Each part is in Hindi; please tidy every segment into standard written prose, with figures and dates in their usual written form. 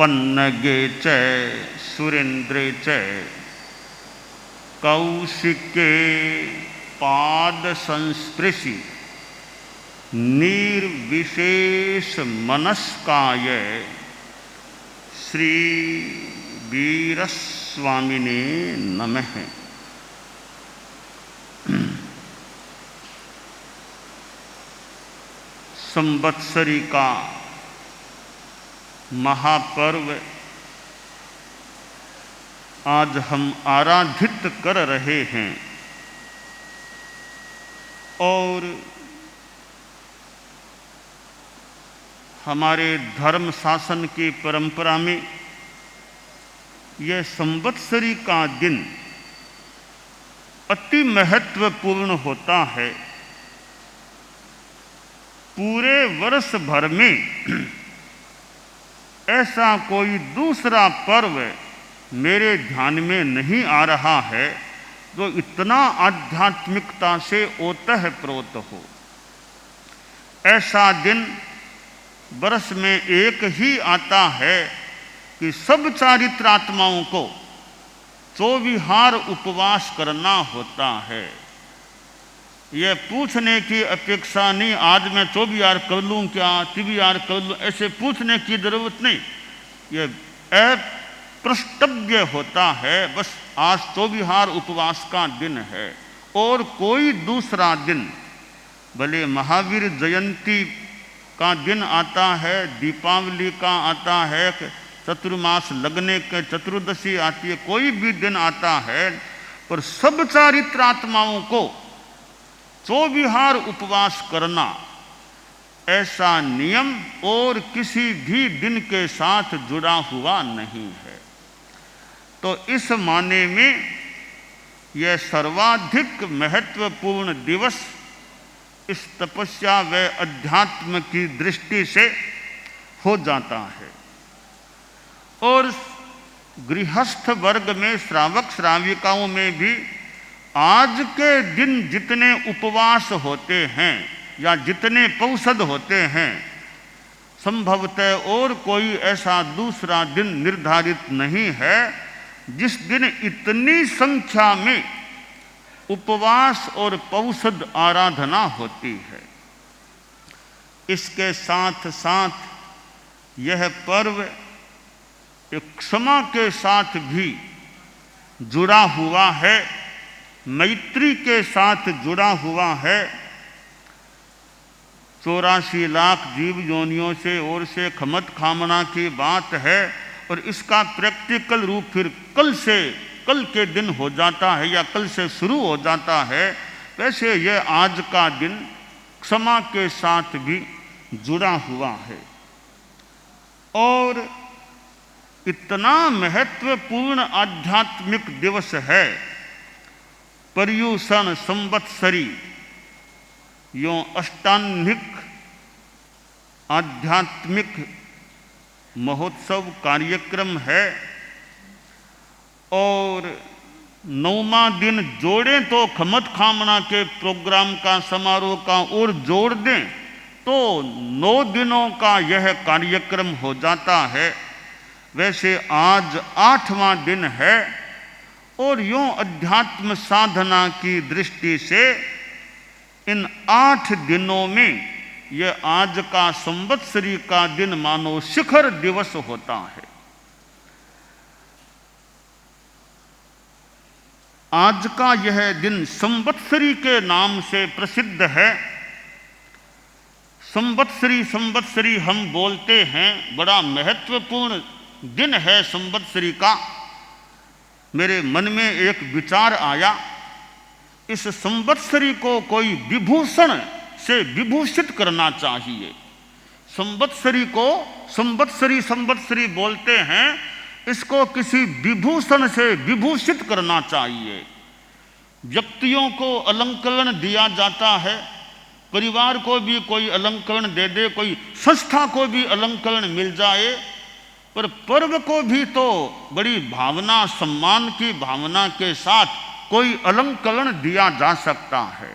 पन्नगे च सुरेन्द्रे च कौशिके पाद संस्पृशि निर्विशेष मनस्काय श्री वीरस्वामिने नमः। संवत्सरी का महापर्व आज हम आराधित कर रहे हैं और हमारे धर्म शासन की परंपरा में यह संवत्सरी का दिन अति महत्वपूर्ण होता है। पूरे वर्ष भर में ऐसा कोई दूसरा पर्व मेरे ध्यान में नहीं आ रहा है जो इतना आध्यात्मिकता से ओतप्रोत हो। ऐसा दिन वर्ष में एक ही आता है कि सब चारित्रात्माओं को चौविहार उपवास करना होता है। यह पूछने की अपेक्षा नहीं आज मैं 24 कर लूँ क्या 23 कर लूँ, ऐसे पूछने की जरूरत नहीं। यह अप्रष्टव्य होता है, बस आज 24 उपवास का दिन है और कोई दूसरा दिन भले महावीर जयंती का दिन आता है, दीपावली का आता है, चतुर्मास लगने के चतुर्दशी आती है, कोई भी दिन आता है, पर सब चारित्रात्माओं को 24 उपवास करना ऐसा नियम और किसी भी दिन के साथ जुड़ा हुआ नहीं है। तो इस माने में यह सर्वाधिक महत्वपूर्ण दिवस इस तपस्या व अध्यात्म की दृष्टि से हो जाता है। और गृहस्थ वर्ग में श्रावक श्राविकाओं में भी आज के दिन जितने उपवास होते हैं या जितने पौषध होते हैं, संभवतः और कोई ऐसा दूसरा दिन निर्धारित नहीं है जिस दिन इतनी संख्या में उपवास और पौषध आराधना होती है। इसके साथ साथ यह पर्व एक क्षमा के साथ भी जुड़ा हुआ है, मैत्री के साथ जुड़ा हुआ है। 84 लाख जीव योनियों से और से खमत खामना की बात है और इसका प्रैक्टिकल रूप फिर कल के दिन हो जाता है या कल से शुरू हो जाता है। वैसे यह आज का दिन क्षमा के साथ भी जुड़ा हुआ है और इतना महत्वपूर्ण आध्यात्मिक दिवस है। पर्युषण संवत्सरी यों अष्टांगिक आध्यात्मिक महोत्सव कार्यक्रम है और 9वां दिन जोड़ें तो खमत खामना के प्रोग्राम का समारोह का और जोड़ दें तो 9 दिनों का यह कार्यक्रम हो जाता है। वैसे आज 8वां दिन है और यूं अध्यात्म साधना की दृष्टि से इन 8 दिनों में यह आज का संवत्सरी का दिन मानो शिखर दिवस होता है। आज का यह दिन संवत्सरी के नाम से प्रसिद्ध है। संवत्सरी हम बोलते हैं, बड़ा महत्वपूर्ण दिन है संवत्सरी का। मेरे मन में एक विचार आया, इस संवत्सरी को कोई विभूषण से विभूषित करना चाहिए। संवत्सरी को संवत्सरी बोलते हैं, इसको किसी विभूषण से विभूषित करना चाहिए। व्यक्तियों को अलंकरण दिया जाता है, परिवार को भी कोई अलंकरण दे दे, कोई संस्था को भी अलंकरण मिल जाए, पर पर्व को भी तो बड़ी भावना, सम्मान की भावना के साथ कोई अलंकरण दिया जा सकता है।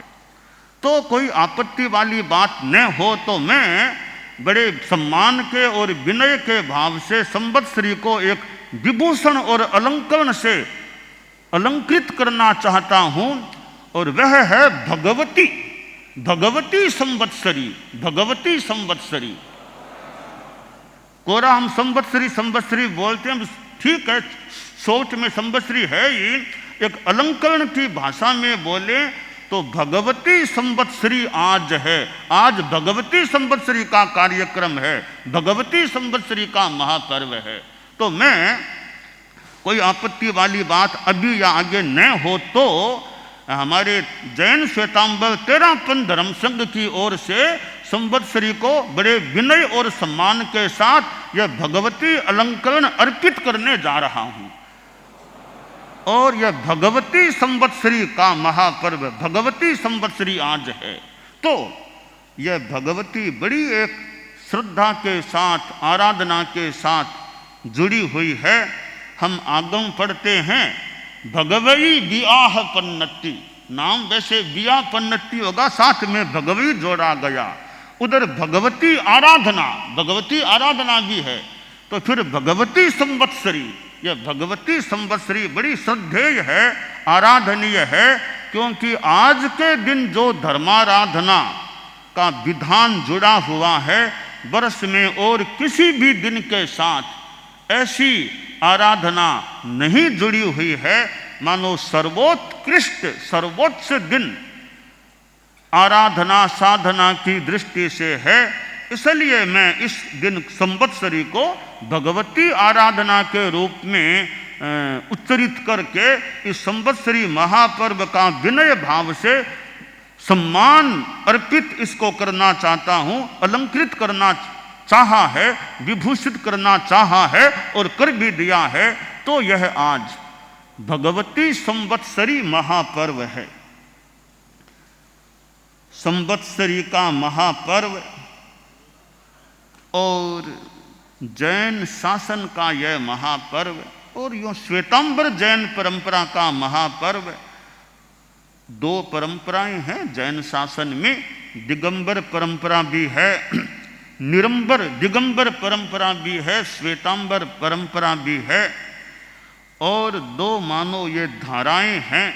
तो कोई आपत्ति वाली बात न हो तो मैं बड़े सम्मान के और विनय के भाव से संवत्सरी को एक विभूषण और अलंकरण से अलंकृत करना चाहता हूं, और वह है भगवती। भगवती संवत्सरी, भगवती संवत्सरी। कोरा हम संवत्सरी संवत्सरी बोलते हैं, ठीक है, सोच में संवत्सरी है ही, एक अलंकरण की भाषा में बोले तो भगवती संवत्सरी आज है। आज भगवती संवत्सरी का कार्यक्रम है, भगवती संवत्सरी का महापर्व है। तो मैं कोई आपत्ति वाली बात अभी या आगे न हो तो हमारे जैन श्वेतांबर तेरापन धर्म संघ की ओर से संवत्सरी को बड़े विनय और सम्मान के साथ यह भगवती अलंकरण अर्पित करने जा रहा हूं। और यह भगवती संवत्सरी का महापर्व, भगवती संवत्सरी आज है। तो यह भगवती बड़ी एक श्रद्धा के साथ, आराधना के साथ जुड़ी हुई है। हम आगम पढ़ते हैं, भगवई बियाह पन्नति, नाम वैसे बिया पन्नति होगा, साथ में भगवई जोड़ा गया। उधर भगवती आराधना, भगवती आराधना भी है। तो फिर भगवती संवत्सरी, यह भगवती संवत्सरी बड़ी श्रद्धेय है, आराधनीय है, क्योंकि आज के दिन जो धर्माराधना का विधान जुड़ा हुआ है, वर्ष में और किसी भी दिन के साथ ऐसी आराधना नहीं जुड़ी हुई है। मानो सर्वोत्कृष्ट, सर्वोच्च दिन आराधना साधना की दृष्टि से है। इसलिए मैं इस दिन संवत्सरी को भगवती आराधना के रूप में उच्चरित करके इस संवत्सरी महापर्व का विनय भाव से सम्मान अर्पित इसको करना चाहता हूँ, अलंकृत करना चाहा है, विभूषित करना चाहा है और कर भी दिया है। तो यह आज भगवती संवत्सरी महापर्व है। संवत्सरी का महापर्व और जैन शासन का यह महापर्व और यूं श्वेतांबर जैन परंपरा का महापर्व। दो परंपराएं हैं जैन शासन में, दिगंबर परंपरा भी है, निरंबर दिगंबर परंपरा भी है, श्वेतांबर परंपरा भी है। और दो मानो ये धाराएं हैं।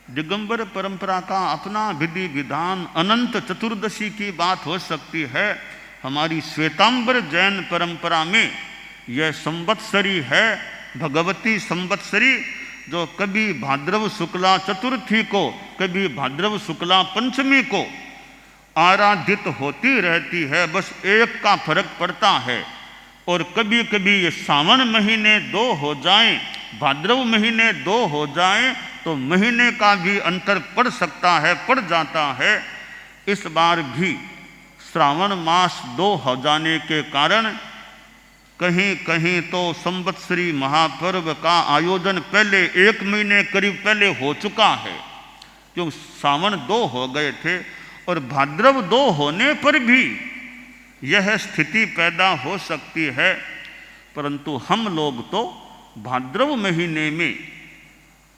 दिगंबर परंपरा का अपना विधि विधान, अनंत चतुर्दशी की बात हो सकती है। हमारी श्वेतांबर जैन परंपरा में यह संवत्सरी है, भगवती संवत्सरी, जो कभी भाद्रव शुक्ला चतुर्थी को, कभी भाद्रव शुक्ला पंचमी को आराधित होती रहती है। बस एक का फर्क पड़ता है। और कभी कभी ये सावन महीने 2 हो जाएं, भाद्रव महीने 2 हो जाएं, तो महीने का भी अंतर पड़ सकता है, पड़ जाता है। इस बार भी श्रावण मास 2 हो जाने के कारण कहीं कहीं तो संवत्सरी महापर्व का आयोजन पहले 1 महीने करीब पहले हो चुका है, क्योंकि सावन 2 हो गए थे। और भाद्रव 2 होने पर भी यह स्थिति पैदा हो सकती है, परंतु हम लोग तो भाद्रव महीने में,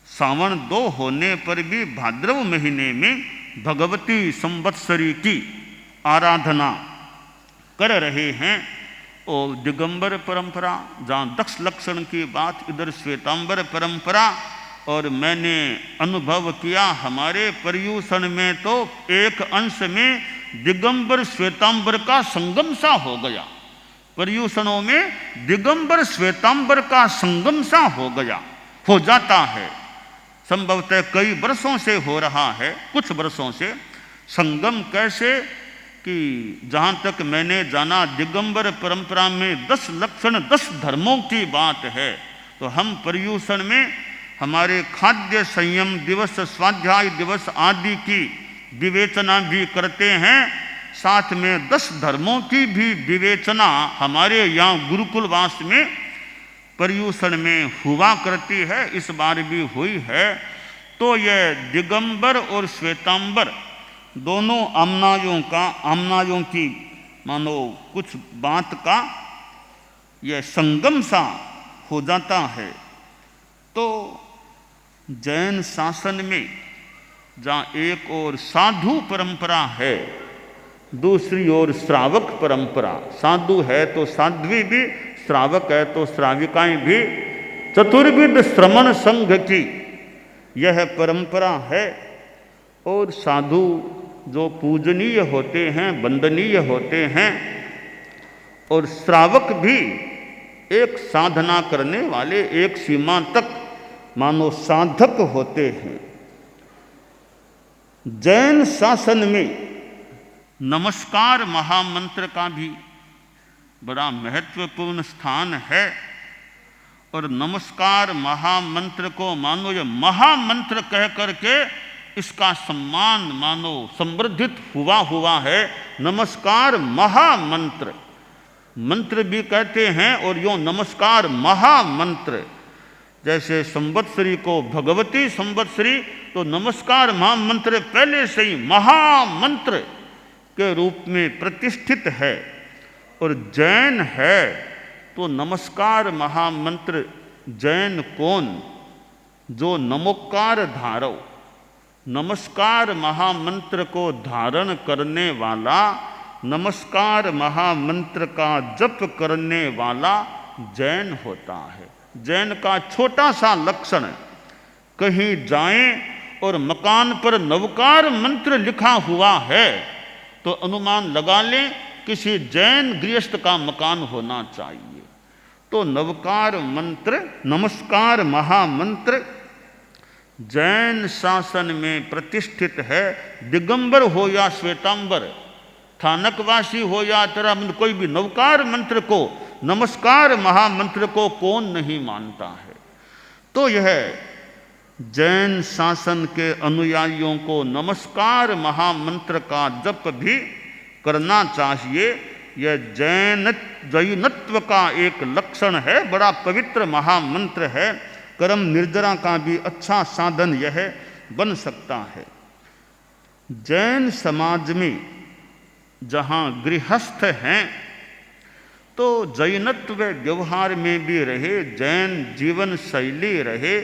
सावन 2 होने पर भी भाद्रव महीने में भगवती संवत्सरी की आराधना कर रहे हैं। और दिगंबर परंपरा, जहाँ दक्ष लक्षण की बात, इधर श्वेतांबर परंपरा। और मैंने अनुभव किया हमारे पर्यूषण में तो एक अंश में दिगंबर श्वेतांबर का संगम सा हो गया। पर्यूषणों में दिगंबर श्वेतांबर का संगम सा हो गया, हो जाता है। संभवतः कई वर्षों से हो रहा है, कुछ वर्षों से। संगम कैसे कि जहाँ तक मैंने जाना, दिगंबर परंपरा में 10 लक्षण 10 धर्मों की बात है। तो हम पर्यूषण में हमारे खाद्य संयम दिवस, स्वाध्याय दिवस आदि की विवेचना भी करते हैं। साथ में 10 धर्मों की भी विवेचना हमारे यहाँ गुरुकुलवास में पर्यूषण में हुआ करती है, इस बार भी हुई है। तो यह दिगंबर और श्वेतांबर दोनों आमनायों की मानो कुछ बात का यह संगम सा हो जाता है। तो जैन शासन में जहाँ एक और साधु परंपरा है, दूसरी ओर श्रावक परंपरा, साधु है तो साध्वी भी, श्रावक है तो श्राविकाएं भी, चतुर्विध श्रमण संघ की यह परंपरा है। और साधु जो पूजनीय होते हैं, वंदनीय होते हैं, और श्रावक भी एक साधना करने वाले, एक सीमा तक मानो साधक होते हैं। जैन शासन में नमस्कार महामंत्र का भी बड़ा महत्वपूर्ण स्थान है। और नमस्कार महामंत्र को मानो ये महामंत्र कह करके इसका सम्मान मानो संवर्धित हुआ है। नमस्कार महामंत्र, मंत्र भी कहते हैं और यो नमस्कार महामंत्र। जैसे संवत्सरी को भगवती संवत्सरी, तो नमस्कार महामंत्र पहले से ही महामंत्र के रूप में प्रतिष्ठित है। और जैन है तो नमस्कार महामंत्र जैन कौन? जो नमोकार धारो, नमस्कार महामंत्र को धारण करने वाला, नमस्कार महामंत्र का जप करने वाला जैन होता है। जैन का छोटा सा लक्षण, कहीं जाएं और मकान पर नवकार मंत्र लिखा हुआ है तो अनुमान लगा लें किसी जैन गृहस्थ का मकान होना चाहिए। तो नवकार मंत्र, नमस्कार महामंत्र जैन शासन में प्रतिष्ठित है। दिगंबर हो या श्वेतांबर, स्थानकवासी हो या तेरा कोई भी नवकार मंत्र को, नमस्कार महामंत्र को कौन नहीं मानता है। तो यह जैन शासन के अनुयायियों को नमस्कार महामंत्र का जप भी करना चाहिए। यह जैनत्व का एक लक्षण है, बड़ा पवित्र महामंत्र है। कर्म निर्जरा का भी अच्छा साधन यह बन सकता है। जैन समाज में जहाँ गृहस्थ हैं तो जैनत्व व्यवहार में भी रहे, जैन जीवन शैली रहे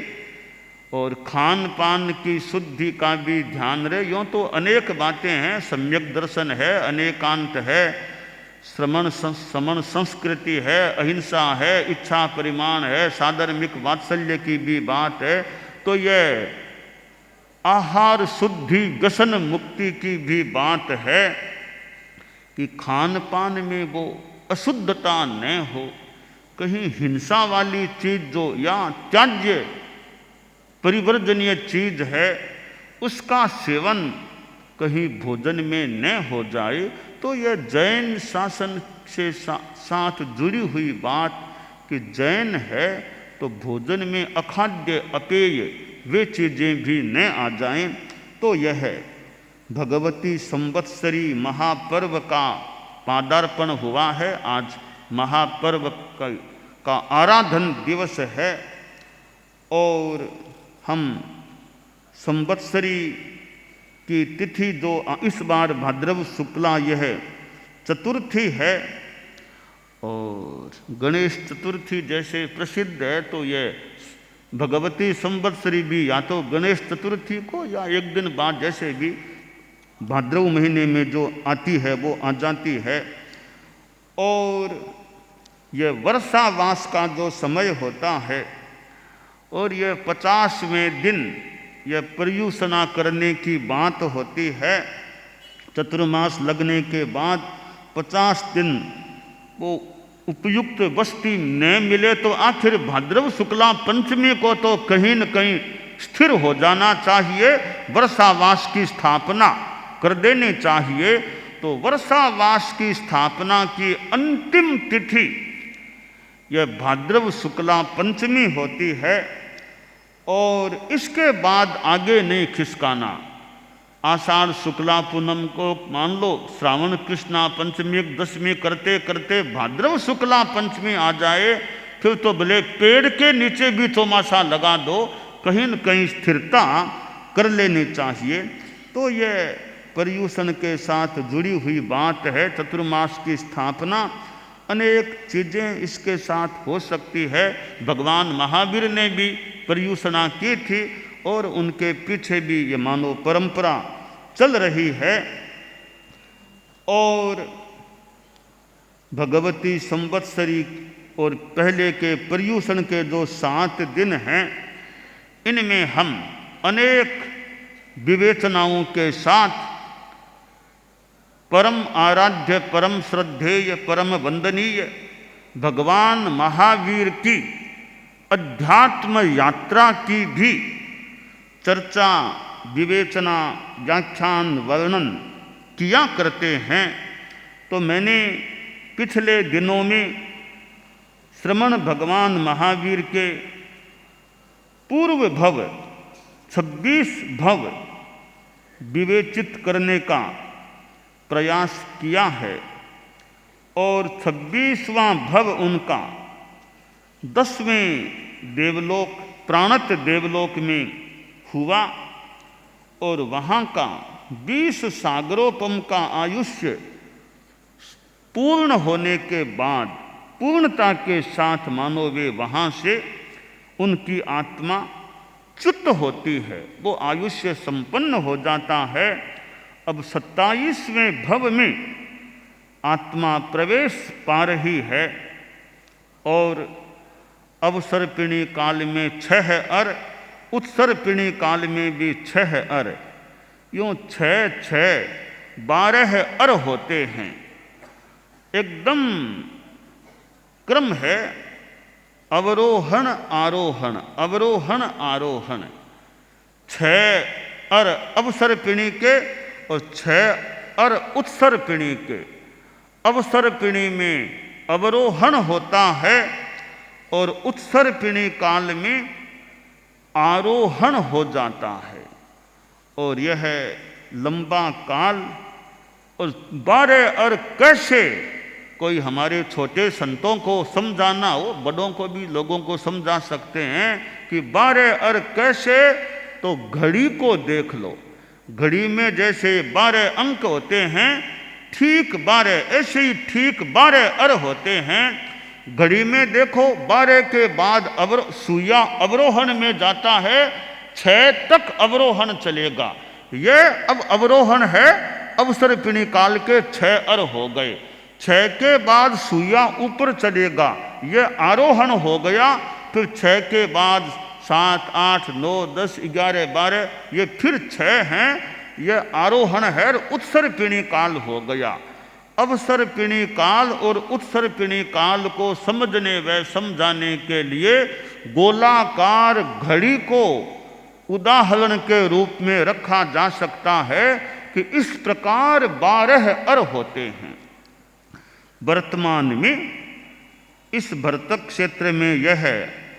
और खान पान की शुद्धि का भी ध्यान रहे। यूँ तो अनेक बातें हैं, सम्यक दर्शन है, अनेकांत है, श्रमण संस्कृति है, अहिंसा है, इच्छा परिमाण है, साधर्मिक वात्सल्य की भी बात है। तो यह आहार शुद्धि व्यसन मुक्ति की भी बात है कि खान पान में वो अशुद्धता न हो, कहीं हिंसा वाली चीज जो या त्याज्य परिवर्जनीय चीज है उसका सेवन कहीं भोजन में न हो जाए। तो यह जैन शासन से साथ जुड़ी हुई बात कि जैन है तो भोजन में अखाद्य अपेय वे चीज़ें भी न आ जाएं। तो यह भगवती संवत्सरी महापर्व का पादार्पण हुआ है। आज महापर्व का आराधन दिवस है और हम संवत्सरी की तिथि जो इस बार भाद्रव शुक्ला यह चतुर्थी है और गणेश चतुर्थी जैसे प्रसिद्ध है, तो यह भगवती संवत्सरी भी या तो गणेश चतुर्थी को या एक दिन बाद जैसे भी भाद्रव महीने में जो आती है वो आ जाती है। और यह वर्षावास का जो समय होता है और यह 50वें दिन यह पर्युषणा करने की बात होती है। चतुर्मास लगने के बाद 50 दिन वो उपयुक्त वस्ती न मिले तो आखिर भाद्रव शुक्ला पंचमी को तो कहीं न कहीं स्थिर हो जाना चाहिए, वर्षावास की स्थापना कर देनी चाहिए। तो वर्षावास की स्थापना की अंतिम तिथि यह भाद्रव शुक्ला पंचमी होती है और इसके बाद आगे नहीं खिसकाना। आषाढ़ शुक्ला पूनम को मान लो, श्रावण कृष्णा पंचमी दशमी करते करते भाद्रव शुक्ला पंचमी आ जाए, फिर तो भले पेड़ के नीचे भी चौमासा लगा दो, कहीं न कहीं स्थिरता कर लेनी चाहिए। तो यह पर्युषण के साथ जुड़ी हुई बात है। चतुर्मास की स्थापना अनेक चीज़ें इसके साथ हो सकती है। भगवान महावीर ने भी पर्युषणा की थी और उनके पीछे भी ये मानो परंपरा चल रही है। और भगवती संवत्सरी और पहले के पर्युषण के जो 7 दिन हैं, इनमें हम अनेक विवेचनाओं के साथ परम आराध्य, परम श्रद्धेय, परम वंदनीय भगवान महावीर की अध्यात्म यात्रा की भी चर्चा, विवेचना, व्याख्यान, वर्णन किया करते हैं। तो मैंने पिछले दिनों में श्रमण भगवान महावीर के पूर्व भव 26 भव विवेचित करने का प्रयास किया है और 26वां भव उनका 10वें देवलोक, प्राणत देवलोक में हुआ और वहाँ का 20 सागरोपम का आयुष्य पूर्ण होने के बाद, पूर्णता के साथ मानो वे वहाँ से उनकी आत्मा च्युत होती है, वो आयुष्य संपन्न हो जाता है। अब 27वें भव में आत्मा प्रवेश पा रही है और अवसर्पिणी काल में 6 अर, उत्सर्पिणी काल में भी 6 अर, यूँ 6 12 अर होते हैं। एकदम क्रम है, अवरोहण आरोहण, अवरोहण आरोहण। 6 अर अवसर्पिणी के और 6 अर उत्सर्पिणी के। अवसर्पिणी में अवरोहण होता है और उत्सर्पिणी काल में आरोहण हो जाता है और यह लंबा काल। और 12 अर कैसे कोई हमारे छोटे संतों को समझाना हो, बड़ों को भी लोगों को समझा सकते हैं कि 12 अर कैसे, तो घड़ी को देख लो। घड़ी में जैसे 12 अंक होते हैं, ठीक 12 ऐसे ही ठीक 12 अर होते हैं। घड़ी में देखो 12 के बाद सुइया अवरोहण में जाता है, 6 तक अवरोहण चलेगा। यह अब अवरोहण है, अवसर्पिणी काल के 6 अर हो गए। 6 के बाद सुइया ऊपर चलेगा, यह आरोहण हो गया। फिर 6 के बाद 7 8 9 10 11 12, ये फिर 6 हैं, यह आरोहण है। उत्सर्पिणी काल हो गया। अवसर्पिणी काल और उत्सर्पिणी काल को समझने व समझाने के लिए गोलाकार घड़ी को उदाहरण के रूप में रखा जा सकता है कि इस प्रकार 12 अर होते हैं। वर्तमान में इस भरतक क्षेत्र में यह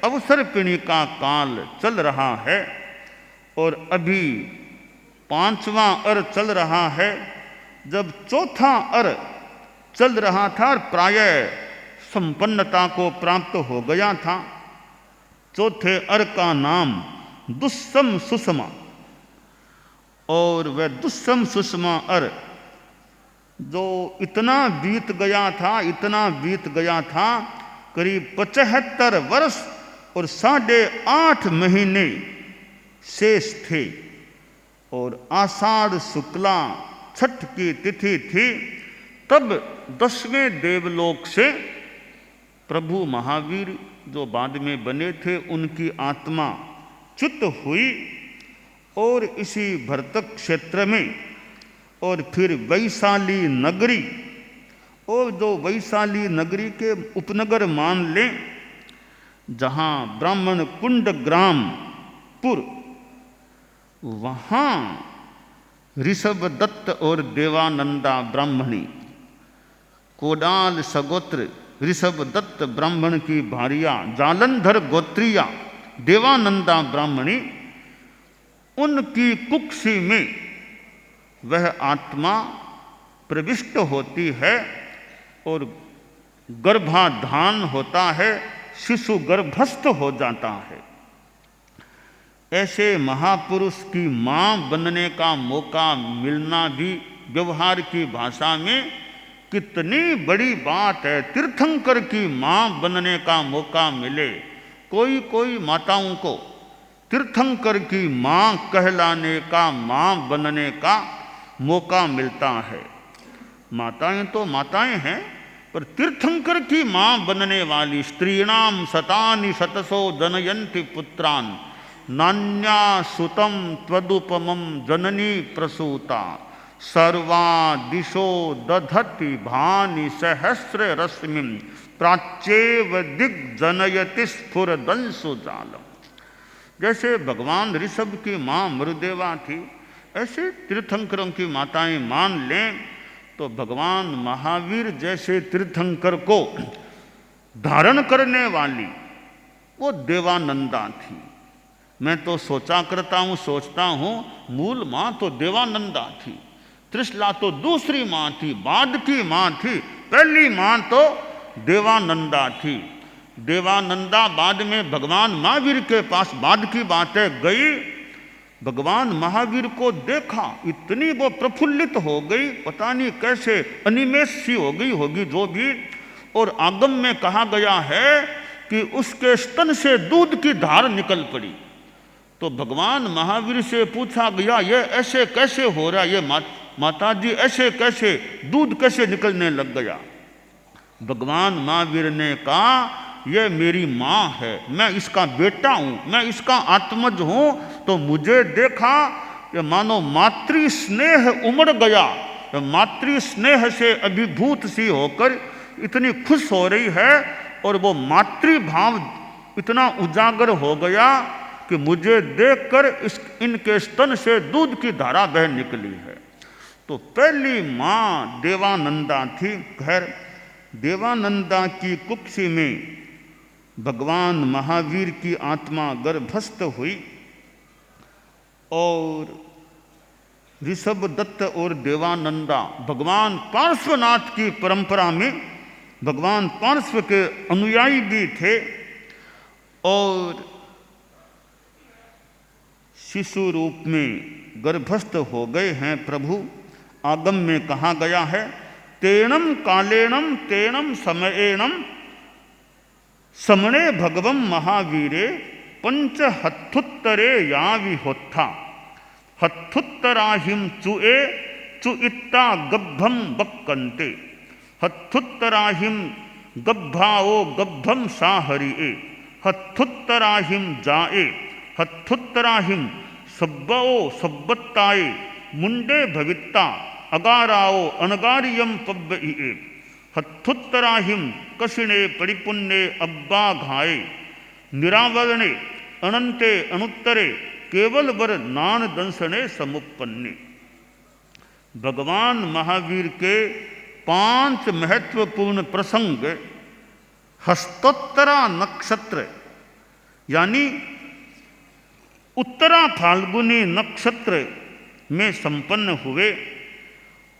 अवसर्पिणी का काल चल रहा है और अभी 5वां अर चल रहा है। जब 4था अर चल रहा था और प्रायः संपन्नता को प्राप्त हो गया था, 4थे अर का नाम दुस्सम सुषमा, और वह दुस्सम सुषमा अर जो इतना बीत गया था, इतना बीत गया था, करीब 75 वर्ष और 8.5 महीने शेष थे। और आषाढ़ शुक्ला छठ की तिथि थी। तब 10वें देवलोक से प्रभु महावीर जो बाद में बने थे, उनकी आत्मा च्युत हुई और इसी भरतक क्षेत्र में और फिर वैशाली नगरी, और जो वैशाली नगरी के उपनगर मान लें, जहाँ ब्राह्मण कुंड ग्रामपुर, वहाँ ऋषभ दत्त और देवानंदा ब्राह्मणी, कोडाल सगोत्र ऋषभ दत्त ब्राह्मण की भारिया जालंधर गोत्रिया देवानंदा ब्राह्मणी, उनकी कुक्षी में वह आत्मा प्रविष्ट होती है और गर्भाधान होता है, शिशु गर्भस्थ हो जाता है। ऐसे महापुरुष की माँ बनने का मौका मिलना भी व्यवहार की भाषा में कितनी बड़ी बात है। तीर्थंकर की माँ बनने का मौका मिले, कोई कोई माताओं को तीर्थंकर की माँ कहलाने का, माँ बनने का मौका मिलता है। माताएं तो माताएं हैं, पर तीर्थंकर की मां बनने वाली स्त्रीणाम शतानि शतसो जनयन्ति पुत्रान नान्या सुतम त्वदुपमम जननी प्रसूता सर्वा दिशो दधति भानि सहस्र रश्मिं प्राच्येव दिग्जनयति स्फुरदंसु जालम। जैसे भगवान ऋषभ की मां मरुदेवा थी, ऐसे तीर्थंकरों की माताएं मान लें तो भगवान महावीर जैसे तीर्थंकर को धारण करने वाली वो देवानंदा थी। मैं तो सोचता हूँ मूल मां तो देवानंदा थी, त्रिशला तो दूसरी मां थी, बाद की मां थी, पहली मां तो देवानंदा थी। देवानंदा बाद में भगवान महावीर के पास, बाद की बात है, गई, भगवान महावीर को देखा, इतनी वो प्रफुल्लित हो गई, पता नहीं कैसे अनिमेष सी हो गई होगी जो भी। और आगम में कहा गया है कि उसके स्तन से दूध की धार निकल पड़ी। तो भगवान महावीर से पूछा गया, ये ऐसे कैसे हो रहा, ये माता जी ऐसे कैसे दूध कैसे निकलने लग गया? भगवान महावीर ने कहा, ये मेरी माँ है, मैं इसका बेटा हूँ, मैं इसका आत्मज हूँ। तो मुझे देखा कि मानो मातृ स्नेह उमड़ गया, तो मातृ स्नेह से अभिभूत सी होकर इतनी खुश हो रही है, और वो मातृभाव इतना उजागर हो गया कि मुझे देखकर इनके स्तन से दूध की धारा बह निकली है। तो पहली माँ देवानंदा थी। खैर, देवानंदा की कुक्षी में भगवान महावीर की आत्मा गर्भस्थ हुई, और ऋषभ दत्त और देवानंदा भगवान पार्श्वनाथ की परंपरा में भगवान पार्श्व के अनुयायी भी थे, और शिशु रूप में गर्भस्थ हो गए हैं प्रभु। आगम में कहा गया है, तेणम कालेणम तेणम समयेणम समणे भगवम महावीरे पंच हत्थुत्तरे याविहोत्था हत्थुत्तराहिम चुए चुइत्ता गब्भम बक्कन्ते हत्थुत्तराहिम गब्भाओ गब्भम साहरिए हत्थुत्तराहिम जाए हत्थुत्तराहिम सब्बओ सब्बत्ताए मुंडे भवित्ता अगाराओ अनगारियम पब्बइए हत्थुत्तराहिम कशिणे परिपुन्ने अब्बा घाए निरावरणे अनंते अनुत्तरे केवल वर नान दंसने समुपन्ने। भगवान महावीर के 5 महत्वपूर्ण प्रसंग हस्तोत्तरा नक्षत्र यानी उत्तरा फाल्गुनी नक्षत्र में संपन्न हुए,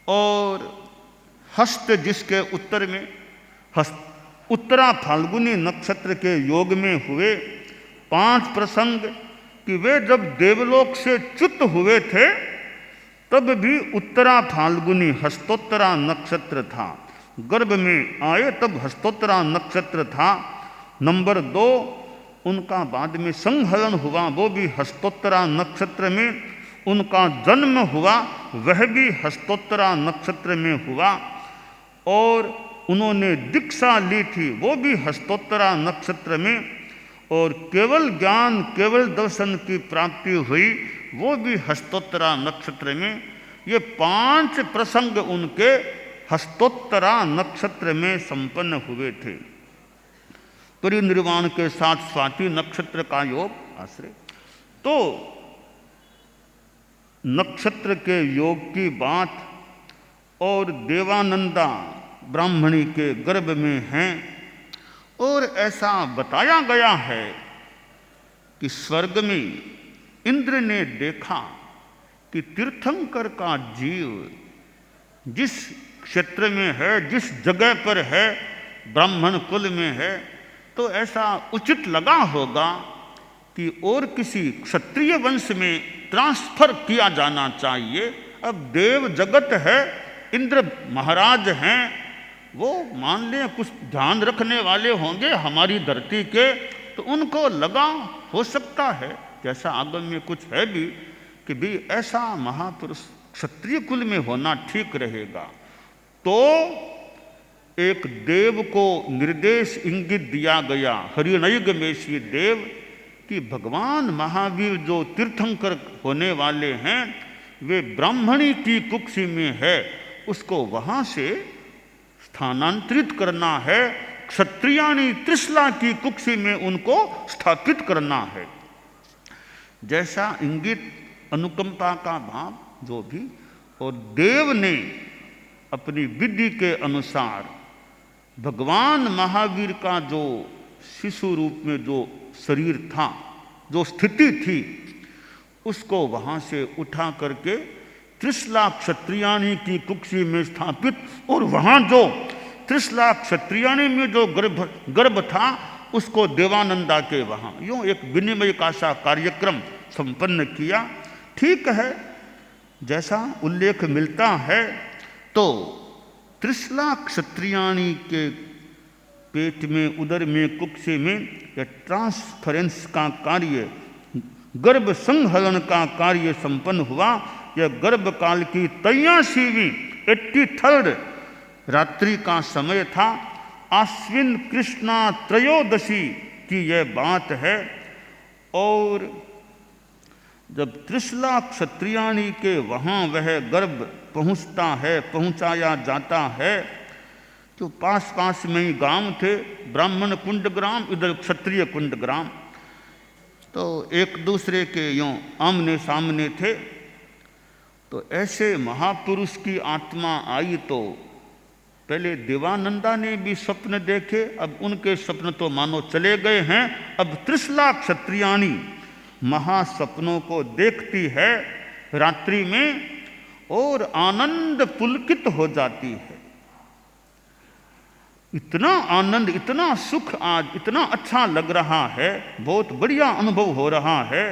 और हस्त जिसके उत्तर में उत्तरा फाल्गुनी नक्षत्र के योग में हुए। 5 प्रसंग कि वे जब देवलोक से च्युत हुए थे तब भी उत्तरा फाल्गुनी हस्तोत्तरा नक्षत्र था, गर्भ में आए तब हस्तोत्तरा नक्षत्र था। नंबर 2, उनका बाद में संहरण हुआ, वो भी हस्तोत्तरा नक्षत्र में। उनका जन्म हुआ, वह भी हस्तोत्तरा नक्षत्र में हुआ, और उन्होंने दीक्षा ली थी, वो भी हस्तोत्तरा नक्षत्र में। और केवल ज्ञान केवल दर्शन की प्राप्ति हुई, वो भी हस्तोत्तरा नक्षत्र में। ये 5 प्रसंग उनके हस्तोत्तरा नक्षत्र में संपन्न हुए थे। परिनिर्वाण के साथ स्वाति नक्षत्र का योग आश्रय। तो नक्षत्र के योग की बात, और देवानंदा ब्राह्मणी के गर्भ में हैं, और ऐसा बताया गया है कि स्वर्ग में इंद्र ने देखा कि तीर्थंकर का जीव जिस क्षेत्र में है, जिस जगह पर है, ब्राह्मण कुल में है, तो ऐसा उचित लगा होगा कि और किसी क्षत्रिय वंश में ट्रांसफर किया जाना चाहिए। अब देव जगत है, इंद्र महाराज हैं, वो मान लें कुछ ध्यान रखने वाले होंगे हमारी धरती के, तो उनको लगा हो सकता है, जैसा आगम में कुछ है भी, कि भी ऐसा महापुरुष क्षत्रिय कुल में होना ठीक रहेगा। तो एक देव को निर्देश इंगित दिया गया, हरिनयगमेशी देव, कि भगवान महावीर जो तीर्थंकर होने वाले हैं वे ब्राह्मणी की कुक्षी में है, उसको वहां से स्थानांतरित करना है, क्षत्रियाणी त्रिशला की कुक्षी में उनको स्थापित करना है। जैसा इंगित, अनुकंपा का भाव जो भी, और देव ने अपनी विधि के अनुसार भगवान महावीर का जो शिशु रूप में जो शरीर था, जो स्थिति थी, उसको वहां से उठा करके त्रिशला क्षत्रियाणी की कुक्षी में स्थापित, और वहां जो त्रिशला क्षत्रियाणी में जो गर्भ था उसको देवानंदा के वहां यूं एक विनिमय का सा कार्यक्रम संपन्न किया। ठीक है, जैसा उल्लेख मिलता है तो त्रिशला क्षत्रियाणी के पेट में, उदर में, कुक्षी में यह ट्रांसफरेंस का कार्य, गर्भ संहरण का कार्य संपन्न हुआ। यह गर्भ काल की 83वीं 83rd रात्रि का समय था। आश्विन कृष्णा त्रयोदशी की यह बात है। और जब त्रिशला क्षत्रियाणी के वहाँ वह गर्भ पहुँचता है, पहुँचाया जाता है, तो पास पास में ही गांव थे, ब्राह्मण कुंड ग्राम, इधर क्षत्रिय कुंड ग्राम, तो एक दूसरे के यूँ आमने सामने थे। तो ऐसे महापुरुष की आत्मा आई तो पहले देवानंदा ने भी स्वप्न देखे, अब उनके स्वप्न तो मानो चले गए हैं। अब त्रिशला क्षत्रियाणी महास्वप्नों को देखती है रात्रि में और आनंद पुलकित हो जाती है। इतना आनंद, इतना सुख, आज इतना अच्छा लग रहा है, बहुत बढ़िया अनुभव हो रहा है।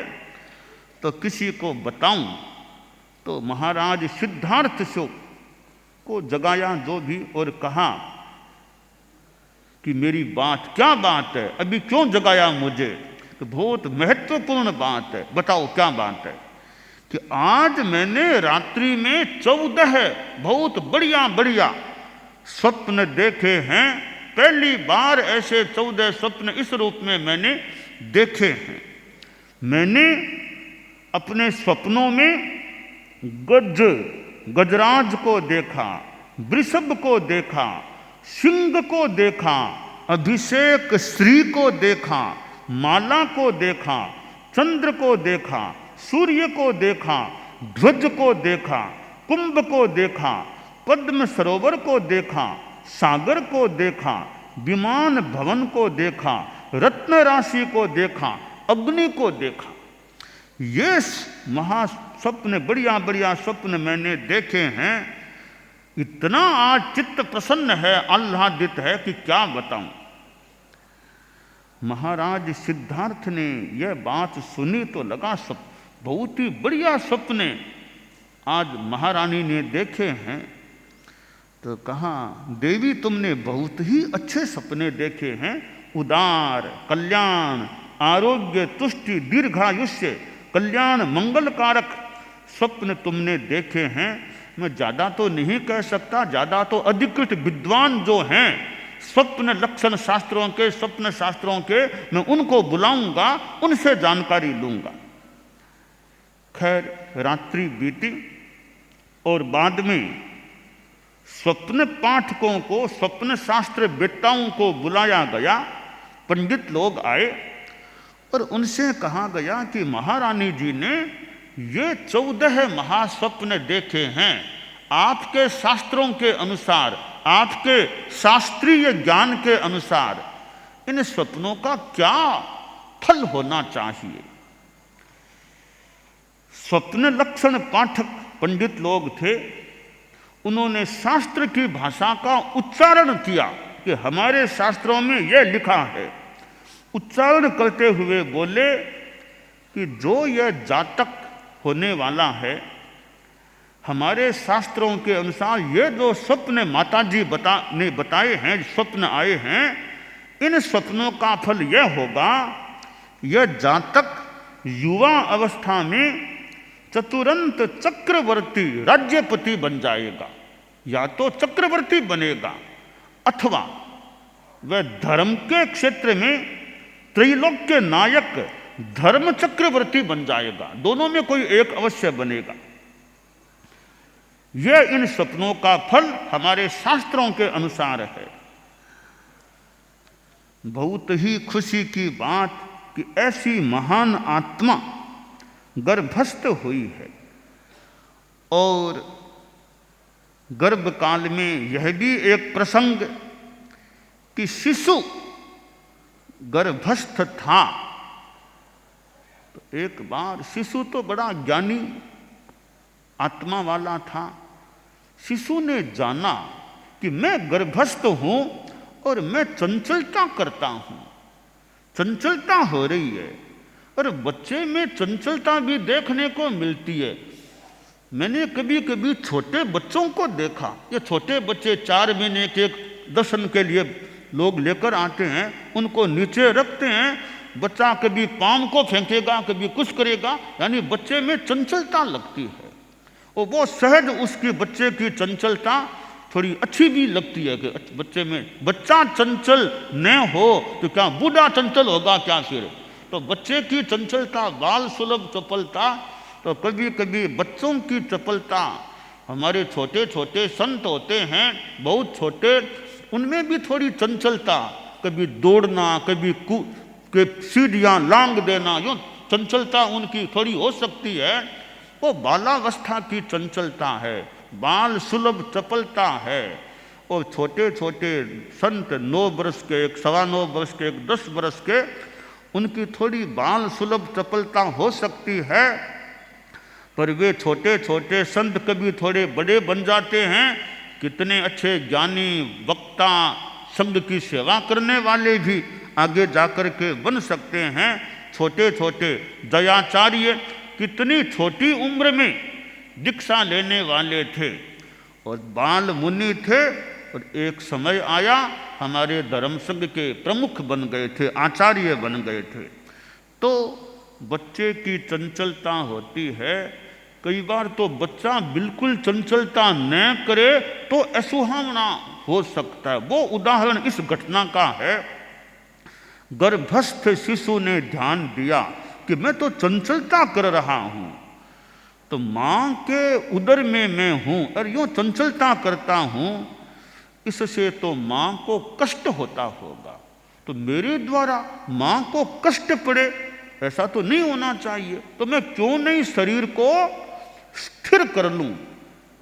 तो किसी को बताऊं तो महाराज सिद्धार्थ को जगाया जो भी, और कहा कि मेरी बात, क्या बात है, अभी क्यों जगाया मुझे? तो बहुत महत्वपूर्ण बात है, बताओ क्या बात है? कि आज मैंने रात्रि में 14 बहुत बढ़िया बढ़िया स्वप्न देखे हैं। पहली बार ऐसे 14 स्वप्न इस रूप में मैंने देखे हैं। मैंने अपने स्वप्नों में गजराज को देखा, वृषभ को देखा, सिंह को देखा, अभिषेक श्री को देखा, माला को देखा, चंद्र को देखा, सूर्य को देखा, ध्वज को देखा, कुंभ को देखा, पद्म सरोवर को देखा, सागर को देखा, विमान भवन को देखा, रत्न राशि को देखा, अग्नि को देखा। ये महास्वप्न, बढ़िया बढ़िया स्वप्न मैंने देखे हैं। इतना आज चित्त प्रसन्न है, आह्लादित है कि क्या बताऊं। महाराज सिद्धार्थ ने यह बात सुनी तो लगा सब बहुत ही बढ़िया स्वप्न आज महारानी ने देखे हैं। तो कहा, देवी तुमने बहुत ही अच्छे सपने देखे हैं, उदार, कल्याण, आरोग्य, तुष्टि, दीर्घायुष्य, कल्याण, मंगलकारक स्वप्न तुमने देखे हैं। मैं ज़्यादा तो नहीं कह सकता, ज़्यादा तो अधिकृत विद्वान जो हैं स्वप्न लक्षण शास्त्रों के, स्वप्न शास्त्रों के, मैं उनको बुलाऊंगा, उनसे जानकारी लूंगा। खैर रात्रि बीती और बाद में स्वप्न पाठकों को, स्वप्न शास्त्र वेत्ताओं को बुलाया गया। पंडित लोग आए और उनसे कहा गया कि महारानी जी ने ये 14 महास्वप्न देखे हैं। आपके शास्त्रों के अनुसार, आपके शास्त्रीय ज्ञान के अनुसार इन स्वप्नों का क्या फल होना चाहिए? स्वप्न लक्षण पाठक पंडित लोग थे, उन्होंने शास्त्र की भाषा का उच्चारण किया कि हमारे शास्त्रों में यह लिखा है। उच्चारण करते हुए बोले कि जो यह जातक होने वाला है, हमारे शास्त्रों के अनुसार ये जो स्वप्न माताजी ने बताए हैं, स्वप्न आए हैं, इन स्वप्नों का फल यह होगा, यह जातक युवा अवस्था में चतुरंत चक्रवर्ती राज्यपति बन जाएगा। या तो चक्रवर्ती बनेगा अथवा वह धर्म के क्षेत्र में त्रैलोक्य नायक धर्म चक्रवर्ती बन जाएगा। दोनों में कोई एक अवश्य बनेगा। यह इन सपनों का फल हमारे शास्त्रों के अनुसार है। बहुत ही खुशी की बात कि ऐसी महान आत्मा गर्भस्थ हुई है और गर्भकाल में यह भी एक प्रसंग कि शिशु गर्भस्थ था। तो एक बार शिशु तो बड़ा ज्ञानी आत्मा वाला था। शिशु ने जाना कि मैं गर्भस्थ हूं और मैं चंचलता करता हूं, चंचलता हो रही है। और बच्चे में चंचलता भी देखने को मिलती है। मैंने कभी कभी छोटे बच्चों को देखा। ये छोटे बच्चे 4 महीने के दर्शन के लिए लोग लेकर आते हैं, उनको नीचे रखते हैं। बच्चा कभी पाँव को फेंकेगा, कभी कुछ करेगा, यानी बच्चे में चंचलता लगती है। और वो सहज उसकी बच्चे की चंचलता थोड़ी अच्छी भी लगती है कि बच्चे में बच्चा चंचल न हो तो क्या बूढ़ा चंचल होगा क्या फिर। तो बच्चे की चंचलता, बाल सुलभ चपलता। तो कभी कभी बच्चों की चपलता, हमारे छोटे छोटे संत होते हैं बहुत छोटे, उनमें भी थोड़ी चंचलता, कभी दौड़ना, कभी सीढ़ियाँ लांग देना, यूँ चंचलता उनकी थोड़ी हो सकती है। वो बालावस्था की चंचलता है, बाल सुलभ चपलता है। और छोटे छोटे संत 9 वर्ष के, 9.25 वर्ष के, 10 वर्ष के, उनकी थोड़ी बाल सुलभ चपलता हो सकती है। पर वे छोटे छोटे संत कभी थोड़े बड़े बन जाते हैं। कितने अच्छे ज्ञानी वक्ता, संघ की सेवा करने वाले भी आगे जाकर के बन सकते हैं। छोटे छोटे दयाचार्य कितनी छोटी उम्र में दीक्षा लेने वाले थे और बाल मुनि थे। और एक समय आया हमारे धर्म संघ के प्रमुख बन गए थे, आचार्य बन गए थे। तो बच्चे की चंचलता होती है। कई बार तो बच्चा बिल्कुल चंचलता न करे तो असुहावना हो सकता है। वो उदाहरण इस घटना का है। गर्भस्थ शिशु ने ध्यान दिया कि मैं तो चंचलता कर रहा हूं, तो मां के उदर में मैं हूं और यूं चंचलता करता हूं, इससे तो मां को कष्ट होता होगा। तो मेरे द्वारा मां को कष्ट पड़े ऐसा तो नहीं होना चाहिए। तो मैं क्यों नहीं शरीर को स्थिर कर लूं,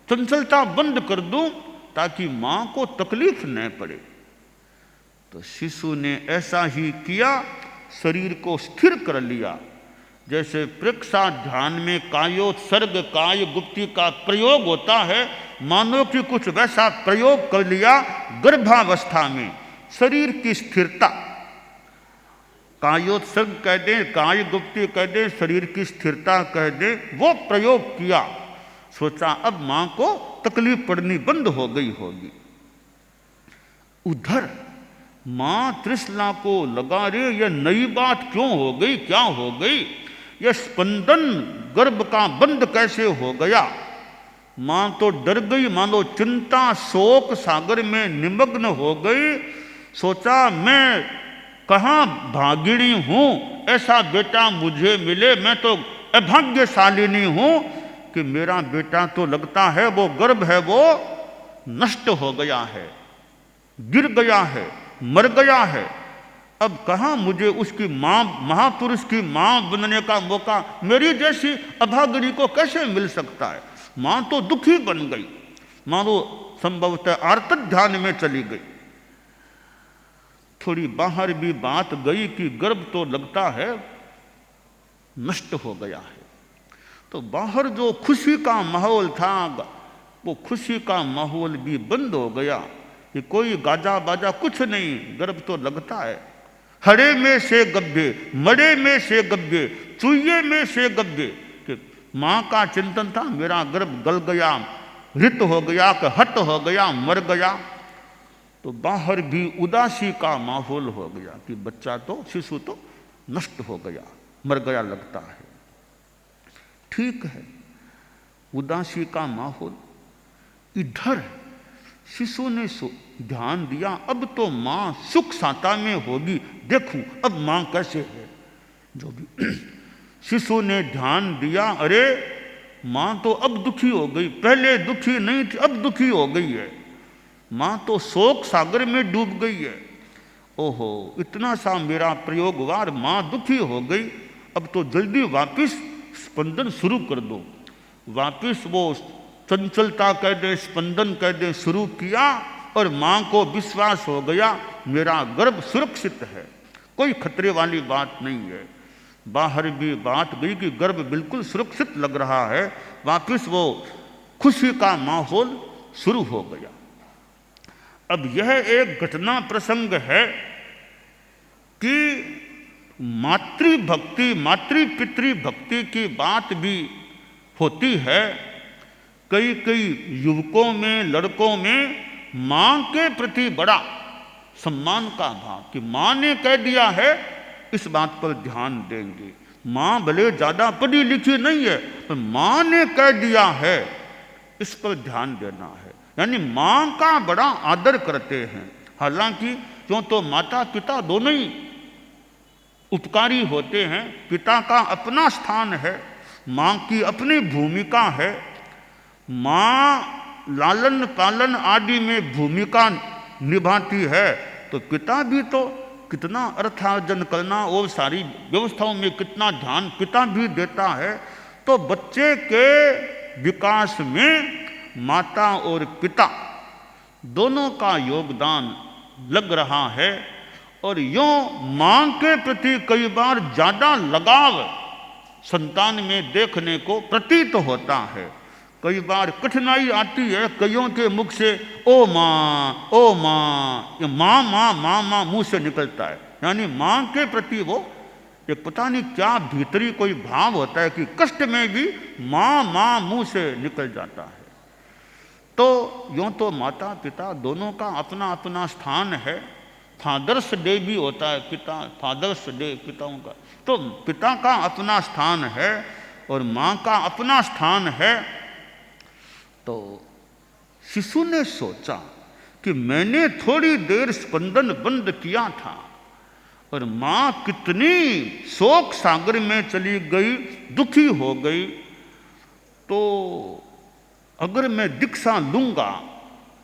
चंचलता बंद कर दूं ताकि मां को तकलीफ न पड़े। तो शिशु ने ऐसा ही किया, शरीर को स्थिर कर लिया। जैसे प्रेक्षा ध्यान में कायोत्सर्ग, काय गुप्ती का प्रयोग होता है, मानो कि कुछ वैसा प्रयोग कर लिया। गर्भावस्था में शरीर की स्थिरता, कायोत्सर्ग कह दें, काय गुप्ती कह दें, शरीर की स्थिरता कह दें, वो प्रयोग किया। सोचा अब मां को तकलीफ पड़नी बंद हो गई होगी। उधर मां त्रिशला को लगा रे यह नई बात क्यों हो गई, क्या हो गई, यह स्पंदन गर्भ का बंद कैसे हो गया। मां तो डर गई, मानो चिंता शोक सागर में निमग्न हो गई। सोचा मैं कहाँ भागिनी हूं, ऐसा बेटा मुझे मिले। मैं तो अभाग्यशालिनी हूं कि मेरा बेटा तो लगता है वो गर्भ है वो नष्ट हो गया है, गिर गया है, मर गया है। अब कहाँ मुझे उसकी माँ, महापुरुष की माँ बनने का मौका मेरी जैसी अभागिनी को कैसे मिल सकता है। माँ तो दुखी बन गई, मानो संभवतः आर्त ध्यान में चली गई। थोड़ी बाहर भी बात गई कि गर्भ तो लगता है नष्ट हो गया है। तो बाहर जो खुशी का माहौल था वो खुशी का माहौल भी बंद हो गया कि कोई गाजा बाजा कुछ नहीं, गर्भ तो लगता है। हड़े में से गब्बे, मड़े में से गब्बे, चुईये में से गब्बे। कि माँ का चिंतन था मेरा गर्भ गल गया, ऋत हो गया, कि हट हो गया, मर गया। तो बाहर भी उदासी का माहौल हो गया कि बच्चा तो, शिशु तो नष्ट हो गया, मर गया लगता है। ठीक है, उदासी का माहौल। इधर शिशु ने ध्यान दिया, अब तो माँ सुख साता में होगी, देखूं अब माँ कैसे है। जो भी शिशु ने ध्यान दिया, अरे माँ तो अब दुखी हो गई, पहले दुखी नहीं थी अब दुखी हो गई है, माँ तो शोक सागर में डूब गई है। ओहो, इतना सा मेरा प्रयोग हुआ, माँ दुखी हो गई, अब तो जल्दी वापिस स्पंदन शुरू कर दो। वापिस वो चंचलता कह दे, स्पंदन कह दे, शुरू किया और माँ को विश्वास हो गया मेरा गर्भ सुरक्षित है, कोई खतरे वाली बात नहीं है। बाहर भी बात गई कि गर्भ बिल्कुल सुरक्षित लग रहा है, वापिस वो खुशी का माहौल शुरू हो गया। अब यह एक घटना प्रसंग है कि मातृभक्ति, मातृ पितृ भक्ति की बात भी होती है। कई कई युवकों में, लड़कों में माँ के प्रति बड़ा सम्मान का भाव कि माँ ने कह दिया है, इस बात पर ध्यान देंगे। माँ भले ज़्यादा पढ़ी लिखी नहीं है, पर माँ ने कह दिया है, इस पर ध्यान देना है। यानी माँ का बड़ा आदर करते हैं। हालांकि क्यों तो माता पिता दोनों ही उपकारी होते हैं, पिता का अपना स्थान है, माँ की अपनी भूमिका है। माँ लालन पालन आदि में भूमिका निभाती है, तो पिता भी तो कितना अर्थार्जन करना और सारी व्यवस्थाओं में कितना ध्यान पिता भी देता है। तो बच्चे के विकास में माता और पिता दोनों का योगदान लग रहा है। और यूँ माँ के प्रति कई बार ज़्यादा लगाव संतान में देखने को प्रतीत होता है। कई बार कठिनाई आती है, कईयों के मुख से ओ माँ ओ माँ, ये माँ माँ माँ माँ मुँह से निकलता है। यानी माँ के प्रति वो एक पता नहीं क्या भीतरी कोई भाव होता है कि कष्ट में भी माँ माँ मुँह से निकल जाता है। तो यूँ तो माता पिता दोनों का अपना अपना स्थान है। फादर्स डे भी होता है, पिता फादर्स डे पिताओं का, तो पिता का अपना स्थान है और माँ का अपना स्थान है। तो शिशु ने सोचा कि मैंने थोड़ी देर स्पंदन बंद किया था और माँ कितनी शोक सागर में चली गई, दुखी हो गई, तो अगर मैं दीक्षा लूँगा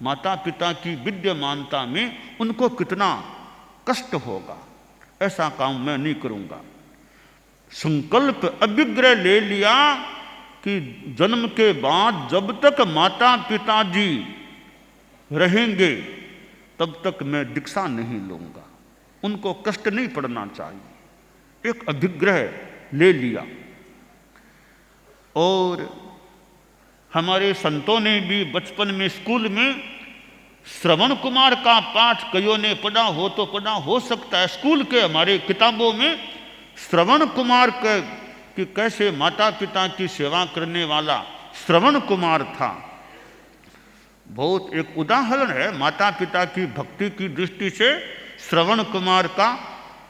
माता पिता की विद्यमानता में, उनको कितना कष्ट होगा, ऐसा काम मैं नहीं करूँगा। संकल्प अभिग्रह ले लिया कि जन्म के बाद जब तक माता पिताजी रहेंगे तब तक मैं दीक्षा नहीं लूँगा, उनको कष्ट नहीं पड़ना चाहिए। एक अभिग्रह ले लिया। और हमारे संतों ने भी बचपन में स्कूल में श्रवण कुमार का पाठ कईयों ने पढ़ा हो तो पढ़ा हो सकता है। स्कूल के हमारे किताबों में श्रवण कुमार कि कैसे माता पिता की सेवा करने वाला श्रवण कुमार था। बहुत एक उदाहरण है माता पिता की भक्ति की दृष्टि से श्रवण कुमार का।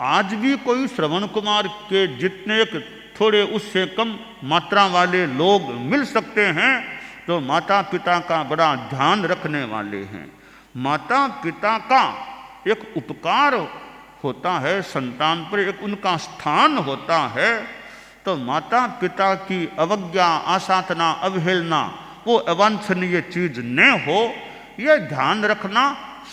आज भी कोई श्रवण कुमार के जितने एक थोड़े उससे कम मात्रा वाले लोग मिल सकते हैं तो माता पिता का बड़ा ध्यान रखने वाले हैं। माता पिता का एक उपकार होता है संतान पर, एक उनका स्थान होता है। तो माता पिता की अवज्ञा, आसाधना, अवहेलना वो अवांछनीय चीज न हो, यह ध्यान रखना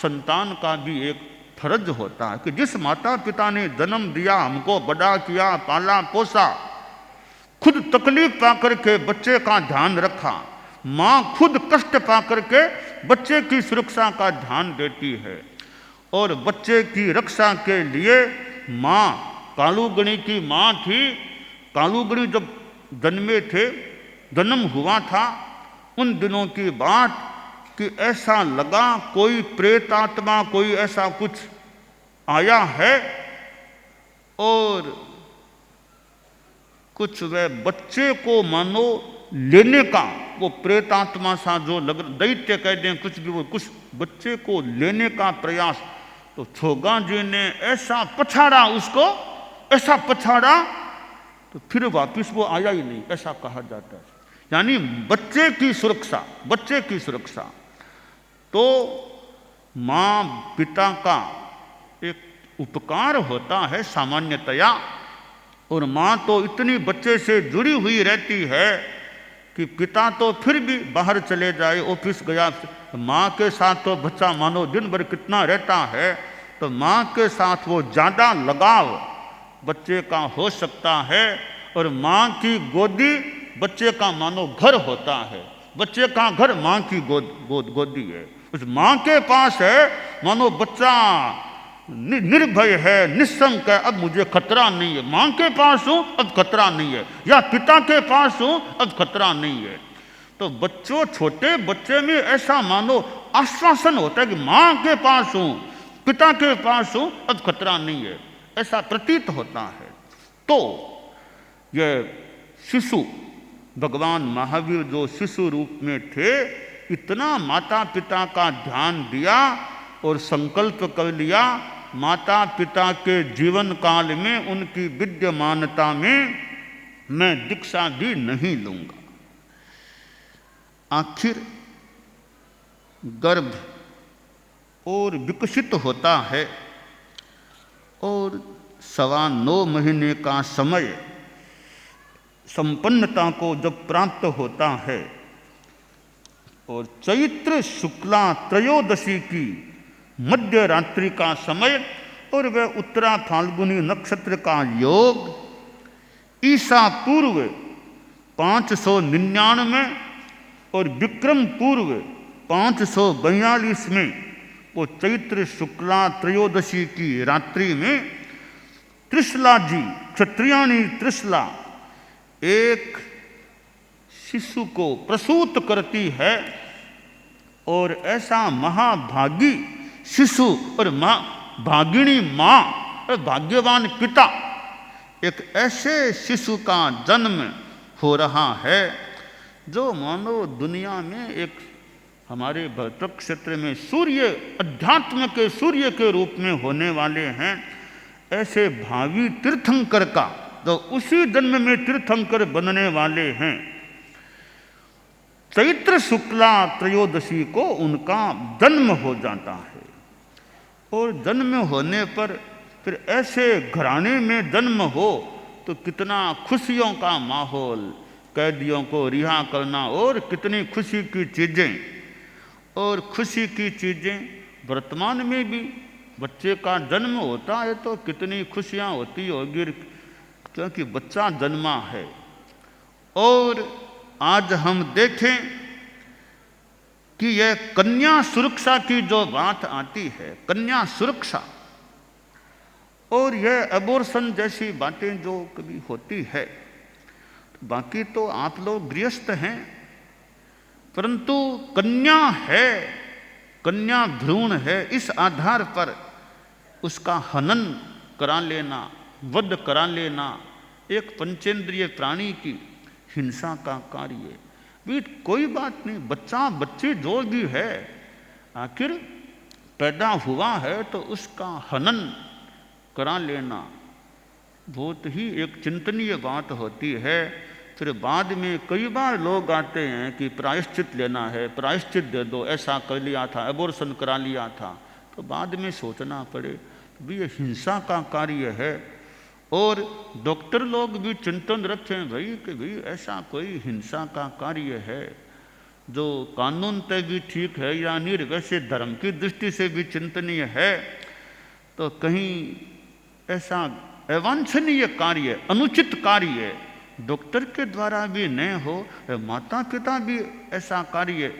संतान का भी एक फर्ज होता है कि जिस माता पिता ने जन्म दिया, हमको बड़ा किया, पाला पोसा, खुद तकलीफ पा करके बच्चे का ध्यान रखा, माँ खुद कष्ट पा करके बच्चे की सुरक्षा का ध्यान देती है। और बच्चे की रक्षा के लिए माँ कालूगणी की माँ थी। कालूगणी जब जन्मे थे, जन्म हुआ था, उन दिनों की बात कि ऐसा लगा कोई प्रेत आत्मा, कोई ऐसा कुछ आया है और कुछ वह बच्चे को मानो लेने का, वो प्रेत आत्मा सा जो लग, दैत्य कह दें कुछ भी, वो कुछ बच्चे को लेने का प्रयास। तो छोगा जी ने ऐसा पछाड़ा उसको, ऐसा पछाड़ा तो फिर वापिस वो आया ही नहीं, ऐसा कहा जाता है। यानी बच्चे की सुरक्षा, बच्चे की सुरक्षा। तो माँ पिता का एक उपकार होता है सामान्यतया, और माँ तो इतनी बच्चे से जुड़ी हुई रहती है कि पिता तो फिर भी बाहर चले जाए, ऑफिस गया, माँ के साथ तो बच्चा मानो दिन भर कितना रहता है, तो माँ के साथ वो ज़्यादा लगाव बच्चे का हो सकता है। और माँ की गोदी बच्चे का मानो घर होता है, बच्चे का घर माँ की गोदी है। उस माँ के पास है मानो बच्चा निर्भय है, निशंक है, अब मुझे खतरा नहीं है, माँ के पास हूँ अब खतरा नहीं है, या पिता के पास हूँ अब खतरा नहीं है। तो बच्चों, छोटे बच्चे में ऐसा मानो आश्वासन होता है कि माँ के पास हूँ, पिता के पास हूँ, अब खतरा नहीं है, ऐसा प्रतीत होता है। तो यह शिशु, भगवान महावीर जो शिशु रूप में थे, इतना माता पिता का ध्यान दिया और संकल्प कर लिया, माता पिता के जीवन काल में उनकी विद्यमानता में मैं दीक्षा भी नहीं लूंगा। आखिर गर्भ और विकसित होता है और 9.25 महीने का समय संपन्नता को जब प्राप्त होता है और चैत्र शुक्ला त्रयोदशी की मध्य रात्रि का समय और वह उत्तरा फाल्गुनी नक्षत्र का योग ईसा पूर्व 599 और विक्रम पूर्व 542 में वो चैत्र शुक्ला त्रयोदशी की रात्रि में त्रिशला जी, क्षत्रियाणी त्रिशला, एक शिशु को प्रसूत करती है। और ऐसा महाभागी शिशु और भागिनी माँ और भाग्यवान पिता, एक ऐसे शिशु का जन्म हो रहा है जो मानो दुनिया में एक हमारे भरतक क्षेत्र में सूर्य, अध्यात्म के सूर्य के रूप में होने वाले हैं। ऐसे भावी तीर्थंकर का, जो उसी जन्म में तीर्थंकर बनने वाले हैं, चैत्र शुक्ला त्रयोदशी को उनका जन्म हो जाता है। और जन्म होने पर फिर ऐसे घराने में जन्म हो तो कितना खुशियों का माहौल, कैदियों को रिहा करना और कितनी खुशी की चीज़ें, और खुशी की चीज़ें वर्तमान में भी बच्चे का जन्म होता है तो कितनी खुशियाँ होती होगी, क्योंकि बच्चा जन्मा है। और आज हम देखें कि यह कन्या सुरक्षा की जो बात आती है, कन्या सुरक्षा, और यह एबॉर्शन जैसी बातें जो कभी होती है, बाकी तो आप लोग गृहस्थ हैं, परंतु कन्या है, कन्या भ्रूण है, इस आधार पर उसका हनन करा लेना, वध करा लेना एक पंचेंद्रिय प्राणी की हिंसा का कार्य है। भी कोई बात नहीं, बच्चा बच्ची जो भी है, आखिर पैदा हुआ है तो उसका हनन करा लेना बहुत ही एक चिंतनीय बात होती है। फिर बाद में कई बार लोग आते हैं कि प्रायश्चित लेना है, प्रायश्चित दे दो, ऐसा कर लिया था, एबॉर्शन करा लिया था, तो बाद में सोचना पड़े भी ये हिंसा का कार्य है। और डॉक्टर लोग भी चिंतन रखें भाई कि भाई ऐसा कोई हिंसा का कार्य है जो कानून तय भी ठीक है या नहीं, वैसे धर्म की दृष्टि से भी चिंतनीय है, तो कहीं ऐसा अवांछनीय कार्य, अनुचित कार्य डॉक्टर के द्वारा भी न हो, माता पिता भी ऐसा कार्य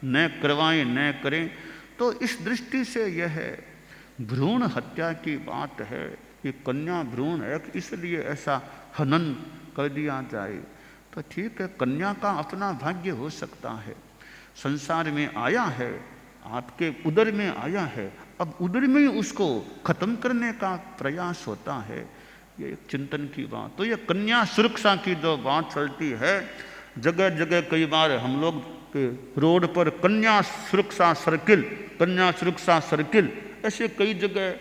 न करवाएं, न करें। तो इस दृष्टि से यह भ्रूण हत्या की बात है कि कन्या भ्रूण है, इसलिए ऐसा हनन कर दिया जाए। तो ठीक है, कन्या का अपना भाग्य हो सकता है, संसार में आया है, आपके उदर में आया है, अब उदर में ही उसको खत्म करने का प्रयास होता है, ये एक चिंतन की बात। तो ये कन्या सुरक्षा की जो बात चलती है, जगह जगह कई बार हम लोग के रोड पर कन्या सुरक्षा सर्किल, कन्या सुरक्षा सर्किल ऐसे कई जगह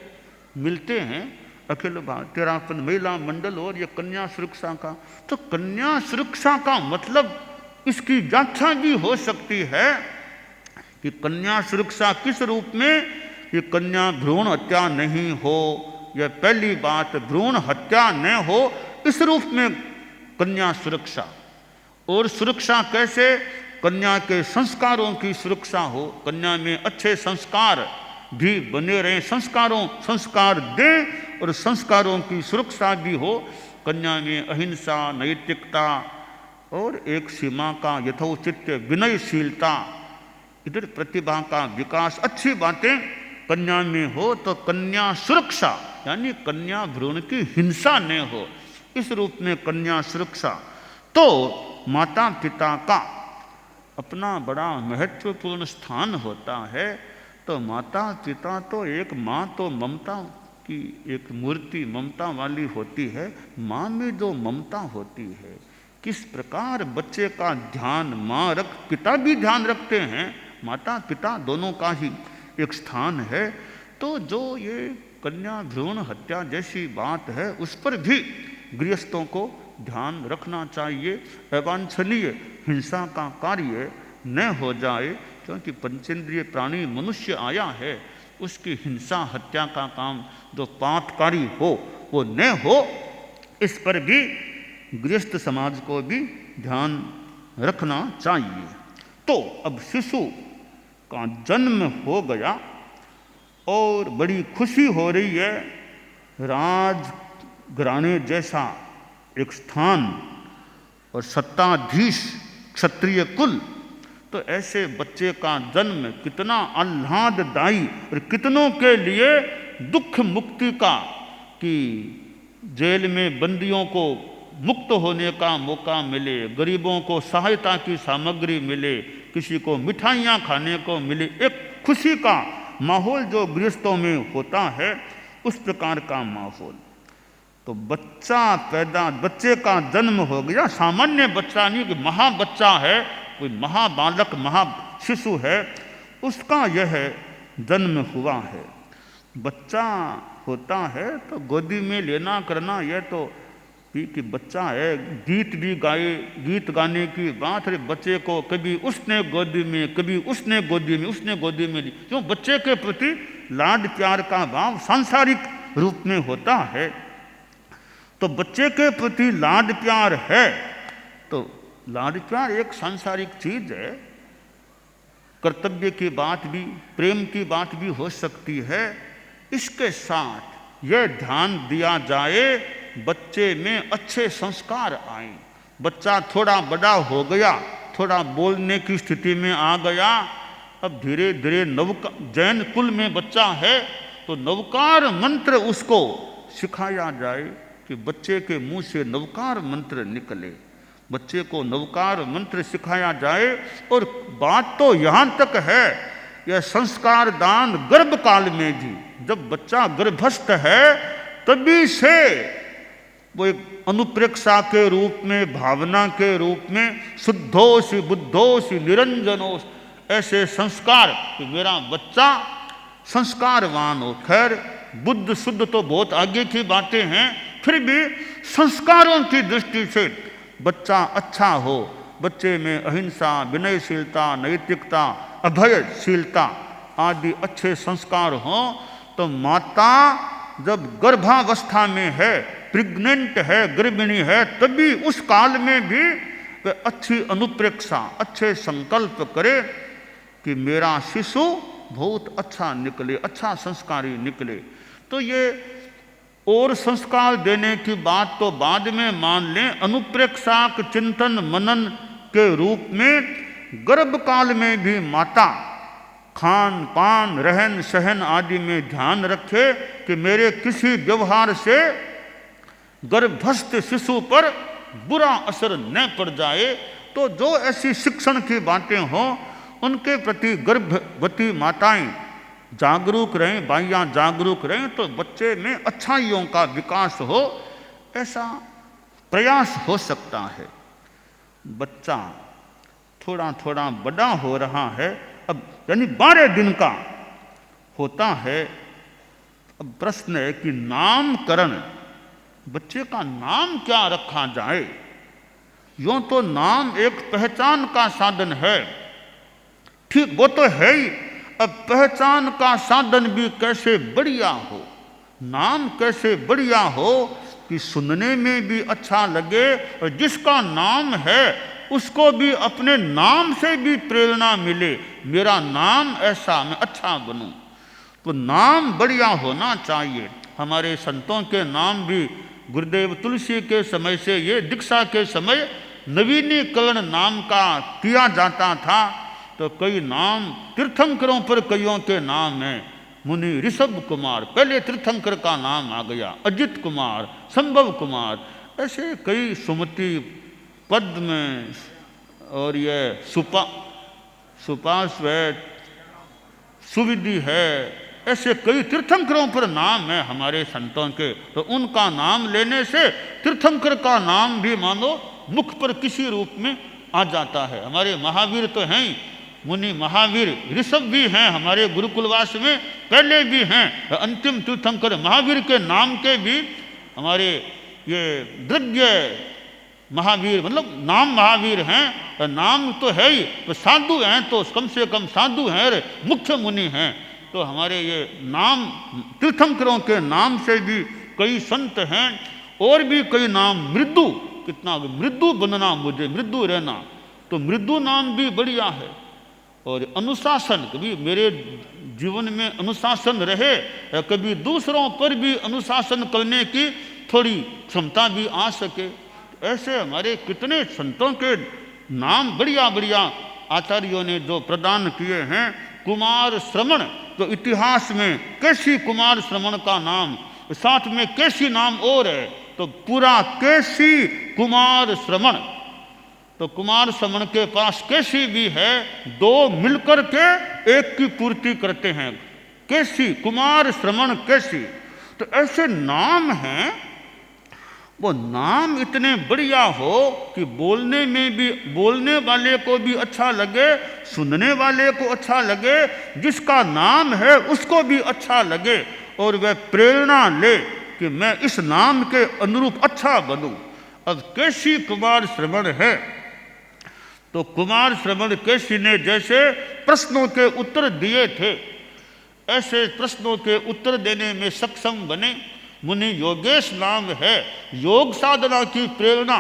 मिलते हैं, अखिल भारतीय राष्ट्र महिला मंडल और ये कन्या सुरक्षा का। तो कन्या सुरक्षा का मतलब इसकी व्याख्या भी हो सकती है कि कन्या सुरक्षा किस रूप में, कि कन्या भ्रूण हत्या नहीं हो, यह पहली बात, भ्रूण हत्या न हो इस रूप में कन्या सुरक्षा। और सुरक्षा कैसे, कन्या के संस्कारों की सुरक्षा हो, कन्या में अच्छे संस्कार भी बने रहें, संस्कार दें और संस्कारों की सुरक्षा भी हो, कन्या में अहिंसा, नैतिकता और एक सीमा का यथोचित विनयशीलता, इधर प्रतिभा का विकास, अच्छी बातें कन्या में हो तो कन्या सुरक्षा, यानी कन्या भ्रूण की हिंसा न हो, इस रूप में कन्या सुरक्षा। तो माता पिता का अपना बड़ा महत्वपूर्ण स्थान होता है। तो माता पिता तो एक माँ तो ममता की एक मूर्ति ममता वाली होती है, माँ में जो ममता होती है, किस प्रकार बच्चे का ध्यान माँ पिता भी ध्यान रखते हैं, माता पिता दोनों का ही एक स्थान है। तो जो ये कन्या भ्रूण हत्या जैसी बात है उस पर भी गृहस्थों को ध्यान रखना चाहिए, अवांछनीय हिंसा का कार्य न हो जाए, क्योंकि पंचेंद्रिय प्राणी मनुष्य आया है, उसकी हिंसा हत्या का काम जो पापकारी हो वो न हो, इस पर भी गृहस्थ समाज को भी ध्यान रखना चाहिए। तो अब शिशु का जन्म हो गया और बड़ी खुशी हो रही है, राजघराने जैसा एक स्थान और सत्ताधीश क्षत्रिय कुल, तो ऐसे बच्चे का जन्म कितना आह्लाददायी और कितनों के लिए दुख मुक्ति का, कि जेल में बंदियों को मुक्त होने का मौका मिले, गरीबों को सहायता की सामग्री मिले, किसी को मिठाइयाँ खाने को मिले, एक खुशी का माहौल जो गृहस्थों में होता है, उस प्रकार का माहौल। तो बच्चे का जन्म हो गया, सामान्य बच्चा नहीं कि महाबच्चा है, कोई महाबालक महाशिशु है, उसका यह जन्म हुआ है। बच्चा होता है तो गोदी में लेना करना, यह तो कि बच्चा है, गीत भी गाए, गीत गाने की बात है, बच्चे को कभी उसने गोदी में, कभी उसने गोदी में ली, क्यों बच्चे के प्रति लाड प्यार का भाव सांसारिक रूप में होता है। तो बच्चे के प्रति लाड प्यार है, तो लाड प्यार एक सांसारिक चीज है, कर्तव्य की बात भी, प्रेम की बात भी हो सकती है। इसके साथ यह ध्यान दिया जाए बच्चे में अच्छे संस्कार आए। बच्चा थोड़ा बड़ा हो गया, थोड़ा बोलने की स्थिति में आ गया, अब धीरे धीरे जैन कुल में बच्चा है तो नवकार मंत्र उसको सिखाया जाए, कि बच्चे के मुंह से नवकार मंत्र निकले, बच्चे को नवकार मंत्र सिखाया जाए। और बात तो यहाँ तक है, यह संस्कार दान गर्भ काल में भी, जब बच्चा गर्भस्थ है तभी से वो एक अनुप्रेक्षा के रूप में, भावना के रूप में, शुद्धोषि बुद्धोषि निरंजनोष, ऐसे संस्कार कि मेरा बच्चा संस्कारवान हो। खैर बुद्ध शुद्ध तो बहुत आगे की बातें हैं, फिर भी संस्कारों की दृष्टि से बच्चा अच्छा हो, बच्चे में अहिंसा, विनयशीलता, नैतिकता, अभयशीलता आदि अच्छे संस्कार हों, तो माता जब गर्भावस्था में है, प्रेग्नेंट है, गर्भिणी है, तभी उस काल में भी वह अच्छी अनुप्रेक्षा, अच्छे संकल्प करे कि मेरा शिशु बहुत अच्छा निकले, अच्छा संस्कारी निकले। तो ये और संस्कार देने की बात तो बाद में मान लें, अनुप्रेक्षाक चिंतन मनन के रूप में गर्भ काल में भी माता खान पान रहन सहन आदि में ध्यान रखे कि मेरे किसी व्यवहार से गर्भस्थ शिशु पर बुरा असर न पड़ जाए। तो जो ऐसी शिक्षण की बातें हों उनके प्रति गर्भवती माताएं जागरूक रहें, बाइयाँ जागरूक रहें, तो बच्चे में अच्छाइयों का विकास हो, ऐसा प्रयास हो सकता है। बच्चा थोड़ा थोड़ा बड़ा हो रहा है, अब यानी 12 दिन का होता है। अब प्रश्न है कि नामकरण, बच्चे का नाम क्या रखा जाए। यूं तो नाम एक पहचान का साधन है, ठीक वो तो है ही। अब पहचान का साधन भी कैसे बढ़िया हो, नाम कैसे बढ़िया हो कि सुनने में भी अच्छा लगे, और जिसका नाम है उसको भी अपने नाम से भी प्रेरणा मिले, मेरा नाम ऐसा, मैं अच्छा बनूं। तो नाम बढ़िया होना चाहिए। हमारे संतों के नाम भी गुरुदेव तुलसी के समय से ये दीक्षा के समय नवीनीकरण नाम का किया जाता था। तो कई नाम तीर्थंकरों पर कईयों के नाम हैं। मुनि ऋषभ कुमार, पहले तीर्थंकर का नाम आ गया, अजित कुमार, संभव कुमार, ऐसे कई, सुमति, पद्म, और ये सुपाश्वेत, सुविधि है, ऐसे कई तीर्थंकरों पर नाम है हमारे संतों के। तो उनका नाम लेने से तीर्थंकर का नाम भी मानो मुख पर किसी रूप में आ जाता है। हमारे महावीर तो हैं ही, मुनि महावीर ऋषभ भी हैं हमारे गुरुकुलवास में, पहले भी हैं, अंतिम तीर्थंकर महावीर के नाम के भी हमारे ये द्रव्य महावीर, मतलब नाम महावीर हैं, नाम तो है ही, तो साधु हैं तो कम से कम साधु हैं, मुख्य मुनि हैं। तो हमारे ये नाम तीर्थंकरों के नाम से भी कई संत हैं, और भी कई नाम, मृदु, कितना मृदु बनना, मुझे मृदु रहना, तो मृदु नाम भी बढ़िया है। और अनुशासन, कभी मेरे जीवन में अनुशासन रहे, कभी दूसरों पर भी अनुशासन करने की थोड़ी क्षमता भी आ सके। ऐसे हमारे कितने संतों के नाम बढ़िया बढ़िया आचार्यों ने जो प्रदान किए हैं। कुमार श्रवण, तो इतिहास में केसी कुमार श्रवण का नाम, साथ में केसी नाम और है, तो पूरा केसी कुमार श्रवण। तो कुमार श्रवण के पास केसी भी है, दो मिलकर के एक की पूर्ति करते हैं, केसी, कुमार श्रवण, केसी। तो ऐसे नाम हैं, वो नाम इतने बढ़िया हो कि बोलने में भी, बोलने वाले को भी अच्छा लगे, सुनने वाले को अच्छा लगे, जिसका नाम है उसको भी अच्छा लगे, और वह प्रेरणा ले कि मैं इस नाम के अनुरूप अच्छा बनूं। अब केसी कुमार श्रवण है, तो कुमार श्रवण केसी ने जैसे प्रश्नों के उत्तर दिए थे, ऐसे प्रश्नों के उत्तर देने में सक्षम बने। मुनि योगेश नाम है, योग साधना की प्रेरणा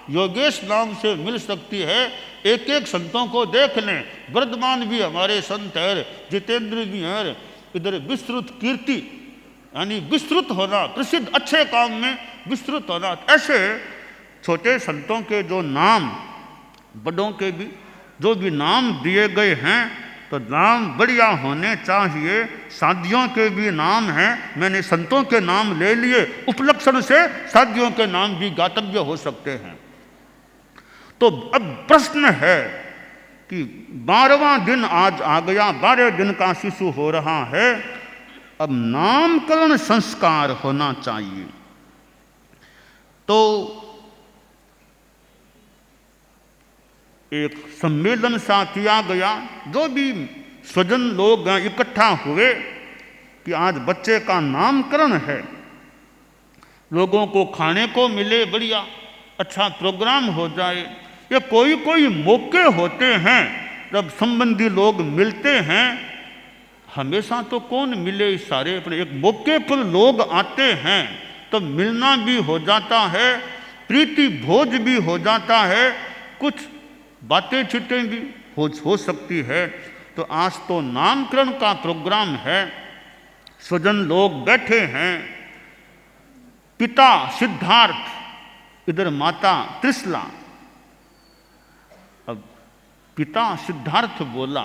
योगेश नाम से मिल सकती है। एक एक संतों को देख लें, वर्धमान भी हमारे संत है, जितेंद्र भी हैं, इधर विस्तृत कीर्ति, यानी विस्तृत होना, प्रसिद्ध, अच्छे काम में विस्तृत होना। ऐसे छोटे संतों के जो नाम, बड़ों के भी जो भी नाम दिए गए हैं, तो नाम बढ़िया होने चाहिए। साधियों के भी नाम हैं, मैंने संतों के नाम ले लिए, उपलक्षण से साधियों के नाम भी गातव्य हो सकते हैं। तो अब प्रश्न है कि 12वां दिन आज आ गया, 12 दिन का शिशु हो रहा है, अब नामकरण संस्कार होना चाहिए। तो एक सम्मेलन सा किया गया, जो भी स्वजन लोग इकट्ठा हुए कि आज बच्चे का नामकरण है, लोगों को खाने को मिले, बढ़िया अच्छा प्रोग्राम हो जाए। ये कोई कोई मौके होते हैं जब संबंधी लोग मिलते हैं, हमेशा तो कौन मिले सारे, अपने एक मौके पर लोग आते हैं, तो मिलना भी हो जाता है, प्रीति भोज भी हो जाता है, कुछ बातें चितें भी हो सकती है। तो आज तो नामकरण का प्रोग्राम है, स्वजन लोग बैठे हैं, पिता सिद्धार्थ, इधर माता त्रिशला। अब पिता सिद्धार्थ बोला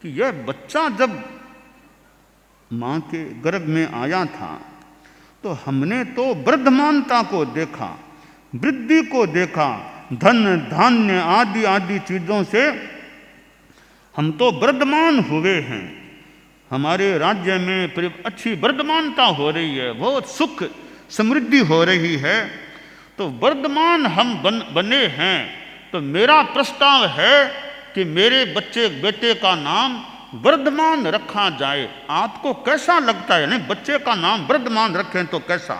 कि यह बच्चा जब माँ के गर्भ में आया था, तो हमने तो वर्धमानता को देखा, वृद्धि को देखा, धन धान्य आदि आदि चीज़ों से हम तो वर्धमान हुए हैं, हमारे राज्य में अच्छी वर्धमानता हो रही है, बहुत सुख समृद्धि हो रही है, तो वर्धमान हम बने हैं। तो मेरा प्रस्ताव है कि मेरे बेटे का नाम वर्धमान रखा जाए। आपको कैसा लगता है? नहीं, बच्चे का नाम वर्धमान रखें तो कैसा?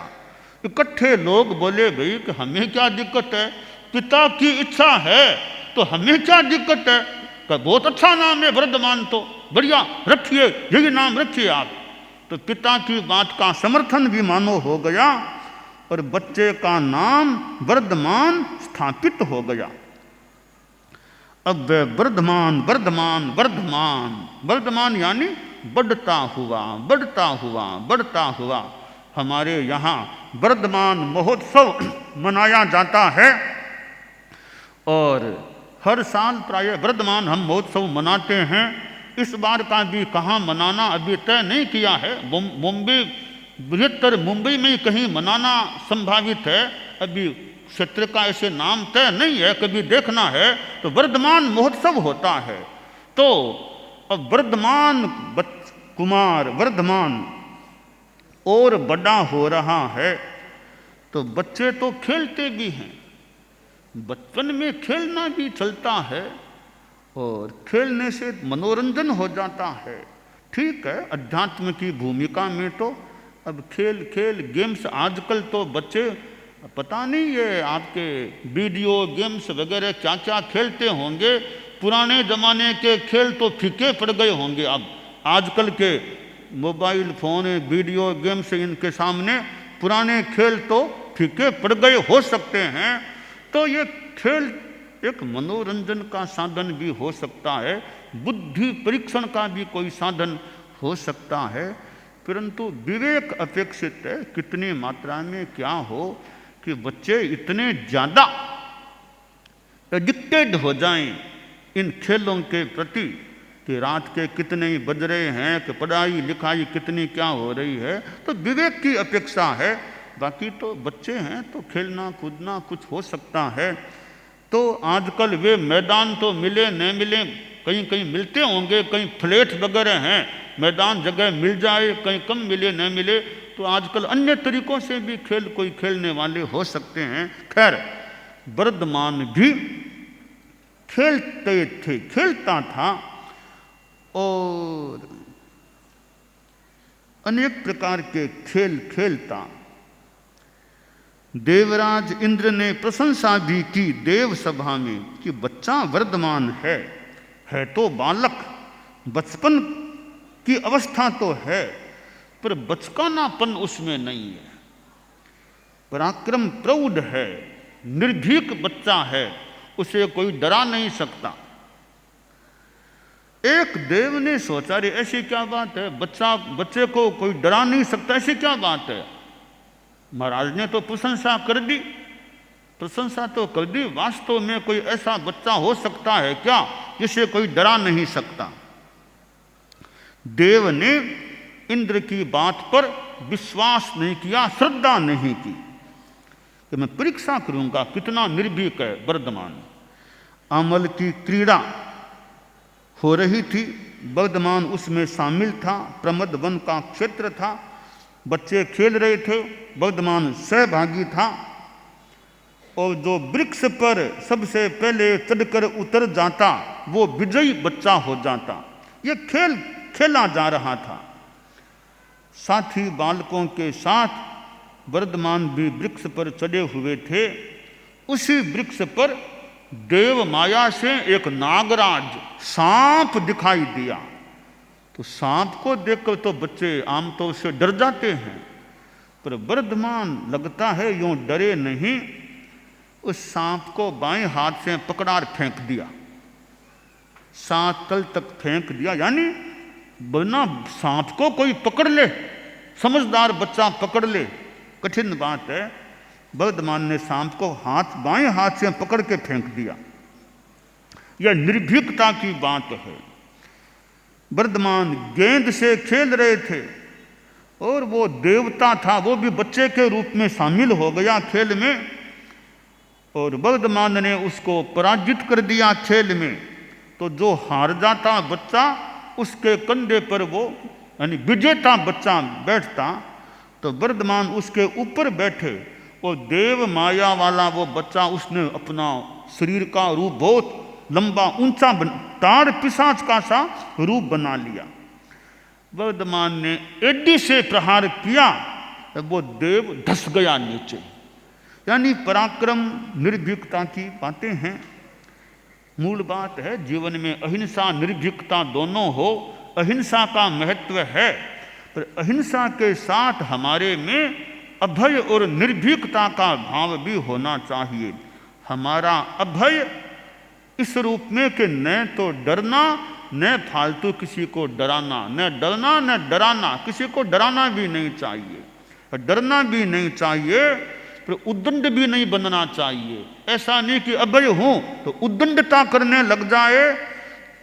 इकट्ठे लोग बोले, भाई कि हमें क्या दिक्कत है, पिता की इच्छा है तो हमें क्या दिक्कत है, का बहुत अच्छा नाम है वर्धमान, तो बढ़िया रखिए, यही नाम रखिए आप। तो पिता की बात का समर्थन भी मानो हो गया और बच्चे का नाम वर्धमान स्थापित हो गया। अब वर्धमान वर्धमान वर्धमान वर्धमान यानी बढ़ता हुआ बढ़ता हुआ बढ़ता हुआ। हमारे यहाँ वर्धमान महोत्सव मनाया जाता है और हर साल प्रायः वर्धमान हम महोत्सव मनाते हैं। इस बार का भी कहाँ मनाना अभी तय नहीं किया है। मुंबई, बृहत्तर मुंबई में कहीं मनाना संभावित है। अभी क्षेत्र का ऐसे नाम तय नहीं है, कभी देखना है तो वर्धमान महोत्सव होता है। तो अब वर्धमान कुमार वर्धमान और बड़ा हो रहा है, तो बच्चे तो खेलते भी हैं, बचपन में खेलना भी चलता है और खेलने से मनोरंजन हो जाता है। ठीक है, अध्यात्म की भूमिका में तो अब खेल खेल गेम्स, आजकल तो बच्चे पता नहीं ये आपके वीडियो गेम्स वगैरह क्या क्या खेलते होंगे। पुराने ज़माने के खेल तो फीके पड़ गए होंगे। अब आजकल के मोबाइल फ़ोन वीडियो गेम्स, इनके सामने पुराने खेल तो फीके पड़ गए हो सकते हैं। तो ये खेल एक मनोरंजन का साधन भी हो सकता है, बुद्धि परीक्षण का भी कोई साधन हो सकता है, परंतु विवेक अपेक्षित है कितनी मात्रा में क्या हो कि बच्चे इतने ज़्यादा एडिक्टेड हो जाएं इन खेलों के प्रति कि रात के कितने ही बज रहे हैं, कि पढ़ाई लिखाई कितनी क्या हो रही है। तो विवेक की अपेक्षा है, बाकी तो बच्चे हैं तो खेलना कूदना कुछ हो सकता है। तो आजकल वे मैदान तो मिले न मिले, कहीं कहीं मिलते होंगे, कहीं फ्लैट वगैरह हैं, मैदान जगह मिल जाए, कहीं कम मिले न मिले, तो आजकल अन्य तरीकों से भी खेल कोई खेलने वाले हो सकते हैं। खैर, वर्धमान भी खेलते थे, खेलता था और अनेक प्रकार के खेल खेलता। देवराज इंद्र ने प्रशंसा भी की देव सभा में कि बच्चा वर्धमान है तो बालक, बचपन की अवस्था तो है, पर बचकानापन उसमें नहीं है। पराक्रम प्रौढ़ है, निर्भीक बच्चा है, उसे कोई डरा नहीं सकता। एक देव ने सोचा, रे ऐसी क्या बात है, बच्चे को कोई डरा नहीं सकता, ऐसी क्या बात है। महाराज ने तो प्रशंसा कर दी, प्रशंसा तो कर दी, वास्तव में कोई ऐसा बच्चा हो सकता है क्या जिसे कोई डरा नहीं सकता। देव ने इंद्र की बात पर विश्वास नहीं किया, श्रद्धा नहीं की कि मैं परीक्षा करूंगा कितना निर्भीक है वर्धमान। अमल की क्रीड़ा हो रही थी, वर्धमान उसमें शामिल था, प्रमद वन का क्षेत्र था, बच्चे खेल रहे थे, वर्धमान सहभागी था। और जो वृक्ष पर सबसे पहले चढ़कर उतर जाता वो विजयी बच्चा हो जाता। ये खेल खेला जा रहा था। साथी बालकों के साथ वर्धमान भी वृक्ष पर चढ़े हुए थे। उसी वृक्ष पर देव माया से एक नागराज सांप दिखाई दिया। तो सांप को देखकर तो बच्चे आमतौर से डर जाते हैं, पर वर्धमान लगता है यूं डरे नहीं। उस सांप को बाएं हाथ से पकड़ा और फेंक दिया, 7 तल तक फेंक दिया। यानी बिना सांप को कोई पकड़ ले, समझदार बच्चा पकड़ ले, कठिन बात है। वर्धमान ने सांप को बाएं हाथ से पकड़ के फेंक दिया। यह निर्भीकता की बात है। वर्धमान गेंद से खेल रहे थे और वो देवता था, वो भी बच्चे के रूप में शामिल हो गया खेल में, और वर्धमान ने उसको पराजित कर दिया खेल में। तो जो हार जाता बच्चा, उसके कंधे पर वो यानी विजेता बच्चा बैठता, तो वर्धमान उसके ऊपर बैठे और देव माया वाला वो बच्चा, उसने अपना शरीर का रूप बहुत लंबा ऊंचा ताड़ पिशाच का सा रूप बना लिया। वर्धमान ने एडी से प्रहार किया, वो देव धस गया नीचे। यानी पराक्रम निर्भीकता की बातें हैं। मूल बात है जीवन में अहिंसा निर्भीकता दोनों हो, अहिंसा का महत्व है, पर अहिंसा के साथ हमारे में अभय और निर्भीकता का भाव भी होना चाहिए। हमारा अभय इस रूप में कि न तो डरना न फालतू किसी को डराना, न डरना न डराना, किसी को डराना भी नहीं चाहिए, डरना भी नहीं चाहिए, पर उद्दंड भी नहीं बनना चाहिए। ऐसा नहीं कि अभय हूं तो उद्दंडता करने लग जाए,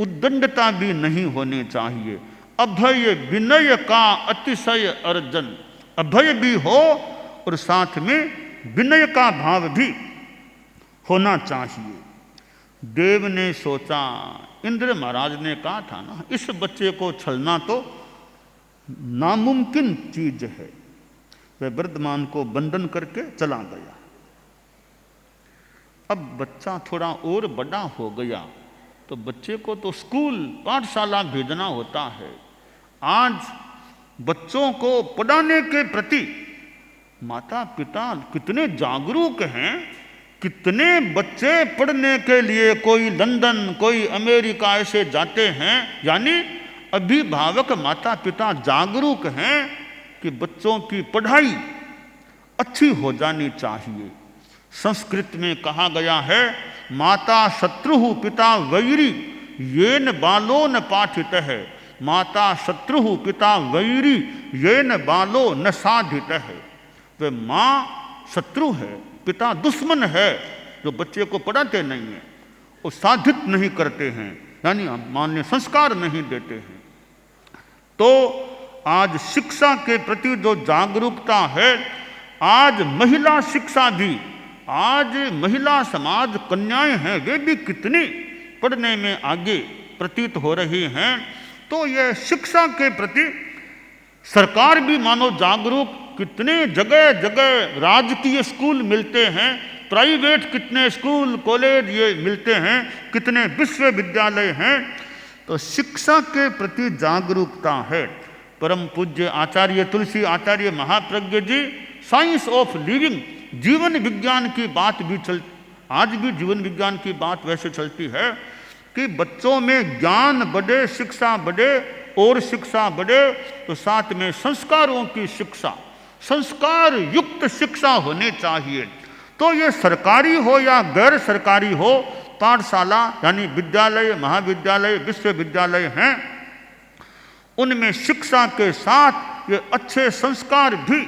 उद्दंडता भी नहीं होनी चाहिए। अभय विनय का अतिशय अर्जन, अभय भी हो और साथ में विनय का भाव भी होना चाहिए। देव ने सोचा, इंद्र महाराज ने कहा था ना, इस बच्चे को छलना तो नामुमकिन चीज है। वह वर्धमान को बंधन करके चला गया। अब बच्चा थोड़ा और बड़ा हो गया तो बच्चे को तो स्कूल पाठशाला भेजना होता है। आज बच्चों को पढ़ाने के प्रति माता पिता कितने जागरूक हैं, कितने बच्चे पढ़ने के लिए कोई लंदन कोई अमेरिका ऐसे जाते हैं, यानी अभिभावक माता पिता जागरूक हैं कि बच्चों की पढ़ाई अच्छी हो जानी चाहिए। संस्कृत में कहा गया है, माता शत्रु पिता वैरी येन बालो न पाठित है, माता शत्रु पिता वैरी येन बालो न साधित है। वे माँ शत्रु है, पिता दुश्मन है, जो बच्चे को पढ़ाते नहीं है, वो साधित नहीं करते हैं, यानी मान्य संस्कार नहीं देते हैं। तो आज शिक्षा के प्रति जो जागरूकता है, आज महिला शिक्षा भी, आज महिला समाज कन्याएं हैं, वे भी कितनी पढ़ने में आगे प्रतीत हो रही हैं। तो यह शिक्षा के प्रति सरकार भी मानो जागरूक, कितने जगह जगह राजकीय स्कूल मिलते हैं, प्राइवेट कितने स्कूल कॉलेज ये मिलते हैं, कितने विश्वविद्यालय हैं। तो शिक्षा के प्रति जागरूकता है। परम पूज्य आचार्य तुलसी आचार्य महाप्रज्ञ जी साइंस ऑफ लिविंग, जीवन विज्ञान की बात भी आज भी जीवन विज्ञान की बात वैसे चलती है कि बच्चों में ज्ञान बढ़े, शिक्षा बढ़े, और शिक्षा बढ़े तो साथ में संस्कारों की शिक्षा, संस्कार युक्त शिक्षा होनी चाहिए। तो ये सरकारी हो या गैर सरकारी हो, पाठशाला यानी विद्यालय महाविद्यालय विश्वविद्यालय हैं, उनमें शिक्षा के साथ ये अच्छे संस्कार भी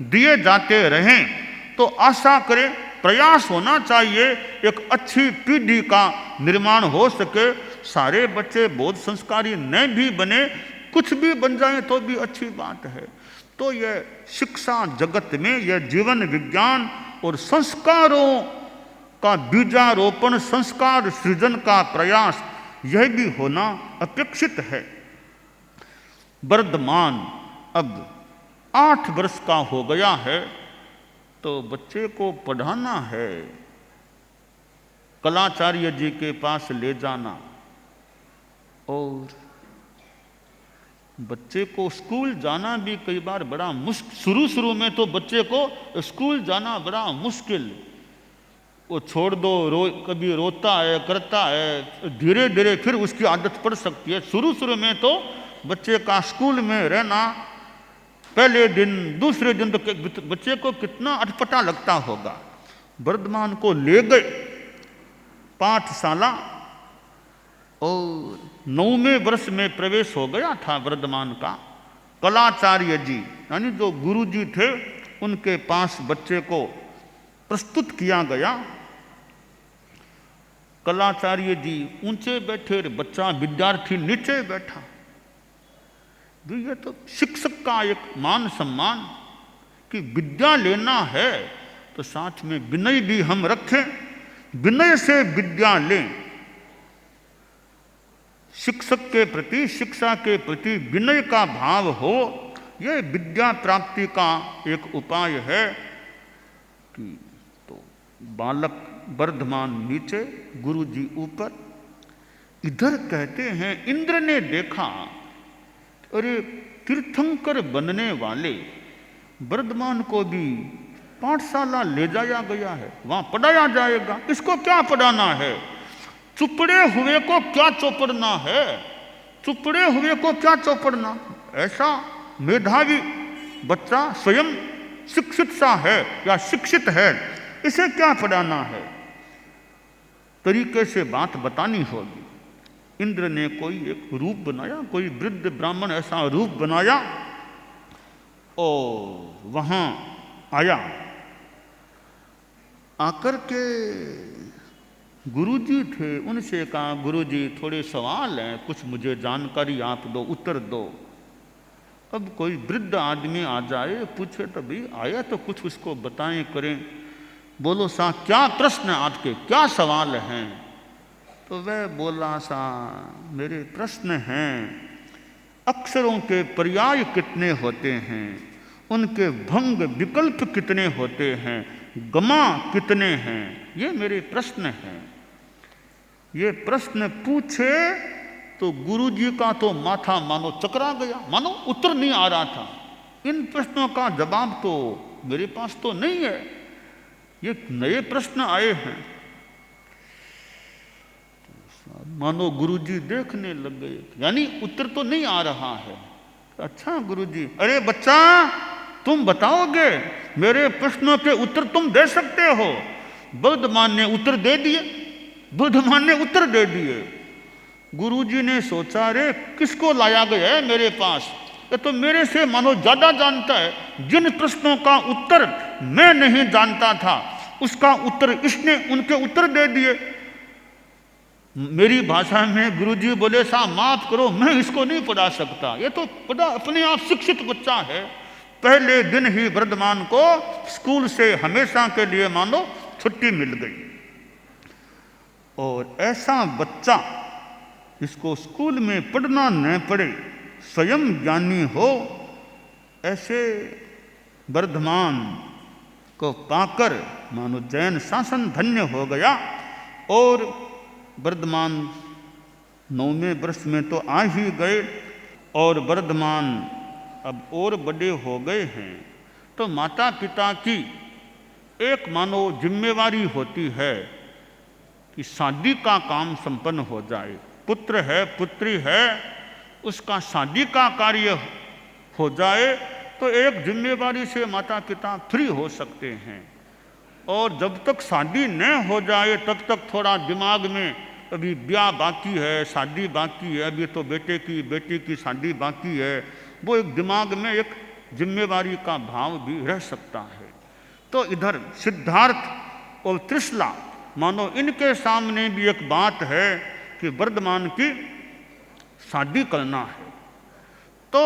दिए जाते रहें। तो आशा करें, प्रयास होना चाहिए, एक अच्छी पीढ़ी का निर्माण हो सके। सारे बच्चे बहुत संस्कारी न भी बने, कुछ भी बन जाए तो भी अच्छी बात है। तो यह शिक्षा जगत में यह जीवन विज्ञान और संस्कारों का बीजारोपण, संस्कार सृजन का प्रयास, यह भी होना अपेक्षित है। वर्धमान अब 8 वर्ष का हो गया है, तो बच्चे को पढ़ाना है, कलाचार्य जी के पास ले जाना, और बच्चे को स्कूल जाना भी कई बार बड़ा मुश्किल। शुरू में तो बच्चे को स्कूल जाना बड़ा मुश्किल, वो छोड़ दो, कभी रोता है करता है, धीरे धीरे फिर उसकी आदत पड़ सकती है। शुरू में तो बच्चे का स्कूल में रहना, पहले दिन दूसरे दिन तो बच्चे को कितना अटपटा लगता होगा। वर्धमान को ले गए पाठशाला और 9वें वर्ष में प्रवेश हो गया था वर्धमान का। कलाचार्य जी यानी जो गुरु जी थे, उनके पास बच्चे को प्रस्तुत किया गया। कलाचार्य जी ऊंचे बैठे, बच्चा विद्यार्थी नीचे बैठा। ये तो शिक्षक का एक मान सम्मान कि विद्या लेना है तो साथ में विनय भी हम रखें, विनय से विद्या लें। शिक्षक के प्रति, शिक्षा के प्रति विनय का भाव हो, यह विद्या प्राप्ति का एक उपाय है। कि तो बालक वर्धमान नीचे, गुरु जी ऊपर। इधर कहते हैं इंद्र ने देखा, अरे तीर्थंकर बनने वाले वर्धमान को भी पाठशाला ले जाया गया है, वहां पढ़ाया जाएगा, इसको क्या पढ़ाना है। चुपड़े हुए को क्या चौपड़ना है, चुपड़े हुए को क्या चौपड़ना। ऐसा मेधावी बच्चा स्वयं शिक्षित सा है या शिक्षित है, इसे क्या पढ़ाना है। तरीके से बात बतानी होगी। इंद्र ने कोई एक रूप बनाया, कोई वृद्ध ब्राह्मण ऐसा रूप बनाया और वहां आया। आकर के गुरुजी थे, उनसे कहा गुरुजी थोड़े सवाल हैं, कुछ मुझे जानकारी आप दो, उत्तर दो। अब कोई वृद्ध आदमी आ जाए पूछे तो भाई आया तो कुछ उसको बताएं करें। बोलो सा क्या प्रश्न आपके, क्या सवाल हैं। तो वह बोला सा मेरे प्रश्न हैं अक्षरों के पर्याय कितने होते हैं, उनके भंग विकल्प कितने होते हैं, गमा कितने हैं, ये मेरे प्रश्न हैं। ये प्रश्न पूछे तो गुरुजी का तो माथा मानो चकरा गया, मानो उत्तर नहीं आ रहा था। इन प्रश्नों का जवाब तो मेरे पास तो नहीं है, ये नए प्रश्न आए हैं। मानो गुरुजी देखने लग गए, यानी उत्तर तो नहीं आ रहा है। अच्छा गुरुजी, अरे बच्चा तुम बताओगे, मेरे प्रश्नों के उत्तर तुम दे सकते हो। बुद्धमान ने उत्तर दे दिए, बुद्धमान ने उत्तर दे दिए। गुरुजी ने सोचा रे किसको लाया गया है मेरे पास, ये तो मेरे से मानो ज्यादा जानता है। जिन प्रश्नों का उत्तर मैं नहीं जानता था उसका उत्तर इसने उनके उत्तर दे दिए। मेरी भाषा में गुरुजी बोले सा माफ करो, मैं इसको नहीं पढ़ा सकता, ये तो बड़ा अपने आप शिक्षित बच्चा है। पहले दिन ही वर्धमान को स्कूल से हमेशा के लिए मानो छुट्टी मिल गई। और ऐसा बच्चा जिसको स्कूल में पढ़ना न पड़े, स्वयं ज्ञानी हो, ऐसे वर्धमान को पाकर मानो जैन शासन धन्य हो गया। और वर्धमान 9वें वर्ष में तो आ ही गए और वर्धमान अब और बड़े हो गए हैं। तो माता पिता की एक मानो जिम्मेवारी होती है कि शादी का काम संपन्न हो जाए। पुत्र है पुत्री है, उसका शादी का कार्य हो जाए तो एक जिम्मेवारी से माता पिता फ्री हो सकते हैं। और जब तक शादी न हो जाए तब तक थोड़ा दिमाग में अभी ब्याह बाकी है, शादी बाकी है, अभी तो बेटे की शादी बाकी है, वो एक दिमाग में एक जिम्मेवारी का भाव भी रह सकता है। तो इधर सिद्धार्थ और त्रिशला मानो इनके सामने भी एक बात है कि वर्धमान की शादी करना है। तो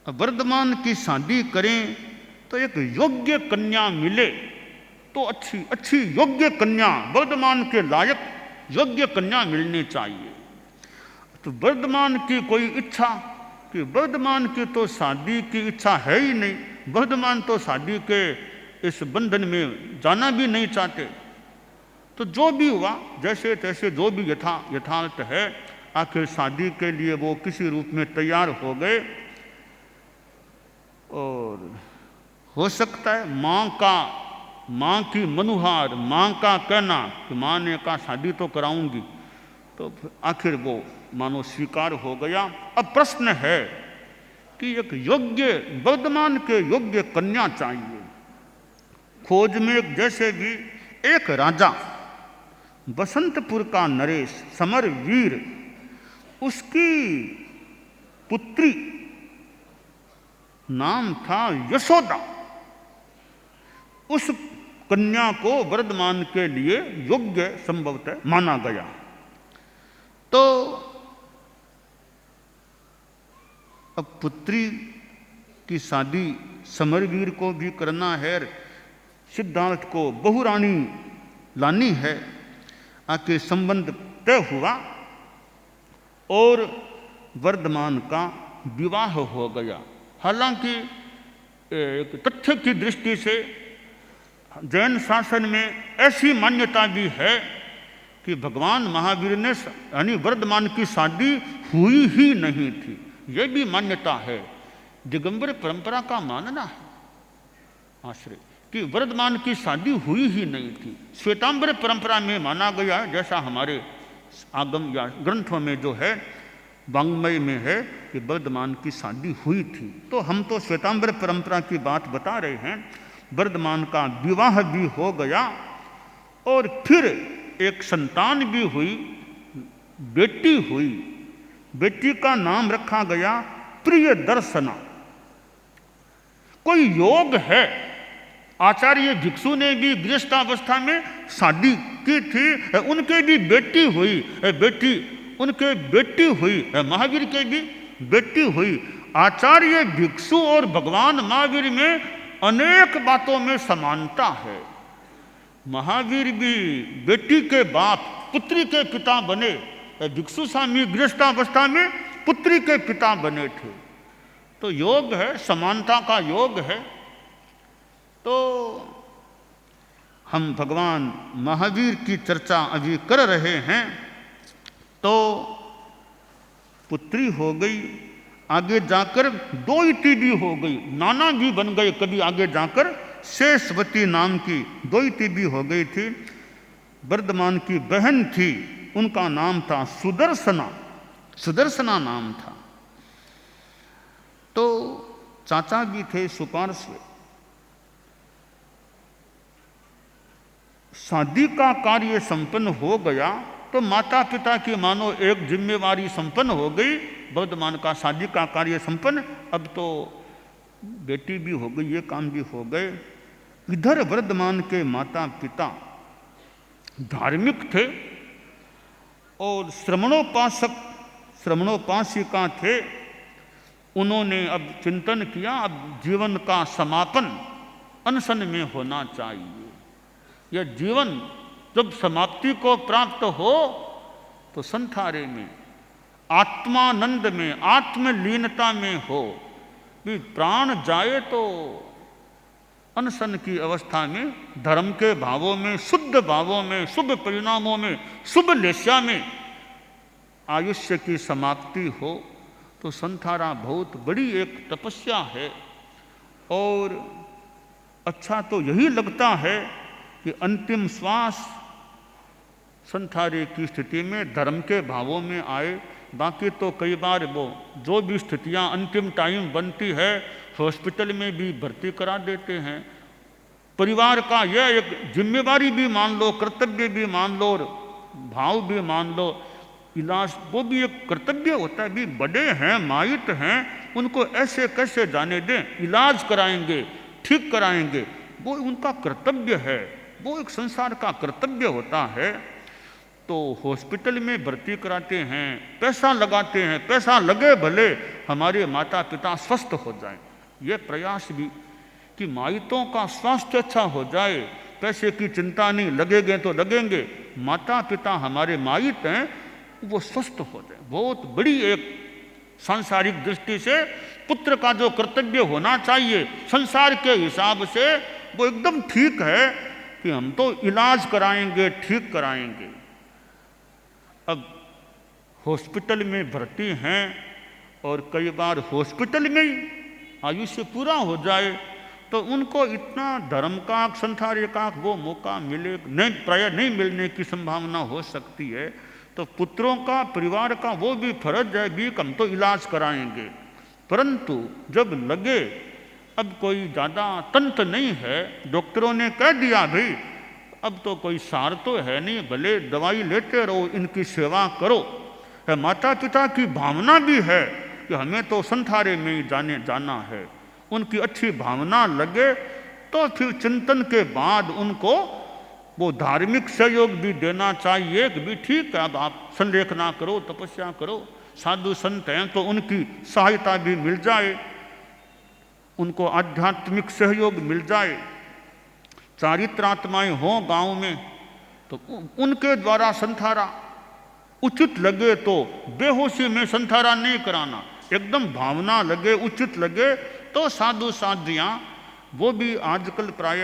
वर्धमान की शादी करें तो एक योग्य कन्या मिले तो अच्छी योग्य कन्या, वर्धमान के लायक योग्य कन्या मिलनी चाहिए। तो वर्धमान की कोई इच्छा कि वर्धमान की तो शादी की इच्छा है ही नहीं, वर्धमान तो शादी के इस बंधन में जाना भी नहीं चाहते। तो जो भी हुआ, जैसे तैसे जो भी यथार्थ है, आखिर शादी के लिए वो किसी रूप में तैयार हो गए। और हो सकता है माँ की मनुहार, माँ का कहना कि माँ ने कहा शादी तो कराऊंगी, तो आखिर वो मानो स्वीकार हो गया। अब प्रश्न है कि एक योग्य, वर्धमान के योग्य कन्या चाहिए। खोज में जैसे भी एक राजा बसंतपुर का नरेश समरवीर, उसकी पुत्री नाम था यशोदा, उस कन्या को वर्धमान के लिए योग्य संभवतः माना गया। तो अब पुत्री की शादी समरवीर को भी करना है, सिद्धार्थ को बहुरानी लानी है। आके संबंध तय हुआ और वर्धमान का विवाह हो गया। हालांकि एक तथ्य की दृष्टि से जैन शासन में ऐसी मान्यता भी है कि भगवान महावीर ने यानी वर्धमान की शादी हुई ही नहीं थी, यह भी मान्यता है। दिगंबर परंपरा का मानना है आश्रय कि वर्धमान की शादी हुई ही नहीं थी। श्वेतांबर परंपरा में माना गया है, जैसा हमारे आगम या ग्रंथों में जो है, वांग्मय में है कि वर्धमान की शादी हुई थी। तो हम तो श्वेतांबर परंपरा की बात बता रहे हैं। वर्धमान का विवाह भी हो गया और फिर एक संतान भी हुई, बेटी हुई। बेटी का नाम रखा गया प्रियदर्शना। कोई योग है। आचार्य भिक्षु ने भी गृहस्थावस्था में शादी की थी, उनके भी बेटी हुई, उनके बेटी हुई, महावीर के भी बेटी हुई। आचार्य भिक्षु और भगवान महावीर में अनेक बातों में समानता है। महावीर भी बेटी के बाप, पुत्री के पिता बने। भिक्षु स्वामी गृहस्थावस्था में पुत्री के पिता बने थे। तो योग है, समानता का योग है। तो हम भगवान महावीर की चर्चा अभी कर रहे हैं। तो पुत्री हो गई, आगे जाकर दोयती भी हो गई, नाना भी बन गए कभी, आगे जाकर शेषवती नाम की दोयती भी हो गई थी। वर्धमान की बहन थी, उनका नाम था सुदर्शना, सुदर्शना नाम था। तो चाचा भी थे सुपार्श्व। शादी का कार्य संपन्न हो गया तो माता पिता की मानो एक जिम्मेवारी संपन्न हो गई। वर्धमान का शादी का कार्य संपन्न, अब तो बेटी भी हो गई, ये काम भी हो गए। इधर वर्धमान के माता पिता धार्मिक थे और श्रमणोपासिका थे। उन्होंने अब चिंतन किया, अब जीवन का समापन अनशन में होना चाहिए। यह जीवन जब समाप्ति को प्राप्त हो तो संसारे में, आत्मानंद में, आत्मलीनता में हो। भी प्राण जाए तो अनशन की अवस्था में, धर्म के भावों में, शुद्ध भावों में, शुभ परिणामों में, शुभ लेस्या में आयुष्य की समाप्ति हो। तो संसारा बहुत बड़ी एक तपस्या है। और अच्छा तो यही लगता है कि अंतिम श्वास संसारी की स्थिति में धर्म के भावों में आए। बाकी तो कई बार वो जो भी स्थितियां अंतिम टाइम बनती है, हॉस्पिटल में भी भर्ती करा देते हैं। परिवार का यह एक जिम्मेवारी भी मान लो, कर्तव्य भी मान लो, और भाव भी मान लो। इलाज वो भी एक कर्तव्य होता है। भी बड़े हैं, माइट हैं, उनको ऐसे कैसे जाने दें, इलाज कराएंगे, ठीक कराएंगे, वो उनका कर्तव्य है, वो एक संसार का कर्तव्य होता है। तो हॉस्पिटल में भर्ती कराते हैं, पैसा लगाते हैं, पैसा लगे भले हमारे माता पिता स्वस्थ हो जाएं। ये प्रयास भी कि माइतों का स्वास्थ्य अच्छा हो जाए, पैसे की चिंता नहीं, लगेंगे तो लगेंगे, माता पिता हमारे माइट हैं वो स्वस्थ हो जाए। बहुत बड़ी एक सांसारिक दृष्टि से पुत्र का जो कर्तव्य होना चाहिए संसार के हिसाब से, वो एकदम ठीक है कि हम तो इलाज कराएंगे, ठीक कराएंगे। अब हॉस्पिटल में भर्ती हैं और कई बार हॉस्पिटल में ही आयुष्य पूरा हो जाए तो उनको इतना धर्म का, संसार का वो मौका मिले नहीं, प्राय नहीं मिलने की संभावना हो सकती है। तो पुत्रों का, परिवार का वो भी फर्ज है भी हम तो इलाज कराएंगे। परंतु जब लगे अब कोई ज़्यादा तंत्र नहीं है, डॉक्टरों ने कह दिया भाई अब तो कोई सार तो है नहीं, भले दवाई लेते रहो, इनकी सेवा करो। है माता पिता की भावना भी है कि हमें तो संसारे में ही जाना है। उनकी अच्छी भावना लगे तो फिर चिंतन के बाद उनको वो धार्मिक सहयोग भी देना चाहिए कि भी ठीक है, अब आप संलेखना करो, तपस्या करो, साधु संत हैं तो उनकी सहायता भी मिल जाए, उनको आध्यात्मिक सहयोग मिल जाए। चारित्रात्माएं हों गांव में तो उनके द्वारा संसारा, उचित लगे तो बेहोशी में संसारा नहीं कराना, एकदम भावना लगे, उचित लगे तो साधु साधियाँ वो भी आजकल प्राय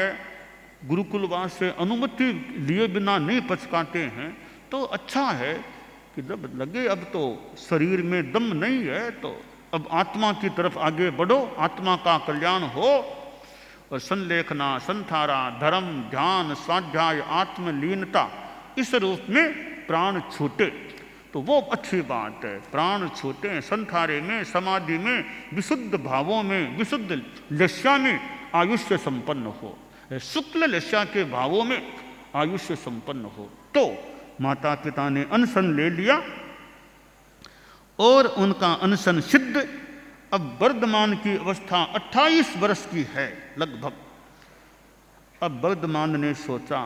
गुरुकुलवास से अनुमति लिए बिना नहीं पचकाते हैं। तो अच्छा है कि जब लगे अब तो शरीर में दम नहीं है तो अब आत्मा की तरफ आगे बढ़ो, आत्मा का कल्याण हो। और संलेखना, संथारा, धर्म, ध्यान, स्वाध्याय, आत्मलीनता, इस रूप में प्राण छूटे तो वो अच्छी बात है। प्राण छूटे संथारे में, समाधि में, विशुद्ध भावों में, विशुद्ध लस्या में आयुष्य संपन्न हो, शुक्ल लस्या के भावों में आयुष्य संपन्न हो। तो माता पिता ने अनशन ले लिया और उनका अनशन सिद्ध। अब वर्धमान की अवस्था 28 वर्ष की है लगभग। अब वर्धमान ने सोचा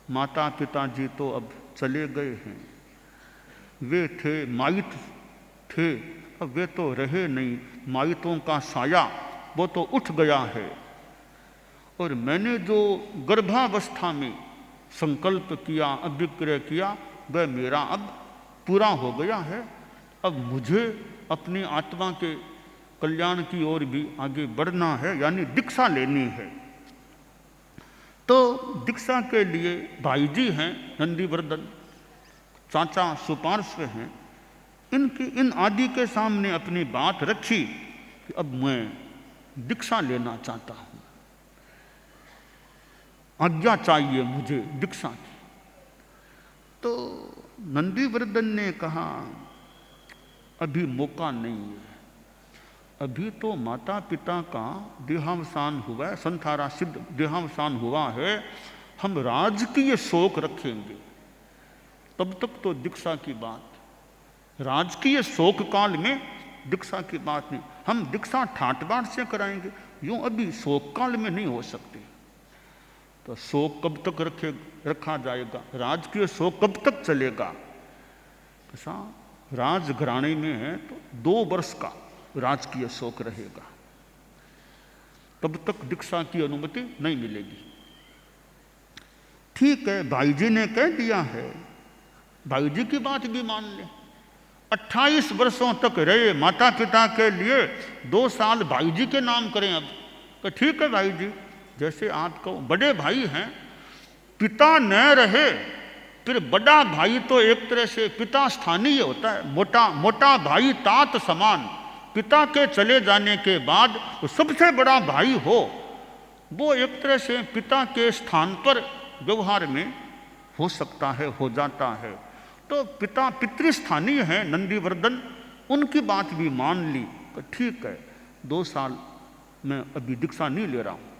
माता पिता जी तो अब चले गए हैं, वे थे माइत थे, अब वे तो रहे नहीं, माइतों का साया वो तो उठ गया है। और मैंने जो गर्भावस्था में संकल्प किया, अभिक्रय किया, वह मेरा अब पूरा हो गया है। अब मुझे अपनी आत्मा के कल्याण की ओर भी आगे बढ़ना है, यानी दीक्षा लेनी है। तो दीक्षा के लिए भाई जी हैं नंदीवर्धन, चाचा सुपार्श्व हैं, इन आदि के सामने अपनी बात रखी कि अब मैं दीक्षा लेना चाहता हूँ, आज्ञा चाहिए मुझे दीक्षा की। तो नंदीवर्धन ने कहा अभी मौका नहीं है, अभी तो माता पिता का देहावसान हुआ है, संथारा सिद्ध देहावसान हुआ है, हम राजकीय शोक रखेंगे, तब तक तो दीक्षा की बात, राजकीय शोक काल में दीक्षा की बात नहीं। हम दीक्षा ठाट बाट से कराएंगे, यूं अभी शोक काल में नहीं हो सकती। तो शोक कब तक रखा जाएगा, राजकीय शोक कब तक चलेगा? ऐसा राजघराने में है तो 2 वर्ष का राजकीय शोक रहेगा, तब तक दीक्षा की अनुमति नहीं मिलेगी। ठीक है, भाई जी ने कह दिया है, भाई जी की बात भी मान ले। 28 वर्षों तक रहे माता पिता के लिए, 2 साल भाई जी के नाम करें अब। तो ठीक है भाई जी, जैसे आप कहो, बड़े भाई हैं, पिता न रहे फिर बड़ा भाई तो एक तरह से पिता स्थानीय होता है, मोटा भाई तात समान। पिता के चले जाने के बाद तो सबसे बड़ा भाई हो, वो एक तरह से पिता के स्थान पर व्यवहार में हो सकता है, हो जाता है। तो पिता पितृस्थानीय है नंदीवर्धन, उनकी बात भी मान ली। तो ठीक है, 2 साल मैं अभी दीक्षा नहीं ले रहा हूं।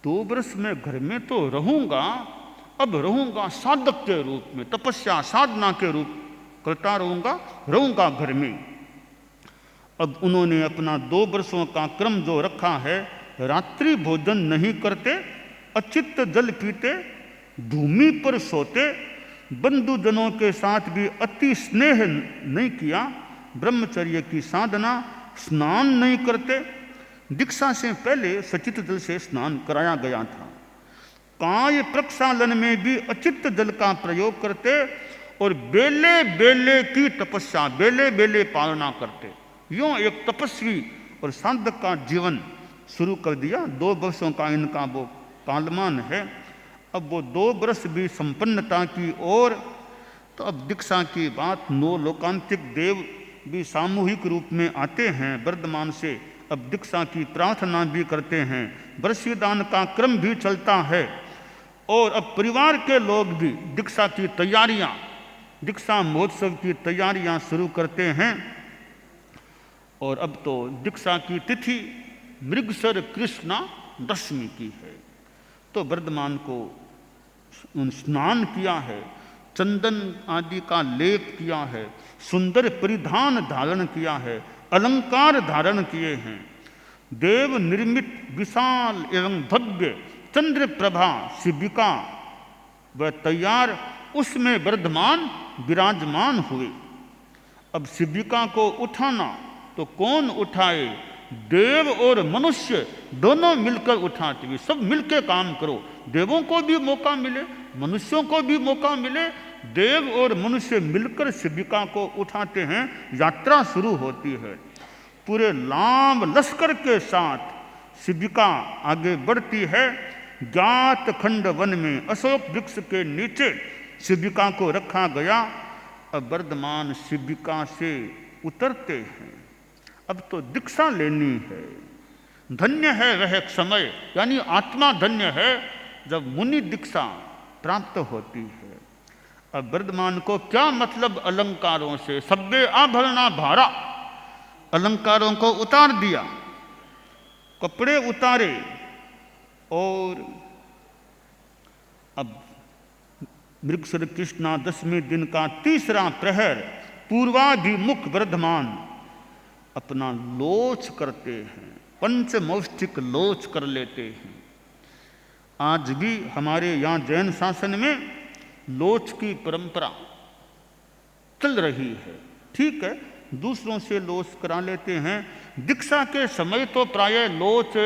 2 वर्ष में घर में तो रहूंगा, अब रहूंगा साधक के रूप में, तपस्या साधना के रूप करता रहूंगा घर में। अब उन्होंने अपना 2 वर्षों का क्रम जो रखा है, रात्रि भोजन नहीं करते, अचित्त जल पीते, भूमि पर सोते, बंधुजनों के साथ भी अति स्नेह नहीं किया, ब्रह्मचर्य की साधना, स्नान नहीं करते। दीक्षा से पहले सचित जल से स्नान कराया गया था। काय प्रक्षालन में भी अचित्त जल का प्रयोग करते और बेले बेले की तपस्या, बेले बेले पालना करते। यूं एक तपस्वी और साधक का जीवन शुरू कर दिया। 2 वर्षों का इनका वो कालमान है। अब वो 2 वर्ष भी संपन्नता की ओर। तो अब दीक्षा की बात, 9 लोकांतिक देव भी सामूहिक रूप में आते हैं वर्धमान से, अब दीक्षा की प्रार्थना भी करते हैं, वर्षीदान का क्रम भी चलता है। और अब परिवार के लोग भी दीक्षा की तैयारियां, दीक्षा महोत्सव की तैयारियां शुरू करते हैं। और अब तो दीक्षा की तिथि मृगसर कृष्णा दशमी की है। तो वर्धमान को स्नान किया है, चंदन आदि का लेप किया है, सुंदर परिधान धारण किया है, अलंकार धारण किए हैं। देव निर्मित विशाल एवं भव्य चंद्र प्रभा शिविका वह तैयार, उसमें वर्धमान विराजमान हुए। अब शिविका को उठाना तो कौन उठाए? देव और मनुष्य दोनों मिलकर उठाते हुए, सब मिलकर काम करो। देवों को भी मौका मिले, मनुष्यों को भी मौका मिले। देव और मनुष्य मिलकर शिविका को उठाते हैं, यात्रा शुरू होती है। पूरे लाम लश्कर के साथ शिविका आगे बढ़ती है। ज्ञात खंड वन में अशोक वृक्ष के नीचे शिविका को रखा गया। अब वर्धमान शिविका से उतरते हैं। अब तो दीक्षा लेनी है। धन्य है वह समय, यानी आत्मा धन्य है जब मुनि दीक्षा प्राप्त होती है। अब वर्धमान को क्या मतलब अलंकारों से? सब्बे आभरणा भारा, अलंकारों को उतार दिया, कपड़े उतारे, और अब मृगशिर कृष्णा दशमी दिन का तीसरा प्रहर पूर्वाभिमुख वर्धमान अपना लोच करते हैं, पंचमौष्टिक लोच कर लेते हैं। आज भी हमारे यहाँ जैन शासन में लोच की परंपरा चल रही है। ठीक है, दूसरों से लोच करा लेते हैं। दीक्षा के समय तो प्रायः लोच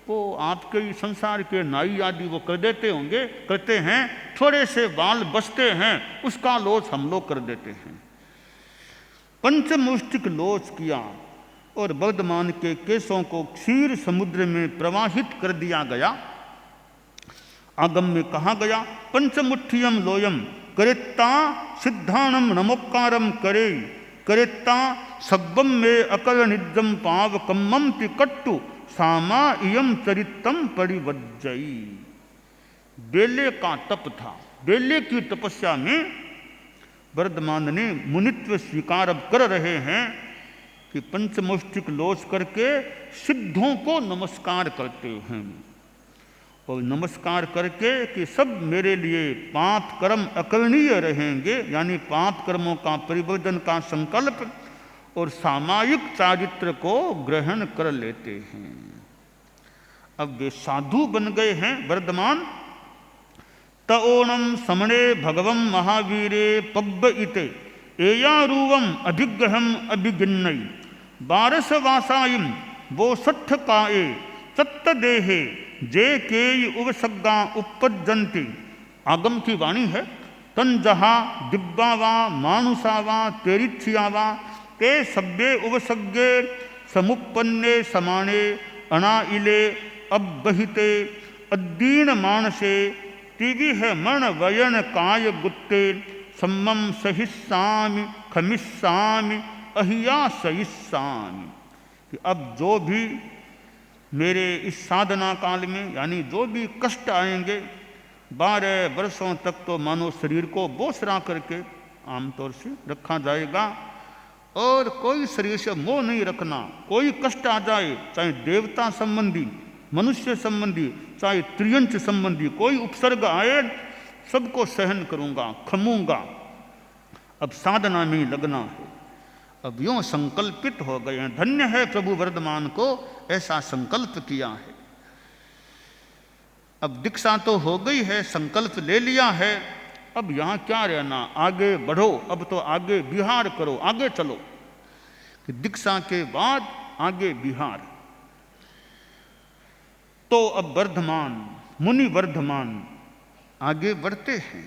वो आपके संसार के नाई आदि वो कर देते होंगे, करते हैं। थोड़े से बाल बचते हैं, उसका लोच हम लोग कर देते हैं। पंचमुष्टिक लोच किया और वर्धमान के केशों को क्षीर समुद्र में प्रवाहित कर दिया गया। आगम में कहा गया, पंचमुठ्ठियम लोयम करेत्ता सिद्धाणम नमोक्कारम करे करेत्ता सब्बम में अकल निजम पाव कम्मम तिकट्टु सामा इयम चरितम परिवज्जई। बेले का तप था। बेले की तपस्या में वर्धमान ने मुनित्व स्वीकार अब कर रहे हैं कि पंचमुष्टिक लोच करके सिद्धों को नमस्कार करते हैं, और नमस्कार करके कि सब मेरे लिए पाप कर्म अकरणीय रहेंगे, यानी पाप कर्मों का परिवर्तन का संकल्प और सामायिक चारित्र को ग्रहण कर लेते हैं। अब वे साधु बन गए हैं वर्धमान। तओणम समणे भगवम महावीरे पब्ब इते एयारूवम अभिग्रहम अभिगिन्नई बारसवासायम वो सठ काए सत्त देहे जे केय उवसग्गा उपज्जन्ति। आगम की वाणी है। तन जहा दिब्बावा मानुषावा तेरिथियावा ते सब्बे उवसग्गे समुपन्ने समाने अनाइले अबहिते अद्दीन मानसे तिविह मण वयन काय गुत्ते सम्मम सहिस्सामि खमिस्सामि अहिया सहिस्सामि। कि अब जो भी मेरे इस साधना काल में, यानी जो भी कष्ट आएंगे, 12 वर्षों तक तो मानव शरीर को बोसरा करके आमतौर से रखा जाएगा, और कोई शरीर से मोह नहीं रखना। कोई कष्ट आ जाए, चाहे देवता संबंधी, मनुष्य संबंधी, चाहे त्रियंच संबंधी, कोई उपसर्ग आए, सबको सहन करूंगा, खमूंगा। अब साधना में लगना है। अब यूं संकल्पित हो गए हैं। धन्य है प्रभु वर्धमान को ऐसा संकल्प किया है। अब दीक्षा तो हो गई है, संकल्प ले लिया है। अब यहाँ क्या रहना, आगे बढ़ो। अब तो आगे विहार करो, आगे चलो। दीक्षा के बाद आगे विहार। तो अब वर्धमान, मुनि वर्धमान आगे बढ़ते हैं,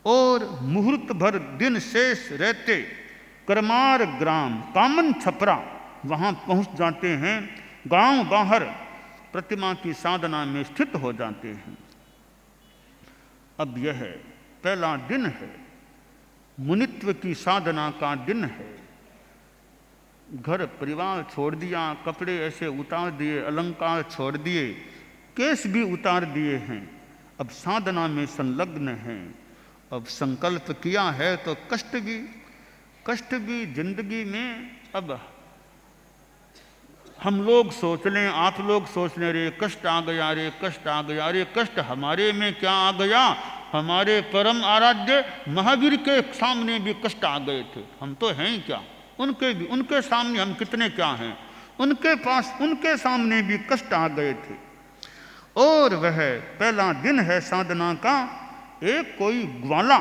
और मुहूर्त भर दिन शेष रहते करमार ग्राम कामन छपरा वहाँ पहुँच जाते हैं। गांव बाहर प्रतिमा की साधना में स्थित हो जाते हैं। अब यह पहला दिन है, मुनित्व की साधना का दिन है। घर परिवार छोड़ दिया, कपड़े ऐसे उतार दिए, अलंकार छोड़ दिए, केस भी उतार दिए हैं। अब साधना में संलग्न हैं। अब संकल्प किया है तो कष्ट भी जिंदगी में। अब हम लोग सोच लें, आप लोग सोच लें, रे कष्ट आ गया, रे कष्ट आ गया, रे कष्ट हमारे में क्या आ गया। हमारे परम आराध्य महावीर के सामने भी कष्ट आ गए थे। हम तो हैं ही क्या, उनके सामने हम कितने क्या हैं। उनके पास, उनके सामने भी कष्ट आ गए थे। और वह पहला दिन है साधना का। एक कोई ग्वाला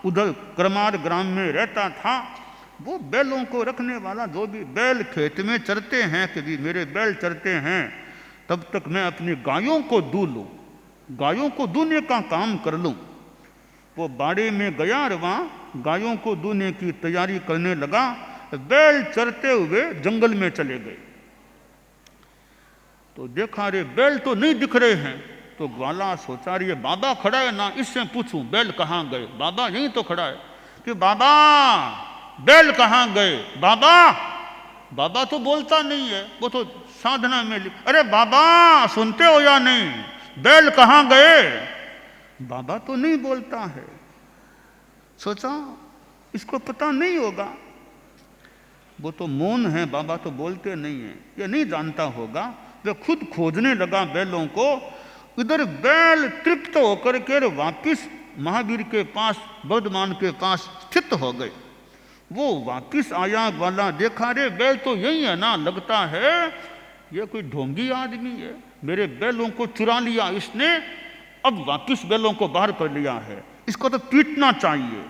उधर करमार ग्राम में रहता था। वो बैलों को रखने वाला, जो भी बैल खेत में चरते हैं, कि मेरे बैल चरते हैं, तब तक मैं अपनी गायों को दूह लूँ, गायों को दूहने का काम कर लूँ। वो बाड़े में गया और वहाँ गायों को दूहने की तैयारी करने लगा। बैल चरते हुए जंगल में चले गए। तो देखा रे बैल तो नहीं दिख रहे हैं। तो ग्वाला सोचा रही है, बाबा खड़ा है ना, इससे पूछूं बैल कहाँ गए। बाबा यहीं तो खड़ा है। कि बाबा बैल कहाँ गए? बाबा, बाबा तो बोलता नहीं है, वो तो साधना में अरे बाबा सुनते हो या नहीं, बैल कहाँ गए? बाबा तो नहीं बोलता है। सोचा इसको पता नहीं होगा, वो तो मौन है, बाबा तो बोलते नहीं है, ये नहीं जानता होगा। वे खुद खोजने लगा बैलों को। इधर बैल तृप्त होकर के वापिस महावीर के पास, वर्धमान के पास स्थित हो गए। वो वापिस आया, वाला देखा, रे बैल तो यही है ना, लगता है ये कोई ढोंगी आदमी है, मेरे बैलों को चुरा लिया इसने, अब वापिस बैलों को बाहर कर लिया है, इसको तो पीटना चाहिए।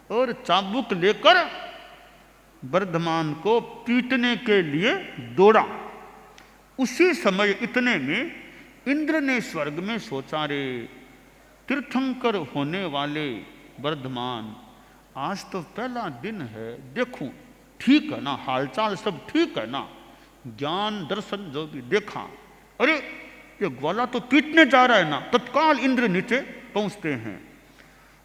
और चाबुक लेकर वर्धमान को पीटने के लिए दौड़ा। उसी समय इतने में इंद्र ने स्वर्ग में सोचा, रे तीर्थंकर होने वाले वर्धमान, आज तो पहला दिन है, देखूं ठीक है ना, हालचाल सब ठीक है ना, ज्ञान दर्शन जो भी देखा, अरे ये ग्वाला तो पीटने जा रहा है ना। तत्काल इंद्र नीचे पहुंचते हैं,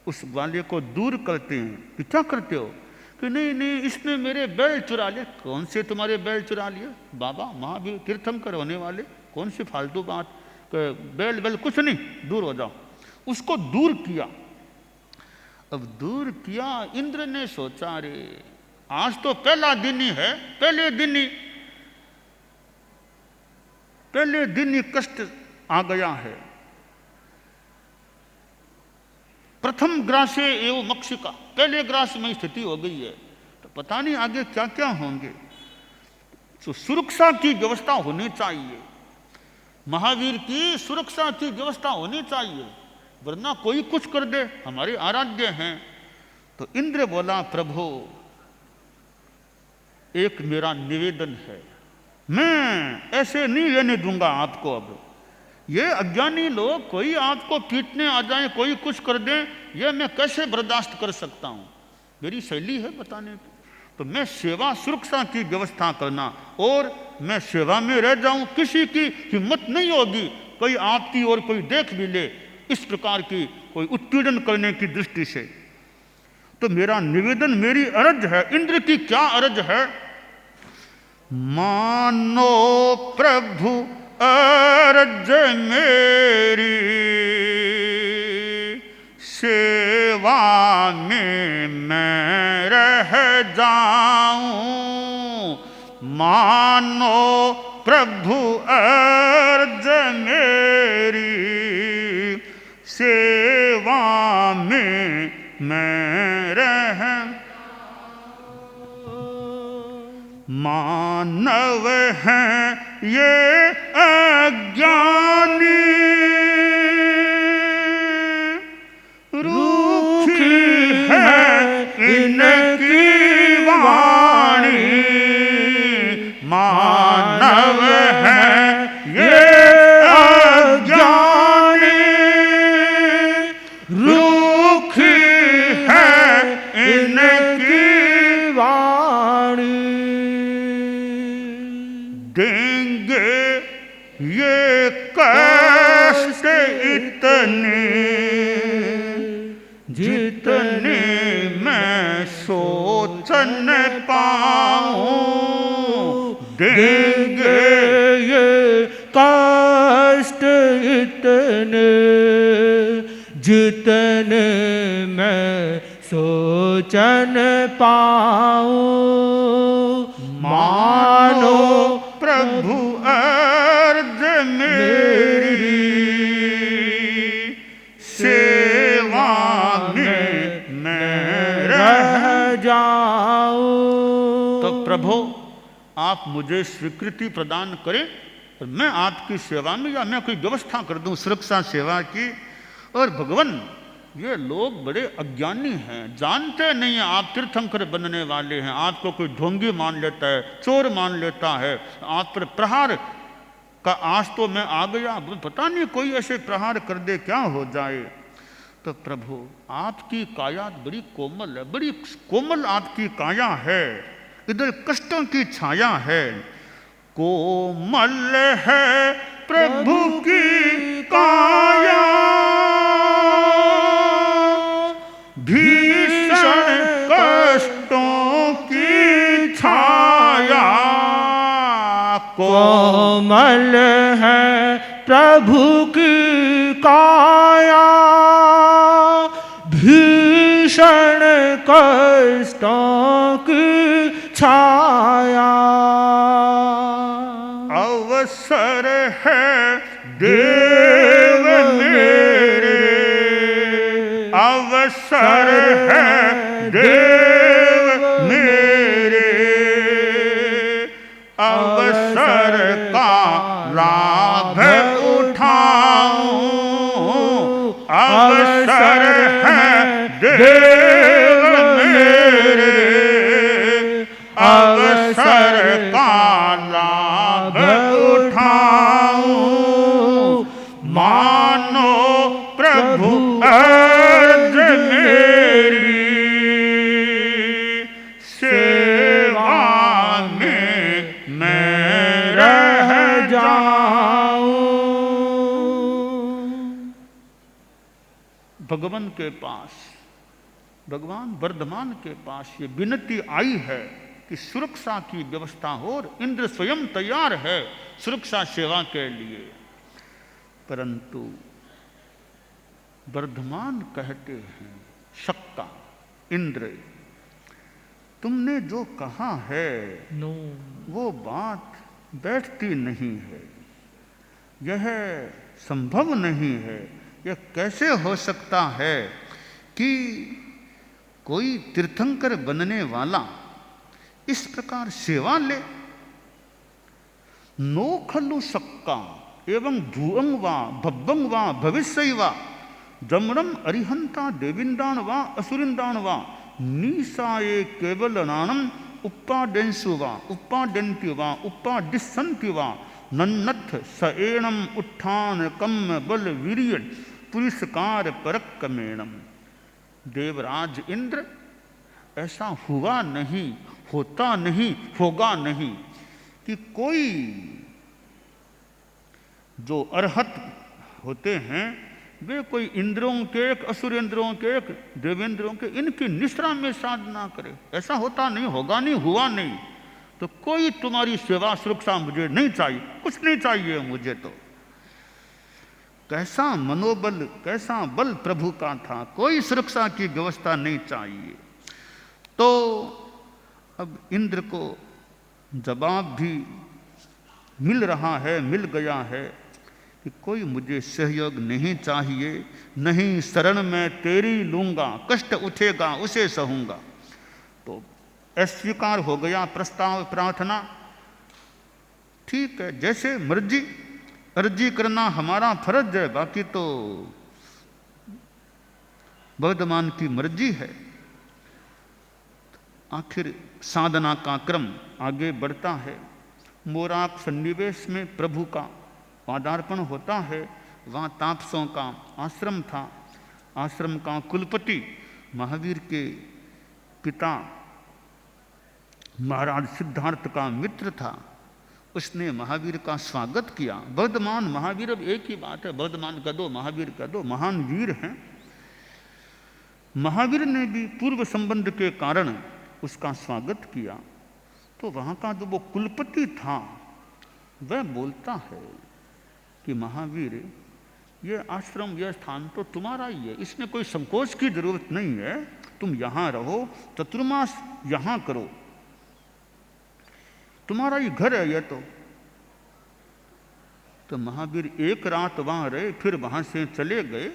उस ग्वाले को दूर करते हैं कि क्या करते हो? कि नहीं नहीं, इसने मेरे बैल चुरा लिए। कौन से तुम्हारे बैल चुरा लिए? बाबा महावीर तीर्थंकर होने वाले, कौन सी फालतू बात, बैल बैल कुछ नहीं, दूर हो जाओ। उसको दूर किया। अब दूर किया, इंद्र ने सोचा, रे आज तो पहला दिन ही है, पहले दिन ही कष्ट आ गया है। प्रथम ग्रासे एवं मक्षिका, पहले ग्रास में स्थिति हो गई है, तो पता नहीं आगे क्या क्या होंगे। तो सुरक्षा की व्यवस्था होनी चाहिए, महावीर की सुरक्षा की व्यवस्था होनी चाहिए, वरना कोई कुछ कर दे, हमारे आराध्य हैं। तो इंद्र बोला, प्रभु एक मेरा निवेदन है, मैं ऐसे नहीं रहने दूंगा आपको। अब ये अज्ञानी लोग कोई आपको पीटने आ जाए, कोई कुछ कर दे, ये मैं कैसे बर्दाश्त कर सकता हूं? मेरी शैली है बताने की। तो मैं सेवा सुरक्षा की व्यवस्था करना, और मैं सेवा में रह जाऊं, किसी की हिम्मत नहीं होगी कोई आपकी और कोई देख भी ले, इस प्रकार की कोई उत्पीड़न करने की दृष्टि से। तो मेरा निवेदन, मेरी अर्ज है। इंद्र की क्या अर्ज है? मानो प्रभु अर्ज मेरी, सेवा में मैं रह जाऊं। मानो प्रभु अर्ज मेरी, सेवा में मैं रह। मानव हैं ये अज्ञानी, रूखी है इनकी वाणी। मानव हैं ये अज्ञानी, रूखी है इनकी वाणी। देंगे ये कष्ट इतने, जितने मैं सोच न पाऊं। देंगे ये कष्ट इतने, जितने मैं सोच न पाऊं। मानो प्रभु अर्ज मेरी, सेवा में मैं रह जाऊं। तो प्रभु आप मुझे स्वीकृति प्रदान करें और मैं आपकी सेवा में, या मैं कोई व्यवस्था कर दूं सुरक्षा सेवा की। और भगवान ये लोग बड़े अज्ञानी हैं, जानते नहीं हैं आप तीर्थंकर बनने वाले हैं। आपको कोई ढोंगी मान लेता है, चोर मान लेता है, आप पर प्रहार का आज तो मैं आ गया, पता नहीं कोई ऐसे प्रहार कर दे क्या हो जाए। तो प्रभु आपकी काया बड़ी कोमल है, बड़ी कोमल आपकी काया है, इधर कष्टों की छाया है। कोमल है प्रभु की काया, भीषण कष्टों कोमल है प्रभु की काया, भीषण कष्टों की छाया। अवसर है देव मेरे, अवसर है देव मेरे, अवसर का लाभ उठाऊं, अवसर है देव मेरे, अवसर का लाभ उठाऊं, मानो प्रभु अर्ज मेरी, सेवा में मैं रह जाऊं। भगवान के पास, भगवान वर्धमान के पास ये विनती आई है कि सुरक्षा की व्यवस्था हो, और इंद्र स्वयं तैयार है सुरक्षा सेवा के लिए। परंतु वर्धमान कहते हैं, शक्ता इंद्र, तुमने जो कहा है वो बात बैठती नहीं है, यह संभव नहीं है। यह कैसे हो सकता है कि कोई तीर्थंकर बनने वाला इस प्रकार सेवा ले? नो खलु शक्का एवं भूअं वा भव्वं वा भविष्य वा जमरम अरिहंता देविंदान वा असुरिंदान वा निशाये केवल नानम उपादेंसु वा उपादंति वा उपादिशंति वा नन्नथ सएणम उत्थान कम बल वीर्य पुरुषकार परक्कमेणम। देवराज इंद्र, ऐसा हुआ नहीं, होता नहीं, होगा नहीं कि कोई जो अरहत होते हैं वे कोई इंद्रों के एक, असुरेंद्रों के एक, देवेंद्रों के, इनकी निष्ठा में साधना करे। ऐसा होता नहीं, होगा नहीं, हुआ नहीं। तो कोई तुम्हारी सेवा सुरक्षा मुझे नहीं चाहिए, कुछ नहीं चाहिए मुझे। तो कैसा मनोबल, कैसा बल प्रभु का था, कोई सुरक्षा की व्यवस्था नहीं चाहिए। तो अब इंद्र को जवाब भी मिल रहा है, मिल गया है कि कोई मुझे सहयोग नहीं चाहिए, नहीं शरण में तेरी लूंगा, कष्ट उठेगा उसे सहूंगा। तो अस्वीकार हो गया प्रस्ताव, प्रार्थना। ठीक है, जैसे मर्जी, अर्जी करना हमारा फर्ज है, बाकी तो वर्धमान की मर्जी है। आखिर साधना का क्रम आगे बढ़ता है। मोराक सन्निवेश में प्रभु का पादार्पण होता है। वहाँ तापसों का आश्रम था। आश्रम का कुलपति महावीर के पिता महाराज सिद्धार्थ का मित्र था। उसने महावीर का स्वागत किया। वर्धमान महावीर, अब एक ही बात है, वर्धमान कह दो, महावीर कह दो, महान वीर हैं। महावीर ने भी पूर्व संबंध के कारण उसका स्वागत किया। तो वहाँ का जो वो कुलपति था वह बोलता है कि महावीर, ये आश्रम, यह स्थान तो तुम्हारा ही है, इसमें कोई संकोच की जरूरत नहीं है। तुम यहाँ रहो, चतुर्मास यहाँ करो, तुम्हारा ही घर है यह। तो महावीर एक रात वहाँ रहे, फिर वहाँ से चले गए।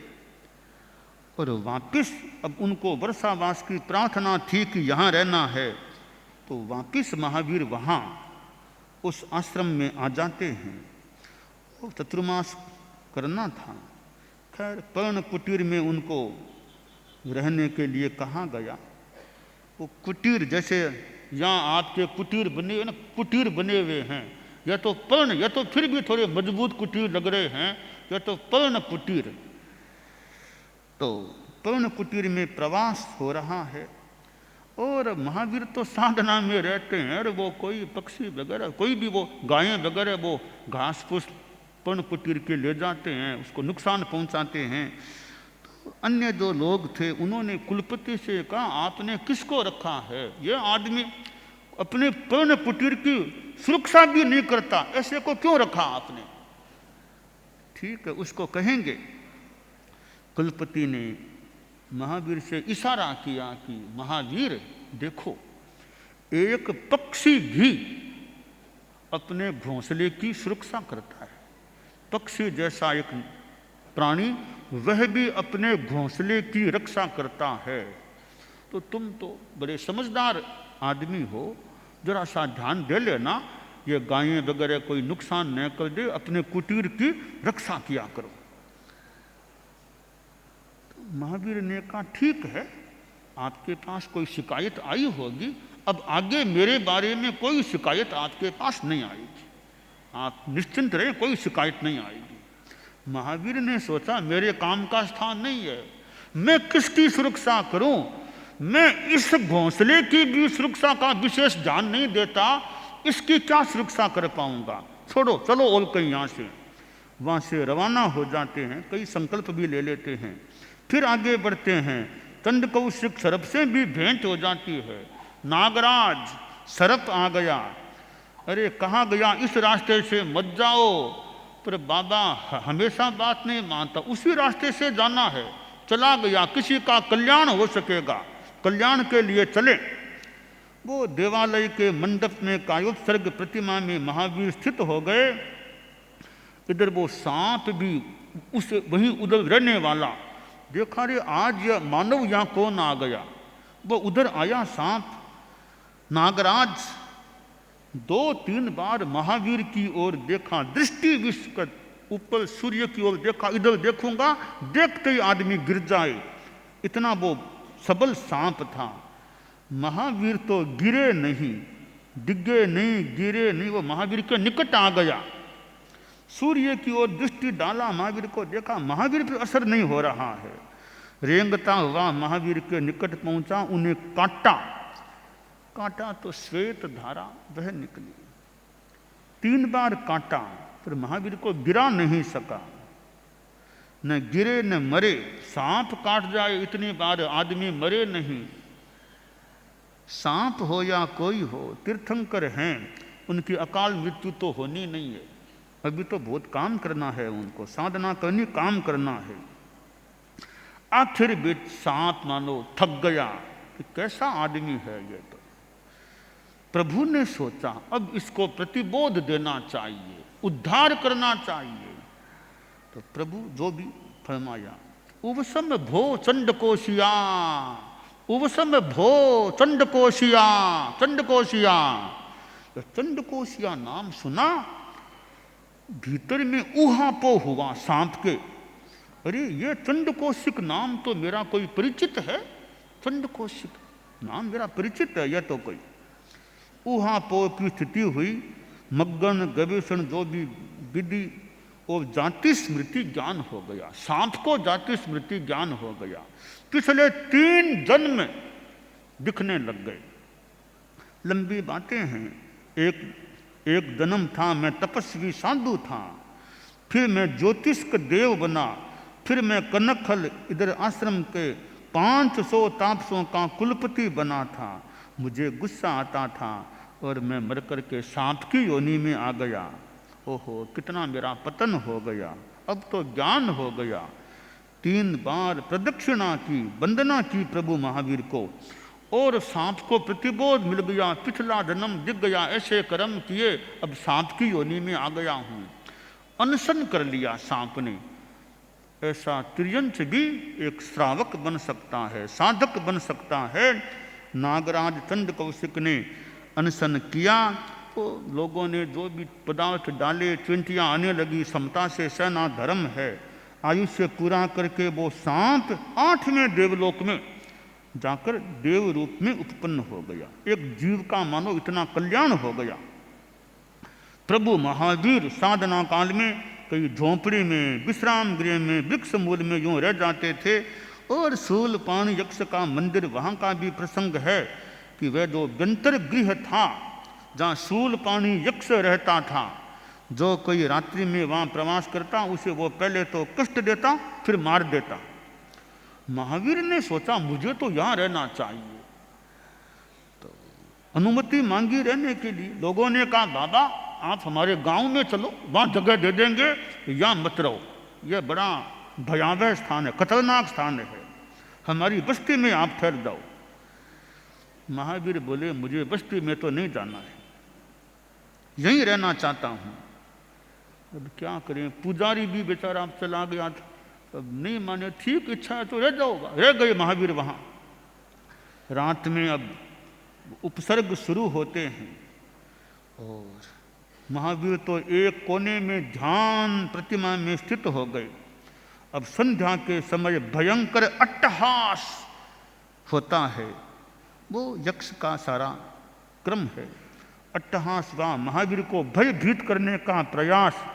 और वापिस, अब उनको वर्षावास की प्रार्थना थी कि यहाँ रहना है, तो वापिस महावीर वहाँ उस आश्रम में आ जाते हैं। वो चतुर्मास करना था। खैर, पर्ण कुटीर में उनको रहने के लिए कहा गया। वो कुटीर, जैसे यहाँ आपके कुटीर बने हुए ना, कुटीर बने हुए हैं, या तो पर्ण, या तो फिर भी थोड़े मजबूत कुटीर लग रहे हैं, या तो पर्ण कुटीर। तो पर्ण कुटीर में प्रवास हो रहा है। और महावीर तो साधना में रहते हैं, और वो कोई पक्षी वगैरह, कोई भी वो गायें वगैरह वो घास फूस पर्ण कुटीर के ले जाते हैं, उसको नुकसान पहुंचाते हैं। तो अन्य जो लोग थे उन्होंने कुलपति से कहा, आपने किसको रखा है? ये आदमी अपने पर्ण कुटीर की सुरक्षा भी नहीं करता, ऐसे को क्यों रखा आपने? ठीक है, उसको कहेंगे। कुलपति ने महावीर से इशारा किया कि महावीर देखो, एक पक्षी भी अपने घोंसले की सुरक्षा करता है। पक्षी जैसा एक प्राणी, वह भी अपने घोंसले की रक्षा करता है। तो तुम तो बड़े समझदार आदमी हो, जरा सा ध्यान दे लेना, ये गायें वगैरह कोई नुकसान न कर दे, अपने कुटीर की रक्षा किया करो। तो महावीर ने कहा ठीक है, आपके पास कोई शिकायत आई होगी, अब आगे मेरे बारे में कोई शिकायत आपके पास नहीं आएगी, आप निश्चिंत रहें, कोई शिकायत नहीं आएगी। महावीर ने सोचा मेरे काम का स्थान नहीं है, मैं किसकी सुरक्षा करूं? मैं इस घोंसले की भी सुरक्षा का विशेष ध्यान नहीं देता, इसकी क्या सुरक्षा कर पाऊंगा? छोड़ो, चलो और कहीं यहाँ से। वहाँ से रवाना हो जाते हैं, कई संकल्प भी ले लेते हैं, फिर आगे बढ़ते हैं। चंडकौशिक सर्प से भी भेंट हो जाती है। नागराज, सर्प आ गया, अरे कहाँ गया, इस रास्ते से मत जाओ। पर बाबा हमेशा बात नहीं मानता, उसी रास्ते से जाना है। चला गया, किसी का कल्याण हो सकेगा, कल्याण के लिए चले। वो देवालय के मंडप में कायोत्सर्ग प्रतिमा में महावीर स्थित हो गए। इधर वो सांप भी उस वहीं उधर रहने वाला, देखा रे आज यह मानव यहाँ कौन आ गया? वो उधर आया सांप। नागराज 2-3 बार महावीर की ओर देखा, दृष्टि विश्व कर ऊपर सूर्य की ओर देखा, इधर देखूंगा, देखते ही आदमी गिर जाए, इतना वो सबल सांप था। महावीर तो गिरे नहीं, डिगे नहीं, गिरे नहीं, वो महावीर के निकट आ गया। सूर्य की ओर दृष्टि डाला, महावीर को देखा, महावीर पर असर नहीं हो रहा है। रेंगता हुआ महावीर के निकट पहुंचा, उन्हें काटा। काटा तो श्वेत धारा वह निकली। 3 बार काटा, पर महावीर को गिरा नहीं सका। न गिरे न मरे। सांप काट जाए इतनी बार आदमी मरे नहीं। सांप हो या कोई हो, तीर्थंकर हैं, उनकी अकाल मृत्यु तो होनी नहीं है। अभी तो बहुत काम करना है, उनको साधना करनी, काम करना है। आखिर भी सांप मानो थक गया कि कैसा आदमी है ये। तो प्रभु ने सोचा अब इसको प्रतिबोध देना चाहिए, उद्धार करना चाहिए। तो प्रभु जो भी फरमाया, उवसम भो चंडकोशिया, उवसम भो चंडकोशिया, चंडकोशिया। तो चंडकोशिया नाम सुना, भीतर में ऊहापो हुआ सांप के। अरे ये चंडकोशिक नाम तो मेरा कोई परिचित है, चंडकोशिक नाम मेरा परिचित है, यह तो कोई। ऊहापो की स्थिति हुई। मग्न गवेषण जो भी विधि और जाति स्मृति ज्ञान हो गया, सांप को जाति स्मृति ज्ञान हो गया। पिछले 3 जन्म दिखने लग गए। लंबी बातें हैं। एक जन्म था मैं तपस्वी साधु था, फिर मैं ज्योतिष्क देव बना, फिर मैं कनखल इधर आश्रम के 500 तापसों का कुलपति बना था। मुझे गुस्सा आता था और मैं मर कर के सांप की योनि में आ गया। ओहो कितना मेरा पतन हो गया, अब तो ज्ञान हो गया। 3 बार प्रदक्षिणा की, वंदना की प्रभु महावीर को, और सांप को प्रतिबोध मिल गया। पिछला जन्म दिख गया, ऐसे कर्म किए, अब सांप की योनि में आ गया हूँ। अनशन कर लिया सांप ने। ऐसा त्रियंश भी एक श्रावक बन सकता है, साधक बन सकता है। नागराज चंडकौशिक ने अनशन किया तो लोगों ने जो भी पदार्थ डाले, चिंटियाँ आने लगी। समता से सहना धर्म है। आयुष्य पूरा करके वो सांप 8वें देवलोक में जाकर देव रूप में उत्पन्न हो गया। एक जीव का मानो इतना कल्याण हो गया। प्रभु महावीर साधना काल में कई झोंपड़ी में, विश्राम गृह में, वृक्ष मूल में यूं रह जाते थे। और शूलपाणी यक्ष का मंदिर, वहाँ का भी प्रसंग है कि वह जो व्यंतर गृह था जहाँ शूलपाणी यक्ष रहता था, जो कोई रात्रि में वहाँ प्रवास करता उसे वो पहले तो कष्ट देता, फिर मार देता। महावीर ने सोचा मुझे तो यहाँ रहना चाहिए। तो अनुमति मांगी रहने के लिए। लोगों ने कहा बाबा आप हमारे गांव में चलो, वहाँ जगह दे देंगे, या मत रहो, यह बड़ा भयावह स्थान है, खतरनाक स्थान है, हमारी बस्ती में आप ठहर जाओ। महावीर बोले मुझे बस्ती में तो नहीं जाना है, यहीं रहना चाहता हूँ। अब क्या करें, पुजारी भी बेचारा आप चला गया था, अब नहीं माने, ठीक इच्छा है तो रह जाओगा। रह गए महावीर वहाँ। रात में अब उपसर्ग शुरू होते हैं और महावीर तो एक कोने में ध्यान प्रतिमा में स्थित हो गए। अब संध्या के समय भयंकर अट्टहास होता है, वो यक्ष का सारा क्रम है। अट्टहास व महावीर को भयभीत करने का प्रयास।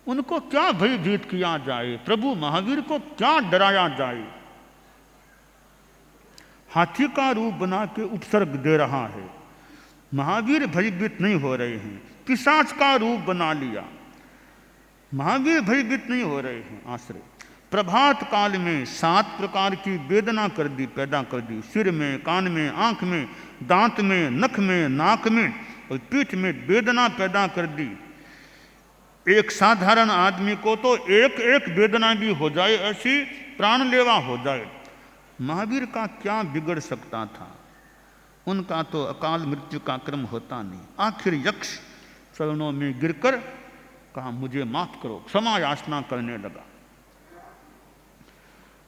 उनको क्या भयभीत किया जाए, प्रभु महावीर को क्या डराया जाए। हाथी का रूप बना के उपसर्ग दे रहा है, महावीर भयभीत नहीं हो रहे हैं। पिशाच का रूप बना लिया, महावीर भयभीत नहीं हो रहे हैं। आश्रय प्रभात काल में 7 प्रकार की वेदना कर दी, पैदा कर दी, सिर में, कान में, आंख में, दांत में, नख में, नाक में और पीठ में वेदना पैदा कर दी। एक साधारण आदमी को तो एक एक वेदना भी हो जाए, ऐसी प्राणलेवा हो जाए। महावीर का क्या बिगड़ सकता था, उनका तो अकाल मृत्यु का क्रम होता नहीं। आखिर यक्ष चरणों में गिरकर कहा मुझे माफ करो, क्षमा याचना करने लगा।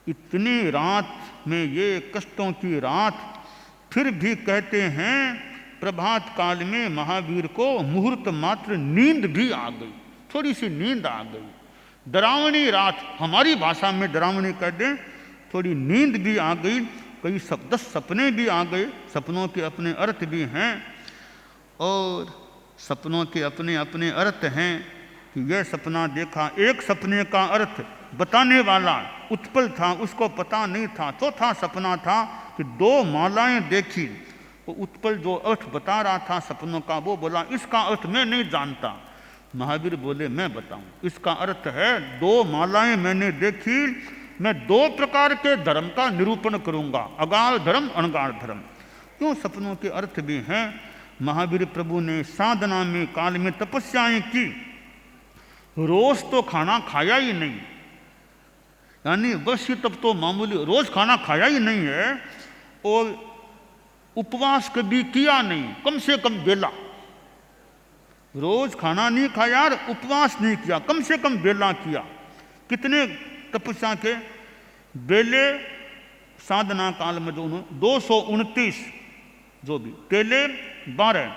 इतनी रात में, ये कष्टों की रात, फिर भी कहते हैं प्रभात काल में महावीर को मुहूर्त मात्र नींद भी आ गई, थोड़ी सी नींद आ गई। डरावनी रात, हमारी भाषा में डरावनी कह दें, थोड़ी नींद भी आ गई। कई 10 सपने भी आ गए, सपनों के अपने अर्थ भी हैं और सपनों के अपने अपने अर्थ हैं कि यह सपना देखा। एक सपने का अर्थ बताने वाला उत्पल था, उसको पता नहीं था। चौथा सपना था कि 2 मालाएं देखी, वो उत्पल जो अर्थ बता रहा था सपनों का, वो बोला इसका अर्थ मैं नहीं जानता। महावीर बोले मैं बताऊं, इसका अर्थ है 2 मालाएं मैंने देखी, मैं 2 प्रकार के धर्म का निरूपण करूंगा, अगाध धर्म, अणगाढ़ धर्म। क्यों सपनों के अर्थ भी हैं। महावीर प्रभु ने साधना में काल में तपस्याएं की, रोज तो खाना खाया ही नहीं, यानी वैश्य तब तो मामूली, रोज खाना खाया ही नहीं है और उपवास कभी किया नहीं, कम से कम बेला। रोज खाना नहीं खाया और उपवास नहीं किया, कम से कम बेला किया। कितने तपस्या के बेले साधना काल में, जो 229 जो भी तेले 12,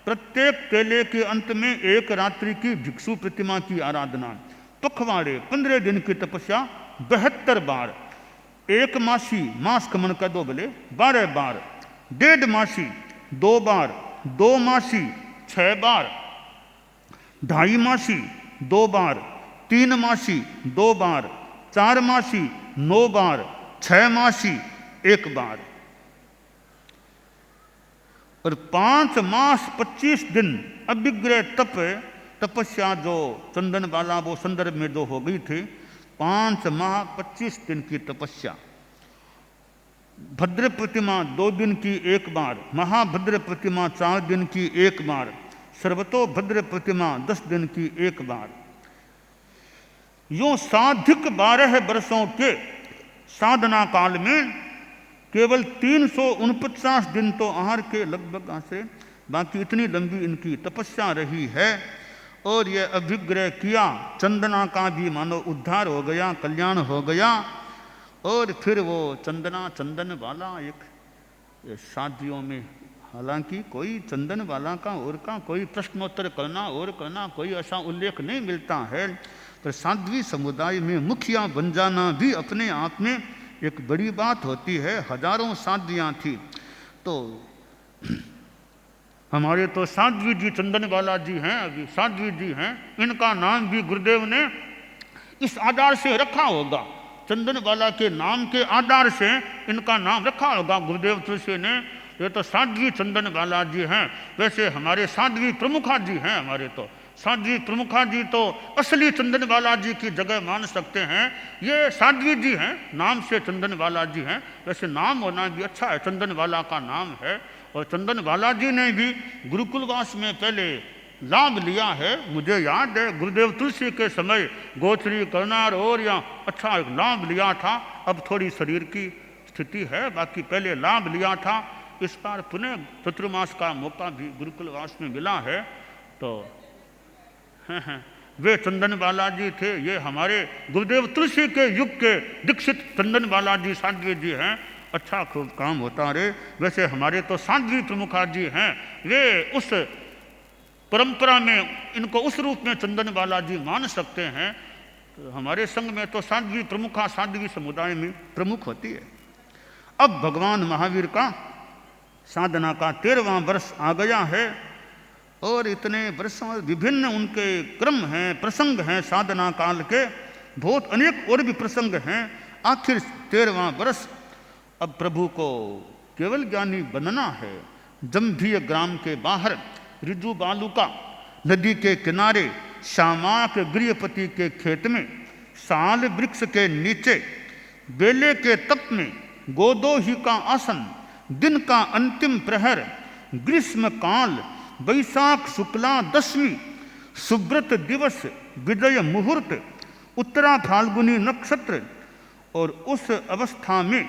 प्रत्येक तेले के अंत में 1 रात्रि की भिक्षु प्रतिमा की आराधना, पखवाड़े 15 दिन की तपस्या 72 बार, 1 मासी, मास कमन का 2 बोले 12 बार, 1.5 मासी 2 बार, 2 मासी 6 बार, 2.5 मासी 2 बार, 3 मासी 2 बार, 4 मासी 9 बार, 6 मासी 1 बार और 5 मास 25 दिन अभिग्रह तपस्या जो चंदन वाला वो संदर्भ में जो हो गई थी। 5 माह 25 दिन की तपस्या। भद्र प्रतिमा 2 दिन की 1 बार, महाभद्र प्रतिमा 4 दिन की 1 बार, सर्वतो भद्र प्रतिमा 10 दिन की 1 बार। यूं साधिक 12 वर्षों के साधना काल में केवल 349 दिन तो आहार के लगभग से, बाकी इतनी लंबी इनकी तपस्या रही है। और ये अभिग्रह किया, चंदना का भी मानो उद्धार हो गया, कल्याण हो गया। और फिर वो चंदन वाला एक शादियों में, हालांकि कोई चंदन वाला का और का कोई प्रश्नोत्तर करना और करना कोई ऐसा उल्लेख नहीं मिलता है, पर साध्वी समुदाय में मुखिया बन जाना भी अपने आप में एक बड़ी बात होती है। हजारों साध्वियाँ थी, तो हमारे तो साध्वी जी चंदनवाला जी हैं, अभी साध्वी जी हैं, इनका नाम भी गुरुदेव ने इस आधार से रखा होगा, चंदनवाला के नाम के आधार से इनका नाम रखा होगा गुरुदेव तुलसी ने। ये तो साध्वी चंदनवाला जी हैं। वैसे हमारे साध्वी प्रमुखा जी हैं, हमारे तो साध्वी प्रमुखा जी तो असली चंदनवाला जी की जगह मान सकते हैं। ये साध्वी जी हैं, नाम से चंदनवाला जी हैं। वैसे नाम होना भी अच्छा है, चंदनवाला का नाम है और चंदन बालाजी ने भी गुरुकुलवास में पहले लाभ लिया है। मुझे याद है गुरुदेव तुलसी के समय गोचरी करनार और या अच्छा एक लाभ लिया था। अब थोड़ी शरीर की स्थिति है, बाकी पहले लाभ लिया था। इस बार पुनः चतुर्मास का मौका भी गुरुकुलवास में मिला है। तो वे चंदन बालाजी थे, ये हमारे गुरुदेव तुलसी के युग के दीक्षित चंदन बालाजी साध्वी जी हैं। अच्छा खूब काम होता रहे। वैसे हमारे तो साध्वी प्रमुखा जी हैं, वे उस परंपरा में इनको उस रूप में चंदन बालाजी मान सकते हैं। तो हमारे संघ में तो साध्वी प्रमुखा साध्वी समुदाय में प्रमुख होती है। अब भगवान महावीर का साधना का 13वां वर्ष आ गया है और इतने वर्षों विभिन्न उनके क्रम हैं, प्रसंग हैं साधना काल के, बहुत अनेक और भी प्रसंग हैं। आखिर 13वां वर्ष अब प्रभु को केवल ज्ञानी बनना है। जंभीय ग्राम के बाहर रिजु बालुका नदी के किनारे श्यामाक गृहपति के खेत में साल वृक्ष के नीचे बेले के तप में गोदोही का आसन, दिन का अंतिम प्रहर, ग्रीष्म काल, वैशाख शुक्ला दशमी, सुब्रत दिवस, विजय मुहूर्त, उत्तरा फाल्गुनी नक्षत्र। और उस अवस्था में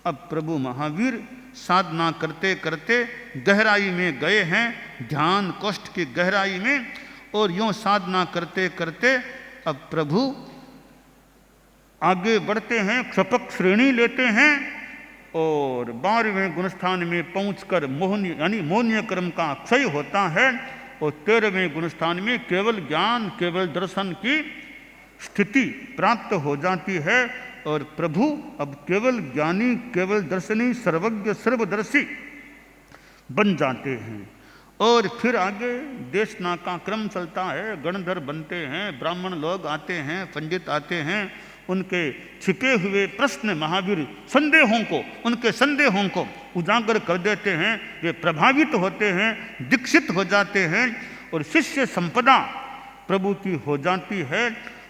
अब प्रभु महावीर साधना करते करते गहराई में गए हैं, ध्यान कोष्ठ की गहराई में। और यूं साधना करते करते अब प्रभु आगे बढ़ते हैं, क्षपक श्रेणी लेते हैं और 12वें गुणस्थान में पहुंचकर मोहनी यानी मोहनीय कर्म का क्षय होता है और 13वें गुणस्थान में केवल ज्ञान केवल दर्शन की स्थिति प्राप्त हो जाती है। और प्रभु अब केवल ज्ञानी केवल दर्शनी सर्वज्ञ सर्वदर्शी बन जाते हैं। और फिर आगे देशना का क्रम चलता है, गणधर बनते हैं, ब्राह्मण लोग आते हैं, पंडित आते हैं, उनके छिपे हुए प्रश्न महावीर संदेहों को उनके संदेहों को उजागर कर देते हैं। वे प्रभावित होते हैं, दीक्षित हो जाते हैं और शिष्य संपदा प्रभु की हो जाती है।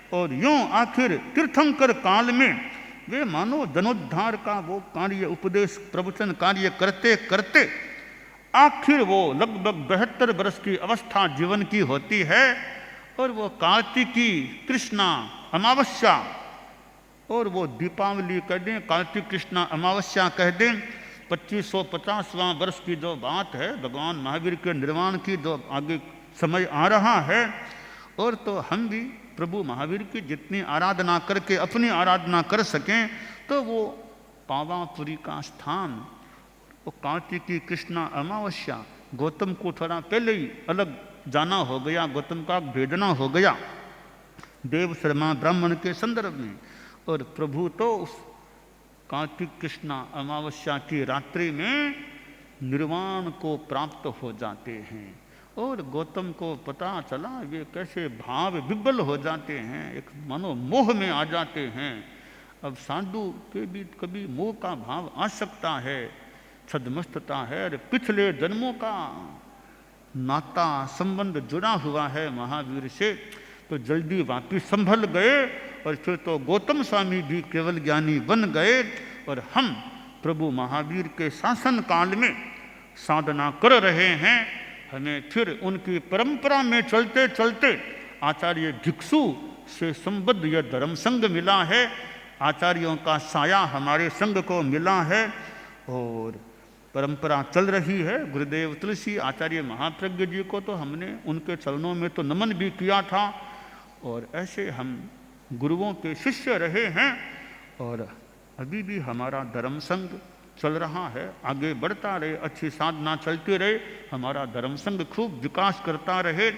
और यूं आखिर तीर्थंकर काल में वे मानो जनोद्धार का वो कार्य उपदेश प्रवचन कार्य करते करते आखिर वो लगभग 72 वर्ष की अवस्था जीवन की होती है। और वो कार्तिकी कृष्णा अमावस्या और वो दीपावली कह दें, कार्तिक कृष्णा अमावस्या कह दें, 2550वां वर्ष की जो बात है भगवान महावीर के निर्वाण की जो आगे समय आ रहा है। और तो हम भी प्रभु महावीर की जितनी आराधना करके अपनी आराधना कर सकें तो वो पावापुरी का स्थान, वो कार्तिकी कृष्णा अमावस्या, गौतम को थोड़ा पहले ही अलग जाना हो गया, गौतम का भेजना हो गया देव शर्मा ब्राह्मण के संदर्भ में। और प्रभु तो उस कार्तिक कृष्णा अमावस्या की रात्रि में निर्वाण को प्राप्त हो जाते हैं। और गौतम को पता चला वे कैसे भाव विब्बल हो जाते हैं, एक मनो मोह में आ जाते हैं। अब साधु के भी कभी मोह का भाव आ सकता है, छद्मस्तता है, और पिछले जन्मों का नाता संबंध जुड़ा हुआ है महावीर से, तो जल्दी वापिस संभल गए। और फिर तो गौतम स्वामी भी केवल ज्ञानी बन गए। और हम प्रभु महावीर के शासन काल में साधना कर रहे हैं। हमें फिर उनकी परंपरा में चलते चलते आचार्य भिक्षु से संबद्ध यह धर्म संघ मिला है, आचार्यों का साया हमारे संघ को मिला है और परंपरा चल रही है। गुरुदेव तुलसी आचार्य महाप्रज्ञ जी को तो हमने उनके चरणों में तो नमन भी किया था और ऐसे हम गुरुओं के शिष्य रहे हैं और अभी भी हमारा धर्म संघ चल रहा है, आगे बढ़ता रहे, अच्छी साधना चलती रहे, हमारा धर्म संघ खूब विकास करता रहे,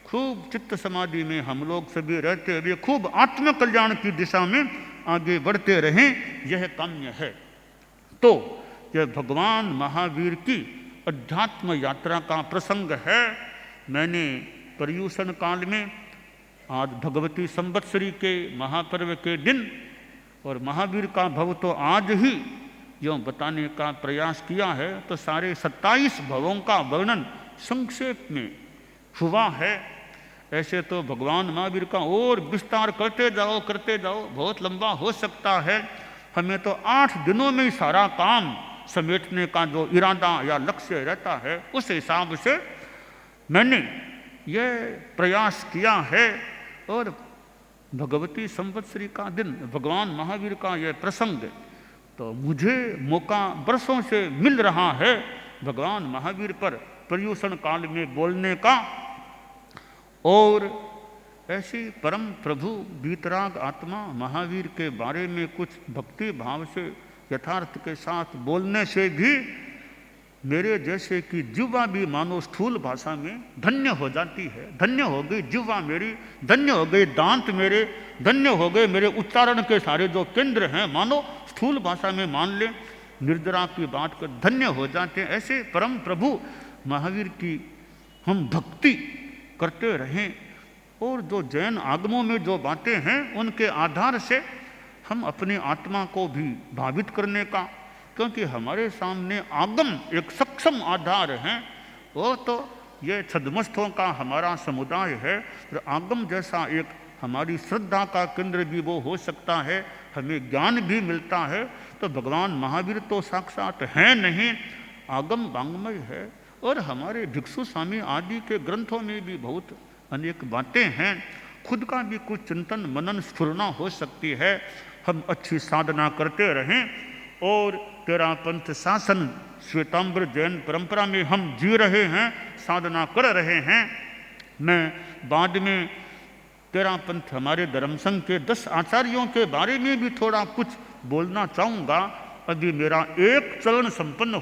खूब चित्त समाधि में हम लोग सभी रहते हुए खूब आत्म कल्याण की दिशा में आगे बढ़ते रहें, यह काम्य है। तो यह भगवान महावीर की अध्यात्म यात्रा का प्रसंग है। मैंने पर्यूषण काल में आज भगवती संवत्सरी के महापर्व के दिन और महावीर का भव तो आज ही यूँ बताने का प्रयास किया है, तो सारे 27 भवों का वर्णन संक्षेप में हुआ है। ऐसे तो भगवान महावीर का और विस्तार करते जाओ बहुत लंबा हो सकता है। हमें तो 8 दिनों में ही सारा काम समेटने का जो इरादा या लक्ष्य रहता है, उस हिसाब से मैंने ये प्रयास किया है। और भगवती संवत्सरी का दिन, भगवान महावीर का यह प्रसंग, तो मुझे मौका बरसों से मिल रहा है भगवान महावीर पर पर्युषण काल में बोलने का। और ऐसी परम प्रभु वीतराग आत्मा महावीर के बारे में कुछ भक्ति भाव से यथार्थ के साथ बोलने से भी मेरे जैसे कि जिह्वा भी मानो स्थूल भाषा में धन्य हो जाती है। धन्य हो गई जिह्वा मेरी, धन्य हो गई दांत मेरे, धन्य हो गए मेरे उच्चारण के सारे जो केंद्र हैं, मानो स्थूल भाषा में मान ले निर्जरा की बात कर धन्य हो जाते हैं। ऐसे परम प्रभु महावीर की हम भक्ति करते रहें। और जो जैन आगमों में जो बातें हैं उनके आधार से हम अपनी आत्मा को भी भावित करने का, क्योंकि हमारे सामने आगम एक सक्षम आधार है। वो तो ये छद्मस्थों का हमारा समुदाय है, और आगम जैसा एक हमारी श्रद्धा का केंद्र भी वो हो सकता है, हमें ज्ञान भी मिलता है। तो भगवान महावीर तो साक्षात हैं नहीं, आगम वांग्मय है। और हमारे भिक्षु स्वामी आदि के ग्रंथों में भी बहुत अनेक बातें हैं। खुद का भी कुछ चिंतन मनन स्फुरना हो सकती है। हम अच्छी साधना करते रहें और तेरा पंथ शासन श्वेतांबर जैन परंपरा में हम जी रहे हैं, साधना कर रहे हैं। मैं बाद में तेरा पंथ हमारे धर्म संघ के 10 आचार्यों के बारे में भी थोड़ा कुछ बोलना चाहूँगा। अभी मेरा एक चरण संपन्न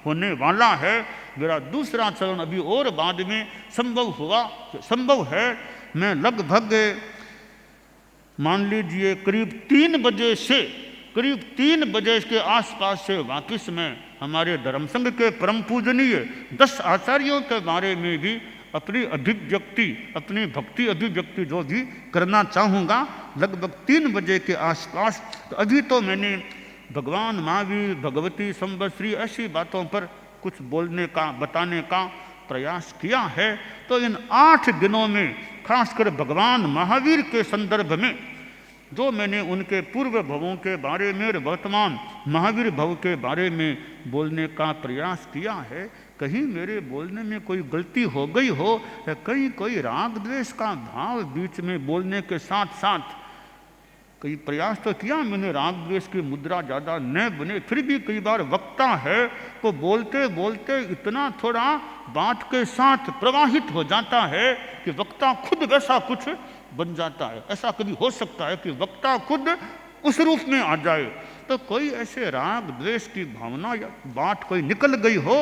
होने वाला है, मेरा दूसरा चरण अभी और बाद में संभव है। मैं लगभग मान लीजिए करीब 3 बजे के आसपास से वापस मैं हमारे धर्म संघ के परम पूजनीय 10 आचार्यों के बारे में भी अपनी अभिव्यक्ति, अपनी भक्ति अभिव्यक्ति जो भी करना चाहूँगा लगभग 3 बजे के आसपास। तो अभी तो मैंने भगवान महावीर, भगवती संवत्सरी ऐसी बातों पर कुछ बोलने का, बताने का प्रयास किया है। तो इन 8 दिनों में खासकर भगवान महावीर के संदर्भ में जो मैंने उनके पूर्व भवों के बारे में और वर्तमान महावीर भव के बारे में बोलने का प्रयास किया है, कहीं मेरे बोलने में कोई गलती हो गई हो या कहीं कोई राग द्वेष का भाव बीच में बोलने के साथ साथ कई प्रयास तो किया मैंने, राग द्वेष की मुद्रा ज़्यादा न बने। फिर भी कई बार वक्ता है तो बोलते बोलते इतना थोड़ा बात के साथ प्रवाहित हो जाता है कि वक्ता खुद वैसा कुछ बन जाता है। ऐसा कभी हो सकता है कि वक्ता खुद उस रूप में आ जाए। तो कोई ऐसे राग द्वेष की भावना या बात कोई निकल गई हो,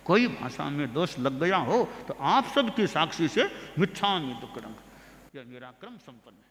कोई भाषा में दोष लग गया हो, तो आप सबकी साक्षी से मिच्छामि दुक्कडम, यह मेरा क्रम संपन्न है।